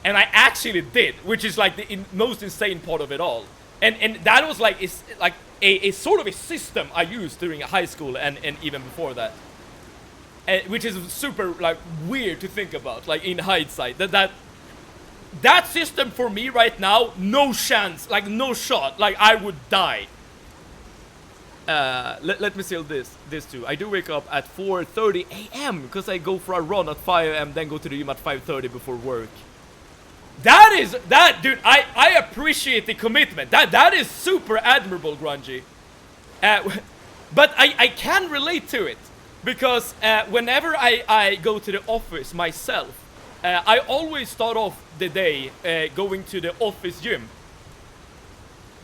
S1: and I actually did, which is like the most insane part of it all, and that was like a sort of a system I used during high school and even before that, which is super like weird to think about, like in hindsight, that system for me right now, no chance, like no shot, like I would die. Let me seal this too. I do wake up at 4:30 a.m. because I go for a run at 5 a.m. then go to the gym at 5:30 before work. That dude, I appreciate the commitment. That is super admirable, Grungy. But I can relate to it because whenever I go to the office myself, I always start off the day going to the office gym.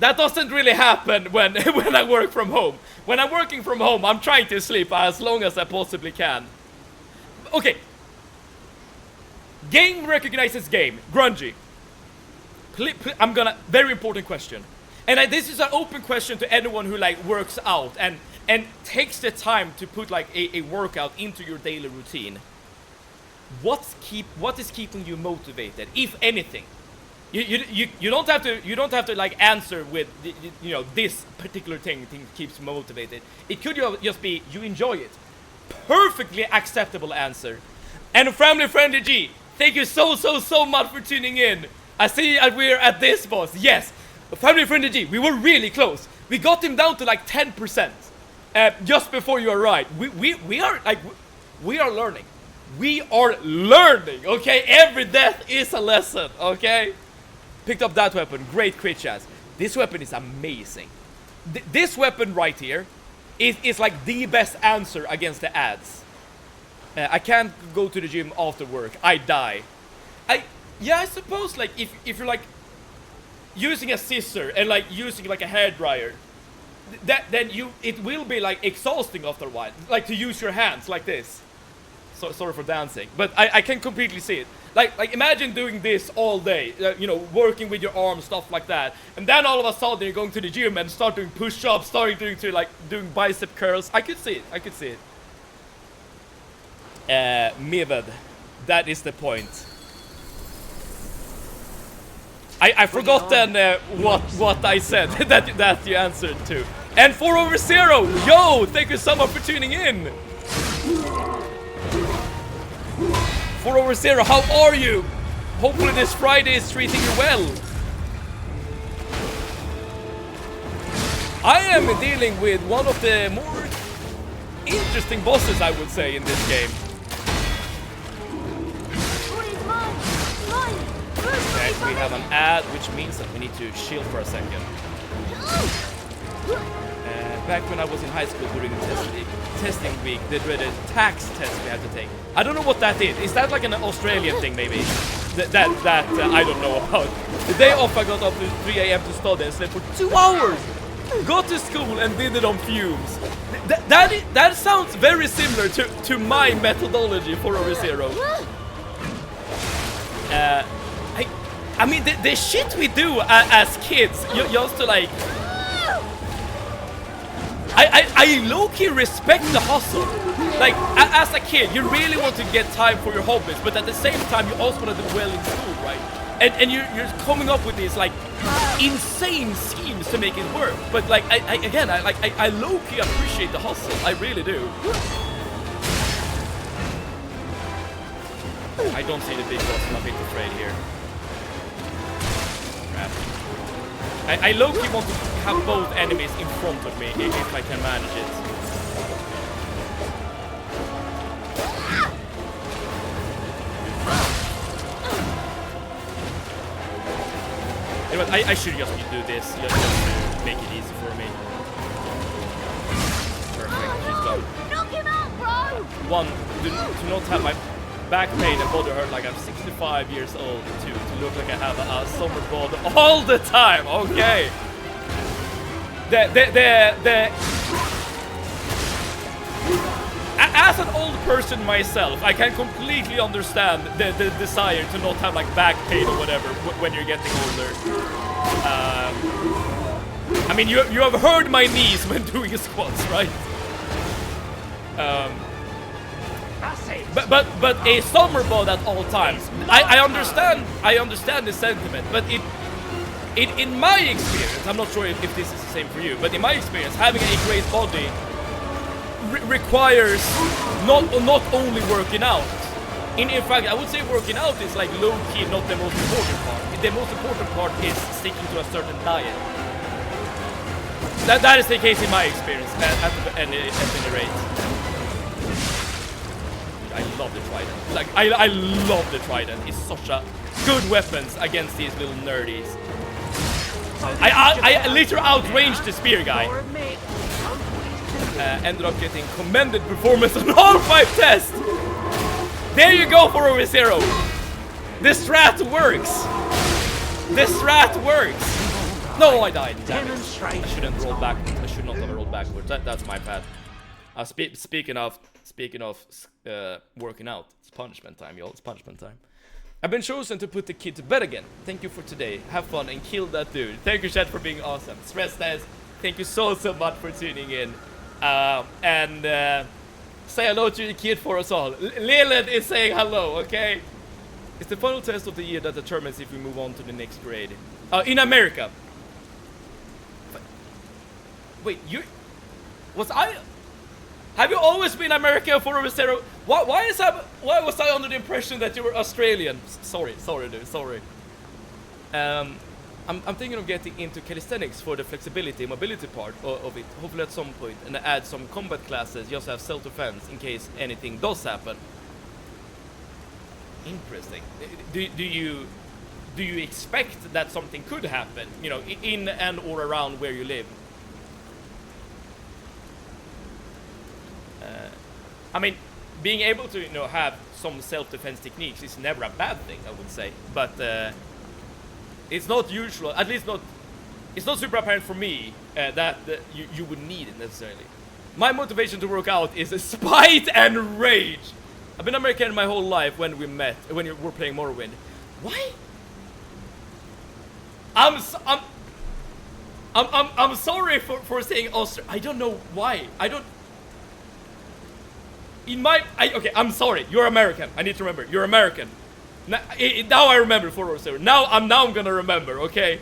S1: That doesn't really happen when I work from home. When I'm working from home, I'm trying to sleep as long as I possibly can. Okay. Game recognizes game. Grungy. I'm gonna... Very important question. And this is an open question to anyone who like works out and takes the time to put like a workout into your daily routine. what is keeping you motivated, if anything? You don't have to like answer with you know, this particular thing keeps you motivated. It could just be you enjoy it. Perfectly acceptable answer. And family friendly G, thank you so much for tuning in. I see we're at this boss. Yes, family friendly G, we were really close. We got him down to like 10%. Just before you arrived. We are learning. We are learning, okay? Every death is a lesson, okay? Picked up that weapon. Great crit chance. This weapon is amazing. This weapon right here is like the best answer against the ads. I can't go to the gym after work. I die. Yeah, I suppose like if you're like using a scissor and like using like a hairdryer, then it will be like exhausting after a while. Like to use your hands like this. So sorry for dancing, but I can completely see it. Like imagine doing this all day, you know, working with your arms, stuff like that, and then all of a sudden you're going to the gym and start doing push-ups, doing bicep curls. I could see it. Mivad, that is the point. I forgotten what I said that you answered to. And 4/0, yo, thank you so much for tuning in. 4/0, how are you? Hopefully this Friday is treating you well. I am dealing with one of the more interesting bosses, I would say, in this game. Okay, we have an ad, which means that we need to shield for a second. Back when I was in high school during the testing week, the dreaded tax test we had to take. I don't know what that is. Is that like an Australian thing, maybe? That I don't know about. The day off, I got up to 3 AM to study and slept for 2 hours. Got to school and did it on fumes. That sounds very similar to my methodology for over0. I mean, the shit we do as kids, just to like... I low-key respect the hustle. Like, as a kid, you really want to get time for your hobbies, but at the same time, you also want to do well in school, right? And you're coming up with these, like, insane schemes to make it work. But, like, I low-key appreciate the hustle. I really do. I don't see the big boss. I'm a bit afraid here. Crap. I low-key want to have both enemies in front of me if I can manage it. Anyway, I should just do this just to make it easy for me. Perfect, she's done.
S9: Knock him out, bro!
S1: One, to not have my back pain and body hurt like I'm 65 years old. To look like I have a summer bod all the time. Okay. As an old person myself, I can completely understand the desire to not have like back pain or whatever when you're getting older. I mean, you have heard my knees when doing squats, right? But a summer bod at all times. I understand the sentiment, but in my experience, I'm not sure if this is the same for you, but in my experience, having a great body requires not only working out. In fact, I would say working out is like low-key not the most important part. The most important part is sticking to a certain diet. That is the case in my experience, at any rate. I love the trident. Like I love the trident. It's such a good weapon against these little nerdies. I literally outranged the spear guy. Ended up getting commended performance on all 5 tests. There you go, 4/0. The strat works. The strat works. No, I died. Damn it. I shouldn't roll back. I should not have rolled backwards. That's my bad. Speaking of working out, it's punishment time, y'all. It's punishment time. I've been chosen to put the kid to bed again. Thank you for today. Have fun and kill that dude. Thank you, chat, for being awesome. Stress test. Thank you so much for tuning in. Say hello to your kid for us all. Lilith is saying hello, okay? It's the final test of the year that determines if we move on to the next grade. In America. Wait, have you always been American for over 0? Why was I under the impression that you were Australian? Sorry, dude, sorry. I'm thinking of getting into calisthenics for the flexibility, mobility part of it, hopefully at some point, and add some combat classes just to have self-defense in case anything does happen. Interesting. Do you expect that something could happen, you know, in and or around where you live? I mean, being able to, you know, have some self-defense techniques is never a bad thing, I would say, but it's not usual, at least not, it's not super apparent for me that you would need it necessarily. My motivation to work out is spite and rage. I've been American my whole life when we met, when we were playing Morrowind. Why? I'm sorry for saying Australia. I don't know why. I don't. Okay, I'm sorry. You're American. I need to remember. You're American. Now I remember 407. Now I'm gonna remember. Okay.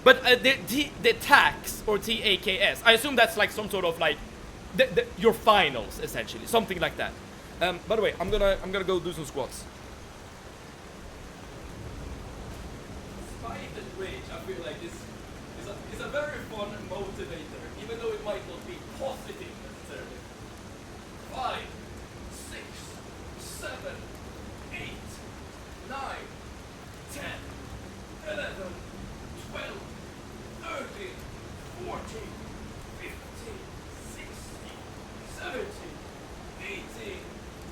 S1: But the tax or TAKS. I assume that's like some sort of like your finals essentially, something like that. By the way, I'm gonna go do some squats. Spite and rage. I feel like this is a very fun motivator, even though it might not be positive necessarily. 5, 6, 7, 8, 9, 10, 11, 12, 13, 14, 15, 16, 17, 18,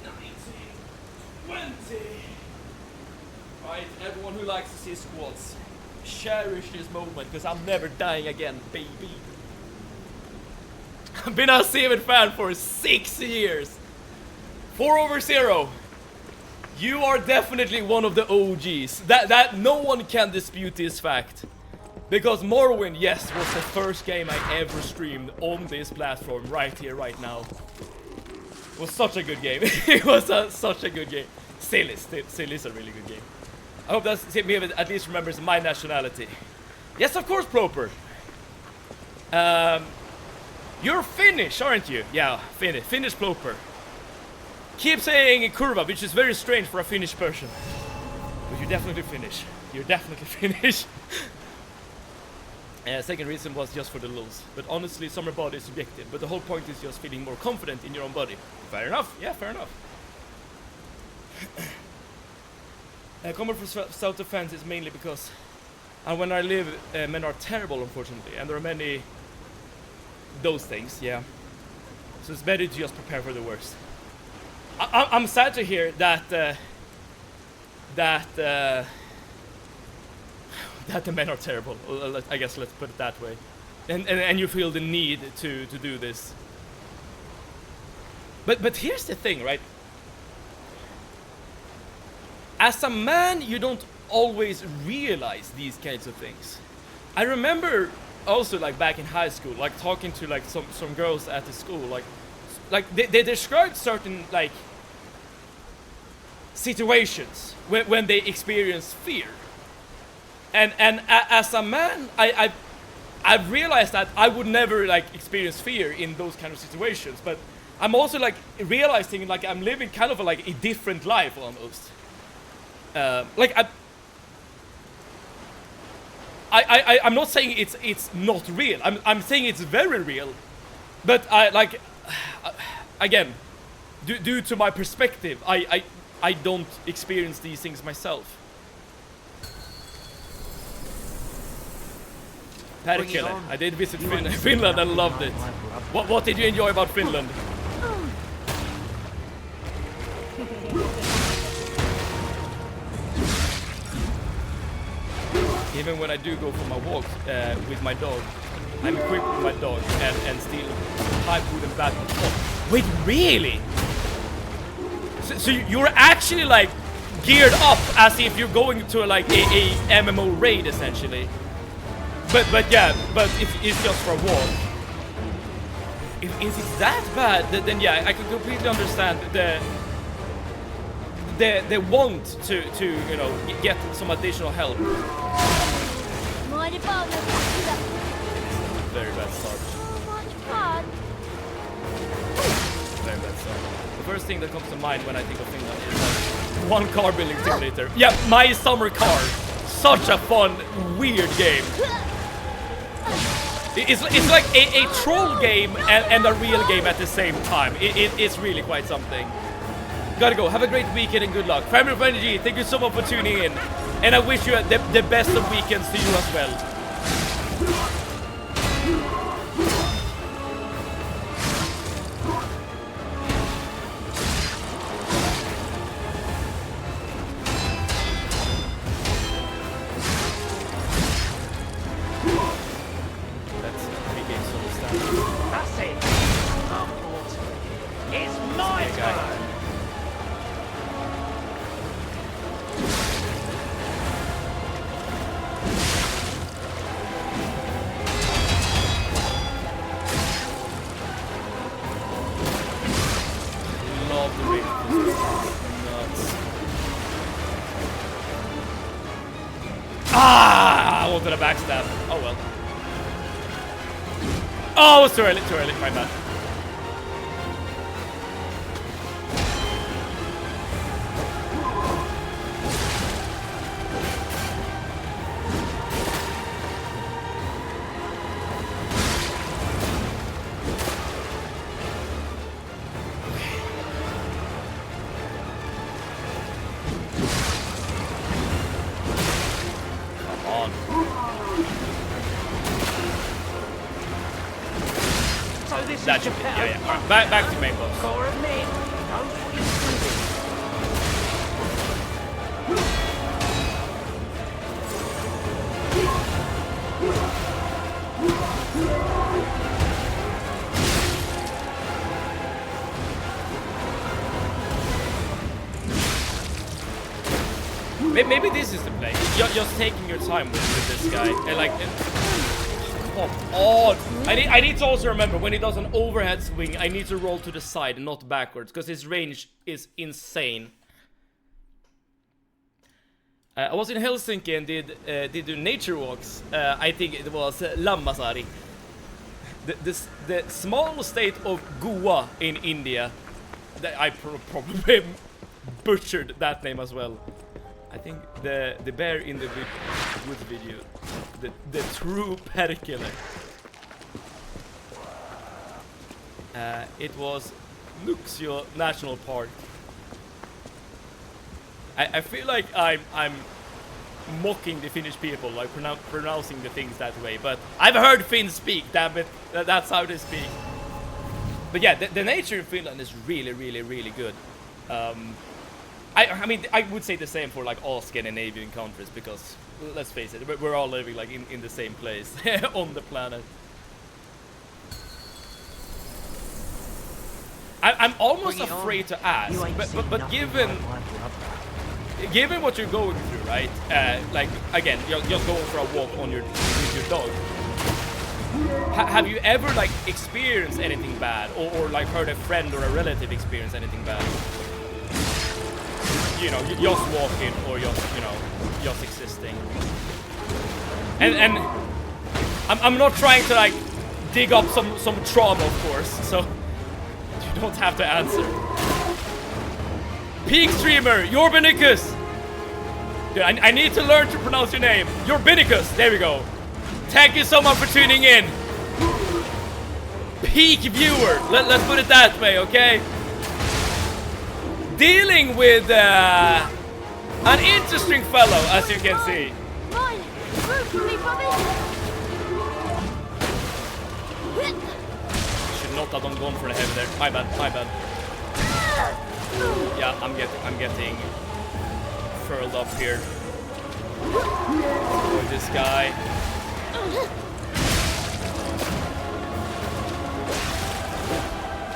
S1: 19, 20. Right, everyone who likes to see squats, cherish this moment because I'm never dying again, baby. I've been a Seven fan for 6 years. 4/0. You are definitely one of the OGs. That no one can dispute this fact. Because Morrowind, yes, was the first game I ever streamed on this platform, right here, right now. It was such a good game. It was such a good game. Still is a really good game. I hope that Seven at least remembers my nationality. Yes, of course, Proper. You're Finnish, aren't you? Yeah, Finnish Proper. Keep saying Kurva, which is very strange for a Finnish person. But you're definitely Finnish. You're definitely Finnish. Second reason was just for the lulz. But honestly, summer body is subjective. But the whole point is just feeling more confident in your own body. Fair enough. Yeah, fair enough. Common for self-defense is mainly because when I live, men are terrible, unfortunately. And there are many those things, yeah. So it's better to just prepare for the worst. I'm sad to hear that that the men are terrible. I guess let's put it that way. And you feel the need to do this. But here's the thing, right? As a man, you don't always realize these kinds of things. I remember also, like, back in high school, like, talking to, like, some girls at the school, like they described certain, like, situations when they experience fear. And as a man, I've realized that I would never, like, experience fear in those kind of situations, but I'm also, like, realizing, like, I'm living kind of a different life almost. I'm not saying it's not real. I'm saying it's very real, but again, due to my perspective, I don't experience these things myself. Perkele. I did visit Finland and loved it. What did you enjoy about Finland? Even when I do go for my walks with my dog, I'm equipped with my dog and still high food and bad. Oh, wait, really? So you're actually, like, geared up as if you're going to a MMO raid essentially. But yeah, but it's just for a walk. if it's that bad, then yeah, I can completely understand the want to you know get some additional help.
S9: Mind if I look at
S1: Very bad start.
S9: so much fun?
S1: Very bad start. The first thing that comes to mind when I think of Finland is like one car building simulator. Yeah, My Summer Car. Such a fun, weird game. It's like a troll game and a real game at the same time. It's really quite something. Gotta go. Have a great weekend and good luck. Family of Energy, thank you so much for tuning in. And I wish you the best of weekends to you as well. That's three games on the stand.
S8: That's it. Unfortunately, it's my turn.
S1: Love the rate. Nuts. Ah! I wanted a backstab. Oh well. Oh, it's too early, my bad. Come on.
S8: So this
S1: That
S8: is
S1: should be,
S8: Geppetto.
S1: yeah. Alright, back to main boss.
S8: Core of men. Don't put your food
S1: Maybe this is the play. You're just taking your time with this guy. And like, come on. I need to also remember when he does an overhead swing, I need to roll to the side and not backwards because his range is insane. I was in Helsinki and did do nature walks. I think it was Lammasari. The small state of Goa in India. I probably butchered that name as well. I think the bear in the woods video, the true painkiller. It was Luxio National Park. I feel like I'm mocking the Finnish people, like pronouncing the things that way, but I've heard Finns speak, damn it, that's how they speak. But yeah, the nature in Finland is really, really, really good. I mean, I would say the same for like all Scandinavian countries because, let's face it, we're all living like in the same place on the planet. I'm almost afraid to ask, but given what you're going through, right? Like again, you're just going for a walk on with your dog. Have you ever like experienced anything bad, or like heard a friend or a relative experience anything bad? You know, just walking or just, you know, just existing. And I'm not trying to like dig up some trauma, of course, so you don't have to answer. Peak streamer, Jorbenicus. Dude, I need to learn to pronounce your name. Jorbenicus, there we go. Thank you so much for tuning in. Peak viewer, let's put it that way, okay? Dealing with an interesting fellow, as you can see.
S9: Mine! Move for me, Bobby!
S1: Should not have gone for the heavy there. My bad, my bad. Yeah, I'm getting furled up here. Avoid this guy.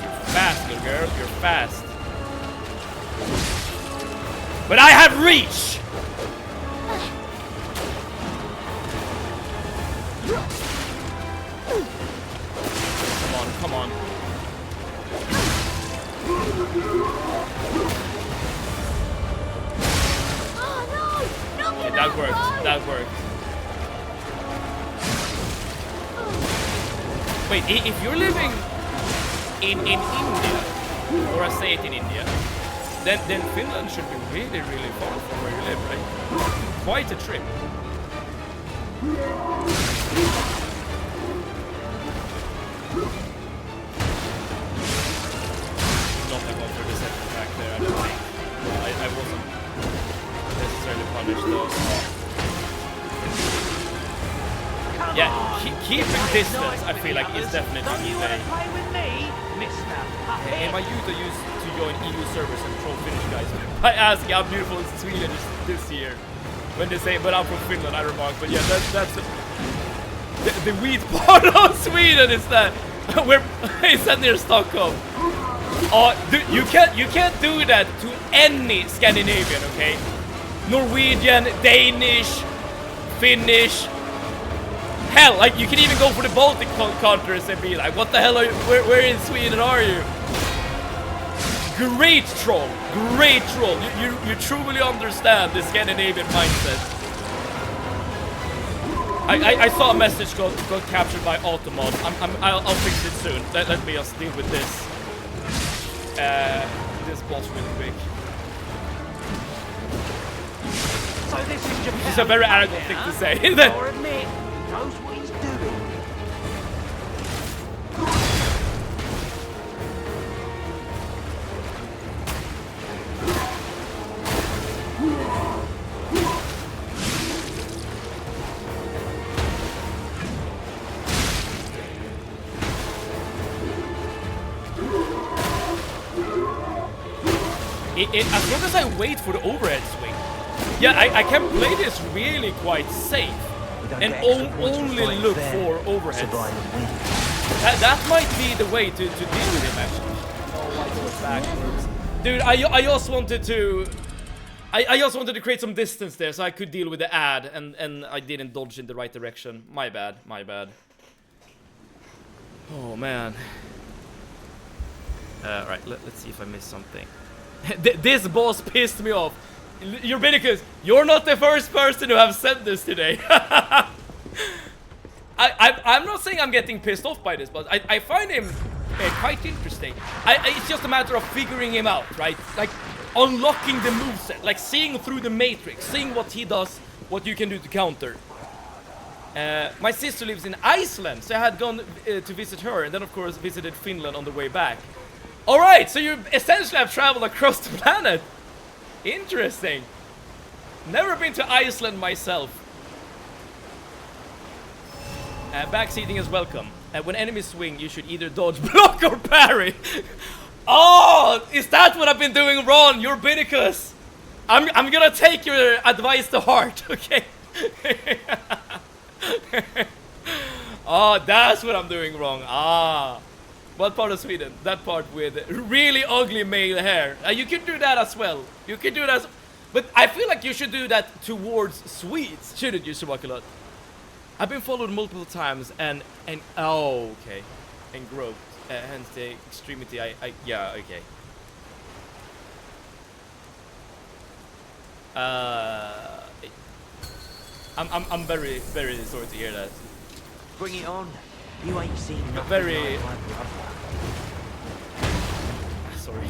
S1: You're fast, little girl. You're fast. But I have reach! Come on, come on. worked. That worked. Wait, if you're living in India, or a state in India, then Finland should be really, really far from where you live, right? Quite a trip. Not have gone for the second track there, I don't think. I wasn't necessarily punished though. Yeah, keeping distance, I feel like, is definitely a thing. In my youth, I used to join EU servers and troll Finnish guys by asking how beautiful Sweden is this year. When they say, but I'm from Finland, I remark. But yeah, that's the weed part of Sweden is that it's that near Stockholm. Oh, dude, you can't do that to any Scandinavian, okay? Norwegian, Danish, Finnish. Hell, like you can even go for the Baltic countries and be like, what the hell are you? Where in Sweden are you? Great troll, great troll. You truly understand the Scandinavian mindset. I saw a message got captured by Automod. I'll fix it soon. Let me just deal with this. This boss really quick.
S8: So this is Japan.
S1: It's a very arrogant thing to say.
S8: Or admit, knows what he's doing.
S1: As long as I wait for the overhead swing, yeah, I can play this really quite safe and only look for overheads. That might be the way to deal with him, actually. Oh, I go backwards. Dude, I just wanted to... I just wanted to create some distance there so I could deal with the ad, and I didn't dodge in the right direction. My bad, my bad. Oh, man. Right, let's see if I missed something. This boss pissed me off. Urbinicus, you're not the first person to have said this today. I'm not saying I'm getting pissed off by this, but I find him quite interesting. It's just a matter of figuring him out, right? Like unlocking the moveset, like seeing through the matrix, seeing what he does, what you can do to counter. My sister lives in Iceland, so I had gone to visit her, and then of course visited Finland on the way back. Alright, so you essentially have traveled across the planet. Interesting. Never been to Iceland myself. Backseating is welcome. When enemies swing, you should either dodge, block, or parry. Oh, is that what I've been doing wrong? You're Urbinicus. I'm gonna take your advice to heart, okay? Oh, that's what I'm doing wrong. Ah. What part of Sweden? That part with really ugly male hair. You can do that as well. You can do that, but I feel like you should do that towards Swedes, shouldn't you, Subakulot? I've been followed multiple times and oh, okay, and groped. Hence the extremity. Yeah, okay. I'm very sorry to hear that.
S8: Bring it on. You ain't seen nothing.
S1: Very sorry.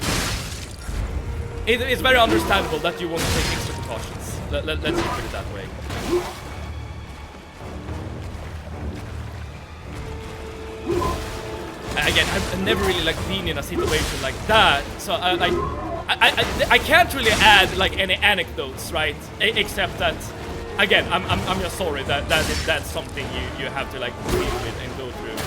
S1: It's very understandable that you want to take extra precautions. Let's put it that way. Again, I've never really like been in a situation like that, so I can't really add like any anecdotes, right? Except that, again, I'm just sorry that's something you have to like deal with and go through.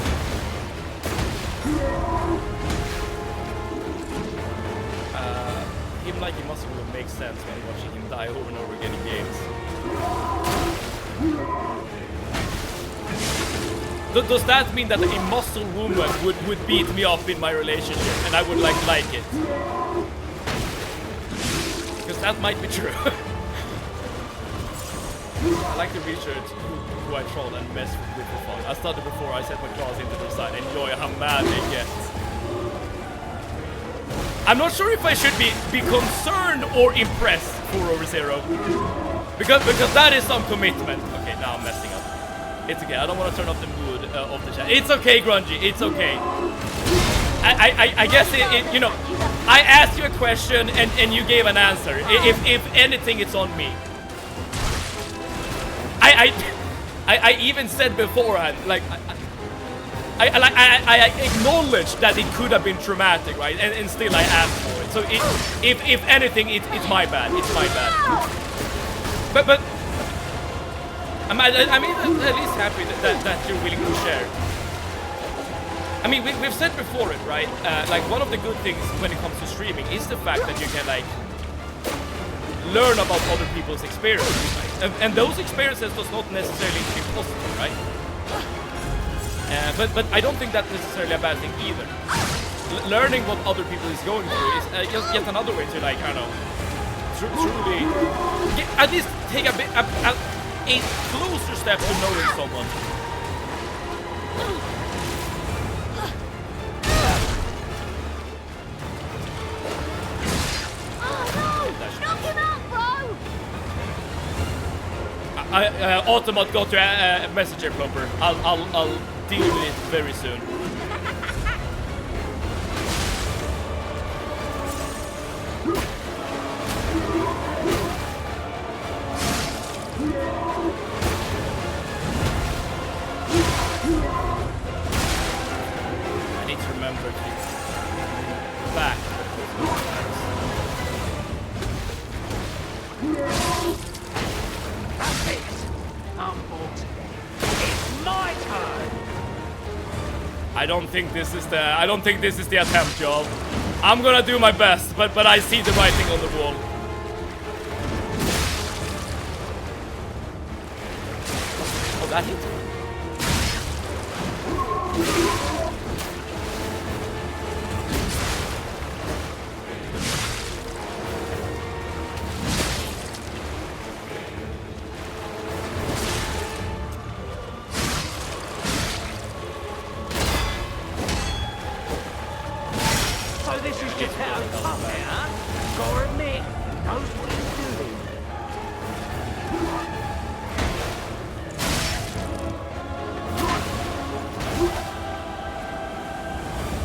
S1: Him liking muscle would make sense when watching him die over and over again in games. Does that mean that a muscle woman would beat me up in my relationship and I would like it? Because that might be true. I like to research who I troll and mess with for fun. I started before I set my claws into the side and enjoy how mad they get. I'm not sure if I should be concerned or impressed for over 0. Because that is some commitment. Okay, now I'm messing up. It's okay. I don't want to turn off the mood of the chat. It's okay, Grungy. It's okay. I guess you know, I asked you a question and you gave an answer. If anything, it's on me. I even said beforehand, like, I acknowledged that it could have been traumatic, right? And still I asked for it. So if anything, it's my bad. It's my bad. But I'm at least happy that you're willing to share. I mean, we've said before it, right? Like, one of the good things when it comes to streaming is the fact that you can, like, learn about other people's experiences, right? And those experiences does not necessarily be positive, right? But I don't think that's necessarily a bad thing either. Learning what other people is going through is just yet another way to, like, I don't know, truly at least take a closer step to knowing someone. Automat got to a messenger plumper. I'll deal with it very soon. I need to remember to back. I don't think this is the attempt, y'all. I'm gonna do my best, but I see the writing on the wall. Oh, that hit.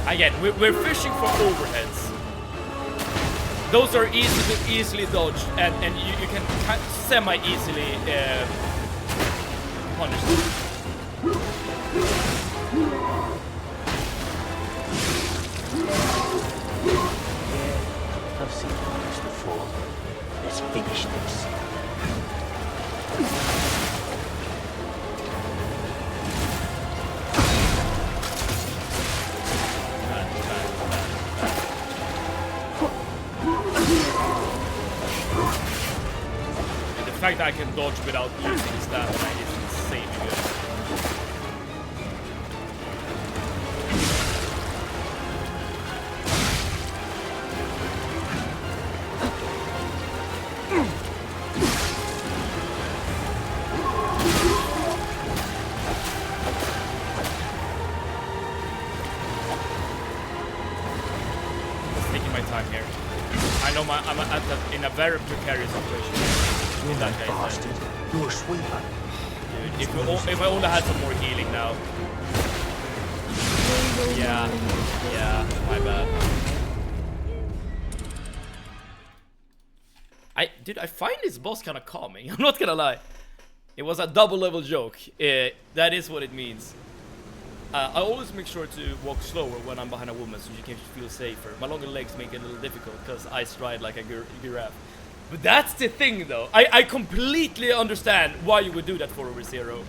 S1: Again, we're fishing for overheads. Those are easily dodged, and you can semi-easily punish them.
S8: I've seen this before. Let's finish this.
S1: The fact that I can dodge without using stamina is insanely good. Just taking my time here. I know I'm in a very precarious situation.
S8: You're that bastard. You're a sweeper.
S1: Dude, if I only had some more healing now. Yeah, my bad. I find this boss kind of calming. I'm not gonna lie. It was a double level joke. That is what it means. I always make sure to walk slower when I'm behind a woman so she can feel safer. My longer legs make it a little difficult because I stride like a giraffe. But that's the thing, though. I completely understand why you would do that for over zero.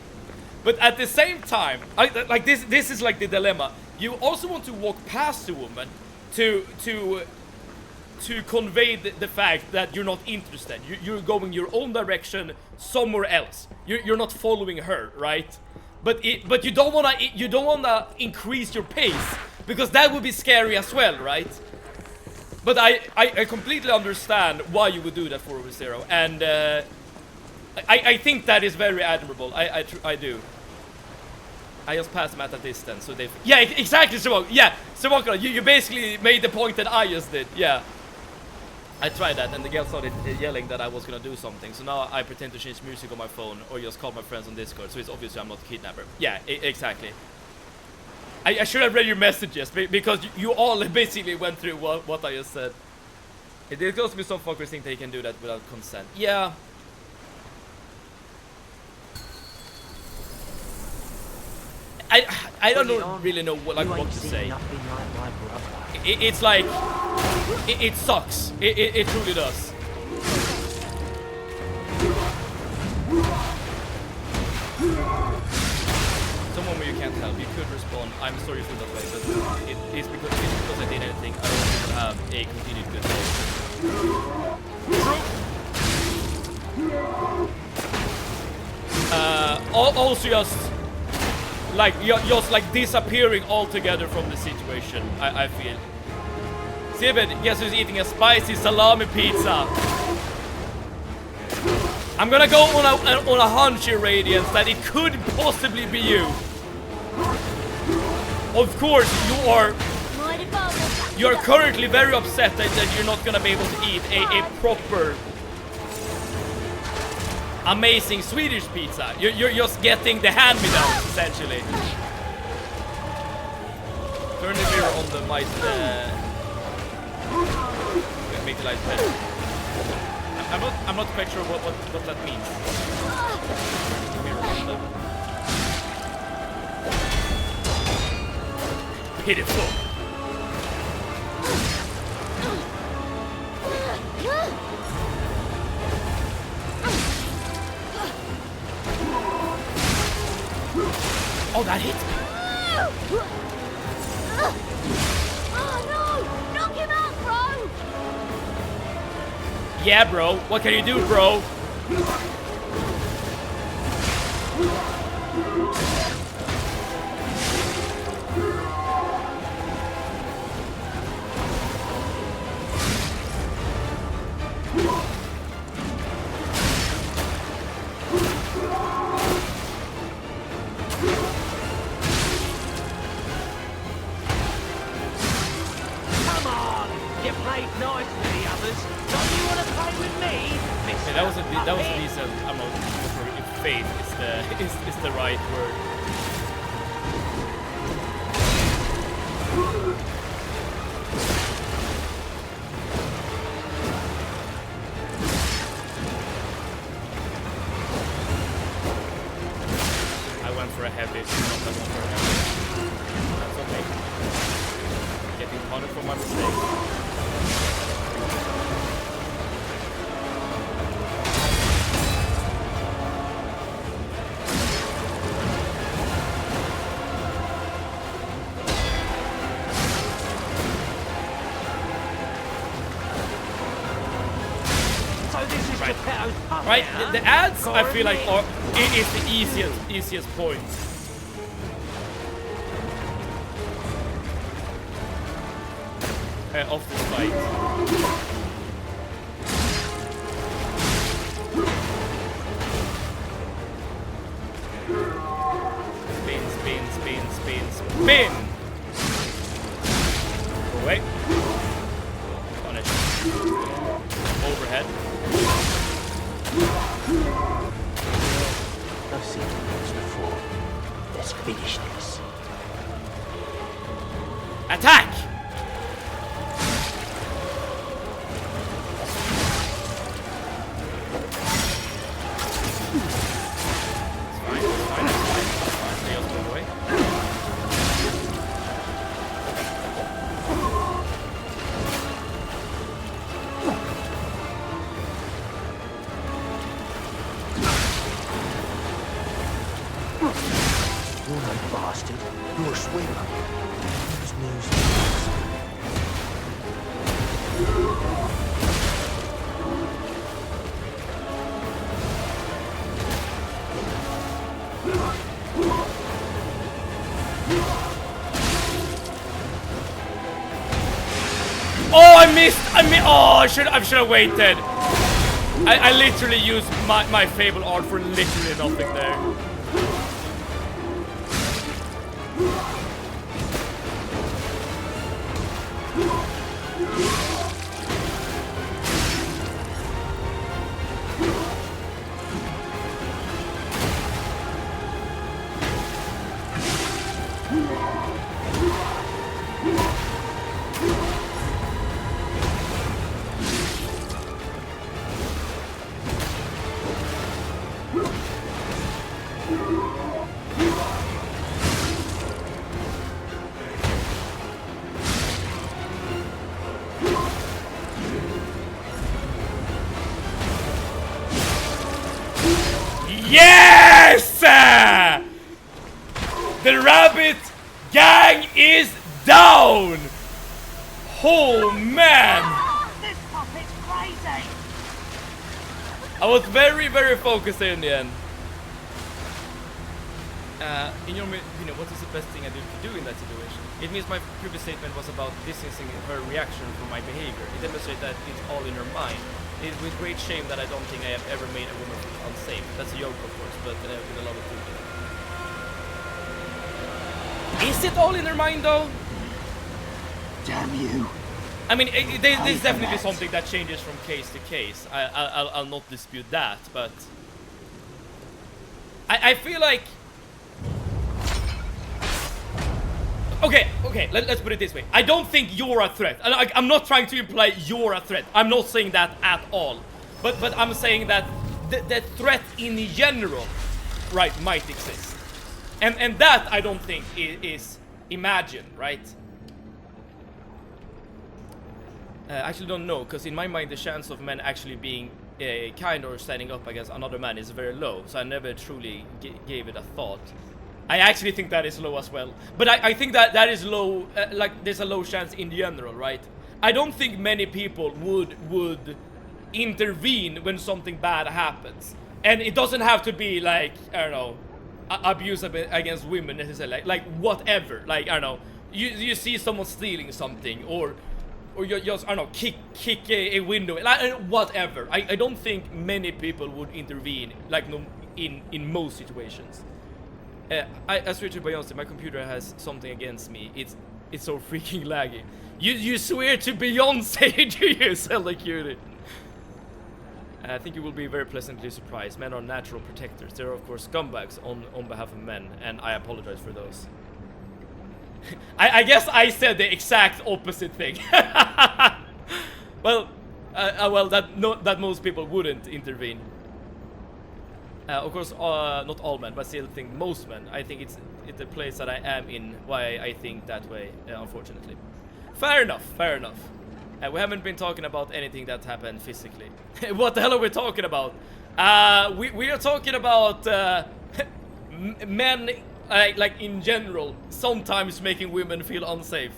S1: But at the same time, like this is like the dilemma. You also want to walk past the woman to convey the fact that you're not interested. You're going your own direction somewhere else. You're not following her, right? But you don't wanna increase your pace because that would be scary as well, right? But I completely understand why you would do that for over zero, and I think that is very admirable. I do. I just passed them at a distance, so they. Yeah, exactly, Sawaka. Yeah, Sawaka, you basically made the point that I just did. Yeah. I tried that, and the girl started yelling that I was gonna do something. So now I pretend to change music on my phone, or just call my friends on Discord. So it's obviously I'm not a kidnapper. Yeah, exactly. I should have read your messages because you all basically went through what I just said. It goes to be some fuckers think they can do that without consent. Yeah. I don't really know what to say. It's like it sucks. It truly does. Someone where you can't help, you could respond. I'm sorry you feel that way, but it's because I did anything. I don't want to have a continued good day. True. Also just like disappearing altogether from the situation. I feel. Sibed, guess who's eating a spicy salami pizza? I'm gonna go on a hunch here, Radiance, that it could possibly be you. Of course, you are currently very upset that you're not gonna be able to eat a proper, amazing Swedish pizza. You're just getting the hand-me-downs, essentially. Turn the mirror on the mic. Make the light better. I'm not quite sure what that means. Pitiful. Oh, that hit me.
S9: Oh no! Knock him out, bro!
S1: Yeah, bro. What can you do, bro?
S8: Come on! You played nice with the others. Don't you want to play with me, Mr.
S1: Yeah, that was a decent amount of faith is the right word. I went for a heavy, not that one for a heavy. That's okay. Getting punished for my mistake. Right, the ads I feel like is the easiest point. Of this fight. Spin! Wait. Punish. Overhead.
S8: I've seen this before. Let's finish this.
S1: Attack! Oh, I missed! Oh, I should have waited. I literally used my Fable art for literally nothing there. Yes! The rabbit gang is down! Oh man!
S8: This puppet's crazy!
S1: I was very focused in the end. In your opinion, what is the best thing I could do in that situation? It means my previous statement was about distancing her reaction from my behavior. It demonstrates that it's all in her mind. It is with great shame that I don't think I have ever made a woman feel unsafe. That's a joke, of course, but with a lot of thinking. Is it all in her mind, though?
S2: Damn you.
S1: I mean, there's definitely something that changes from case to case. I'll not dispute that, but I feel like. Okay, let's put it this way. I don't think you're a threat. I'm not trying to imply you're a threat. I'm not saying that at all. But I'm saying that the threat in general, right, might exist. And that I don't think is imagined, right? I actually don't know, because in my mind the chance of men actually being kind or standing up against another man is very low. So I never truly gave it a thought. I actually think that is low as well. But I think that is low, like there's a low chance in general, right? I don't think many people would intervene when something bad happens. And it doesn't have to be like, I don't know, abuse against women necessarily. Like whatever. Like, I don't know, you see someone stealing something or you just, I don't know, kick a window, like whatever. I don't think many people would intervene, like in most situations. I swear to Beyonce, my computer has something against me. It's so freaking laggy. You swear to Beyonce, do you, Zelda Cutie? I think you will be very pleasantly surprised. Men are natural protectors. There are of course scumbags on behalf of men, and I apologize for those. I guess I said the exact opposite thing. Well, that most people wouldn't intervene. Of course, not all men, but still think most men. I think it's the place that I am in why I think that way, unfortunately. Fair enough, fair enough. We haven't been talking about anything that happened physically. What the hell are we talking about? We are talking about men, like in general, sometimes making women feel unsafe.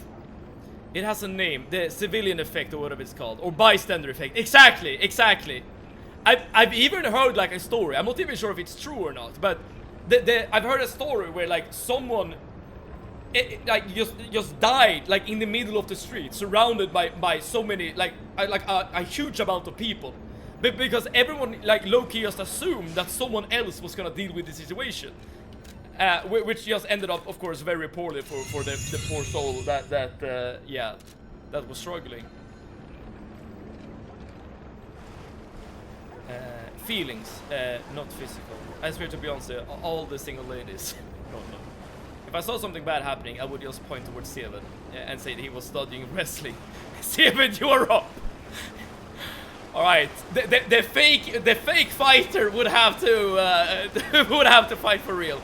S1: It has a name, the civilian effect or whatever it's called, or bystander effect. Exactly. I've even heard like a story. I'm not even sure if it's true or not, but I've heard a story where like someone like just died like in the middle of the street, surrounded by so many like a huge amount of people, because everyone like low-key just assumed that someone else was gonna deal with the situation, which just ended up, of course, very poorly for the poor soul that was struggling. Feelings, not physical. I swear to Beyonce, all the single ladies. No. If I saw something bad happening, I would just point towards Steven and say that he was studying wrestling. Steven, you are up. All right, the fake fighter would have to fight for real.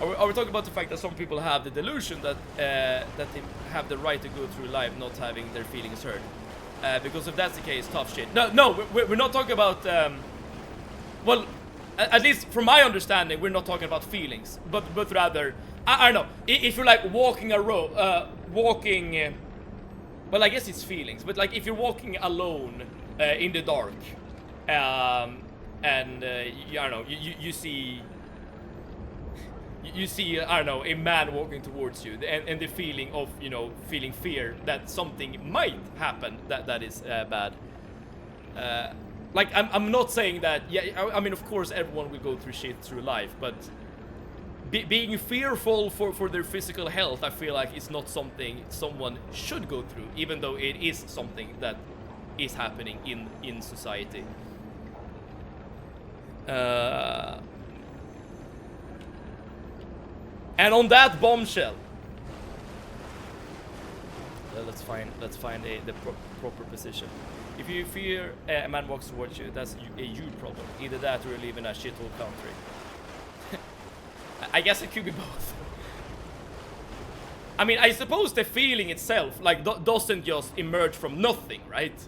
S1: Are we talking about the fact that some people have the delusion that they have the right to go through life not having their feelings hurt? Because if that's the case, tough shit. No, we're not talking about. Well, at least from my understanding, we're not talking about feelings, but rather, I don't know. If you're like walking well, I guess it's feelings, but like if you're walking alone in the dark, and I don't know, you see. You see, I don't know, a man walking towards you, and the feeling of, feeling fear that something might happen that is bad. Like, I'm not saying that, I mean, of course, everyone will go through shit through life, but being fearful for their physical health, I feel like it's not something someone should go through, even though it is something that is happening in society. And on that bombshell, let's find the proper position. If you fear a man walks towards you, that's a you problem. Either that or you live in a shithole country. I guess it could be both. I mean, I suppose the feeling itself, like, doesn't just emerge from nothing, right?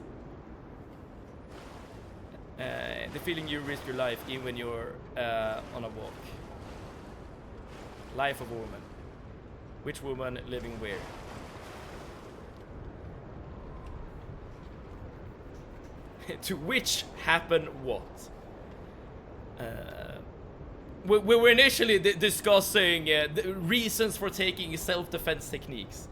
S1: The feeling you risk your life even when you're on a walk. Life of a woman. Which woman living where? To which happened what? We were initially discussing the reasons for taking self-defense techniques.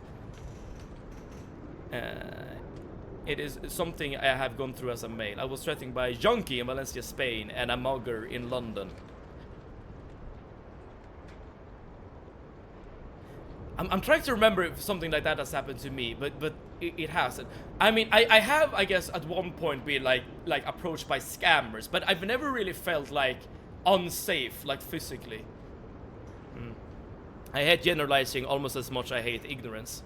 S1: It is something I have gone through as a male. I was threatened by a junkie in Valencia, Spain, and a mugger in London. I'm trying to remember if something like that has happened to me, but it hasn't. I mean, I have, I guess, at one point been like approached by scammers, but I've never really felt like unsafe, like physically. I hate generalizing almost as much I hate ignorance.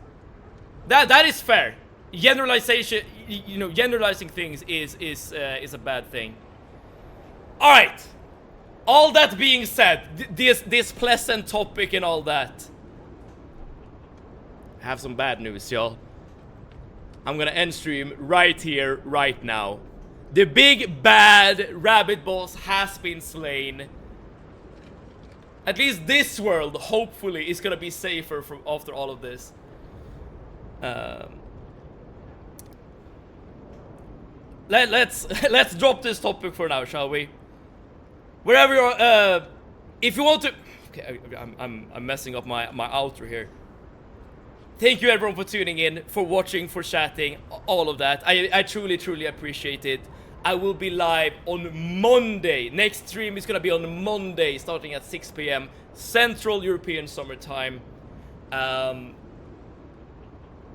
S1: That is fair. Generalization, you know, generalizing things is a bad thing. All right. All that being said, this pleasant topic and all that. I have some bad news, y'all. I'm gonna end stream right here, right now. The big bad rabbit boss has been slain. At least this world, hopefully, is gonna be safer from after all of this. Let's drop this topic for now, shall we? Wherever you're, if you want to, okay, I'm messing up my outro here. Thank you everyone for tuning in, for watching, for chatting, all of that. I truly appreciate it. I will be live on Monday. Next stream is gonna be on Monday, starting at 6 PM Central European Summer Time.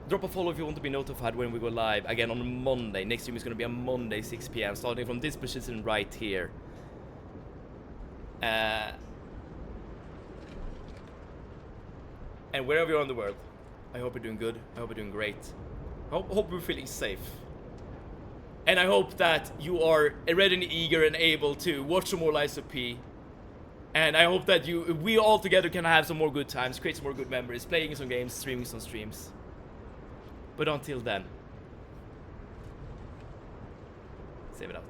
S1: Drop a follow if you want to be notified when we go live again on Monday. Next stream is gonna be on Monday, 6 PM, starting from this position right here. And wherever you're in the world, I hope you're doing good. I hope you're doing great. I hope you're feeling safe. And I hope that you are ready and eager and able to watch some more Lies of P. And I hope that we all together can have some more good times, create some more good memories, playing some games, streaming some streams. But until then, save it out.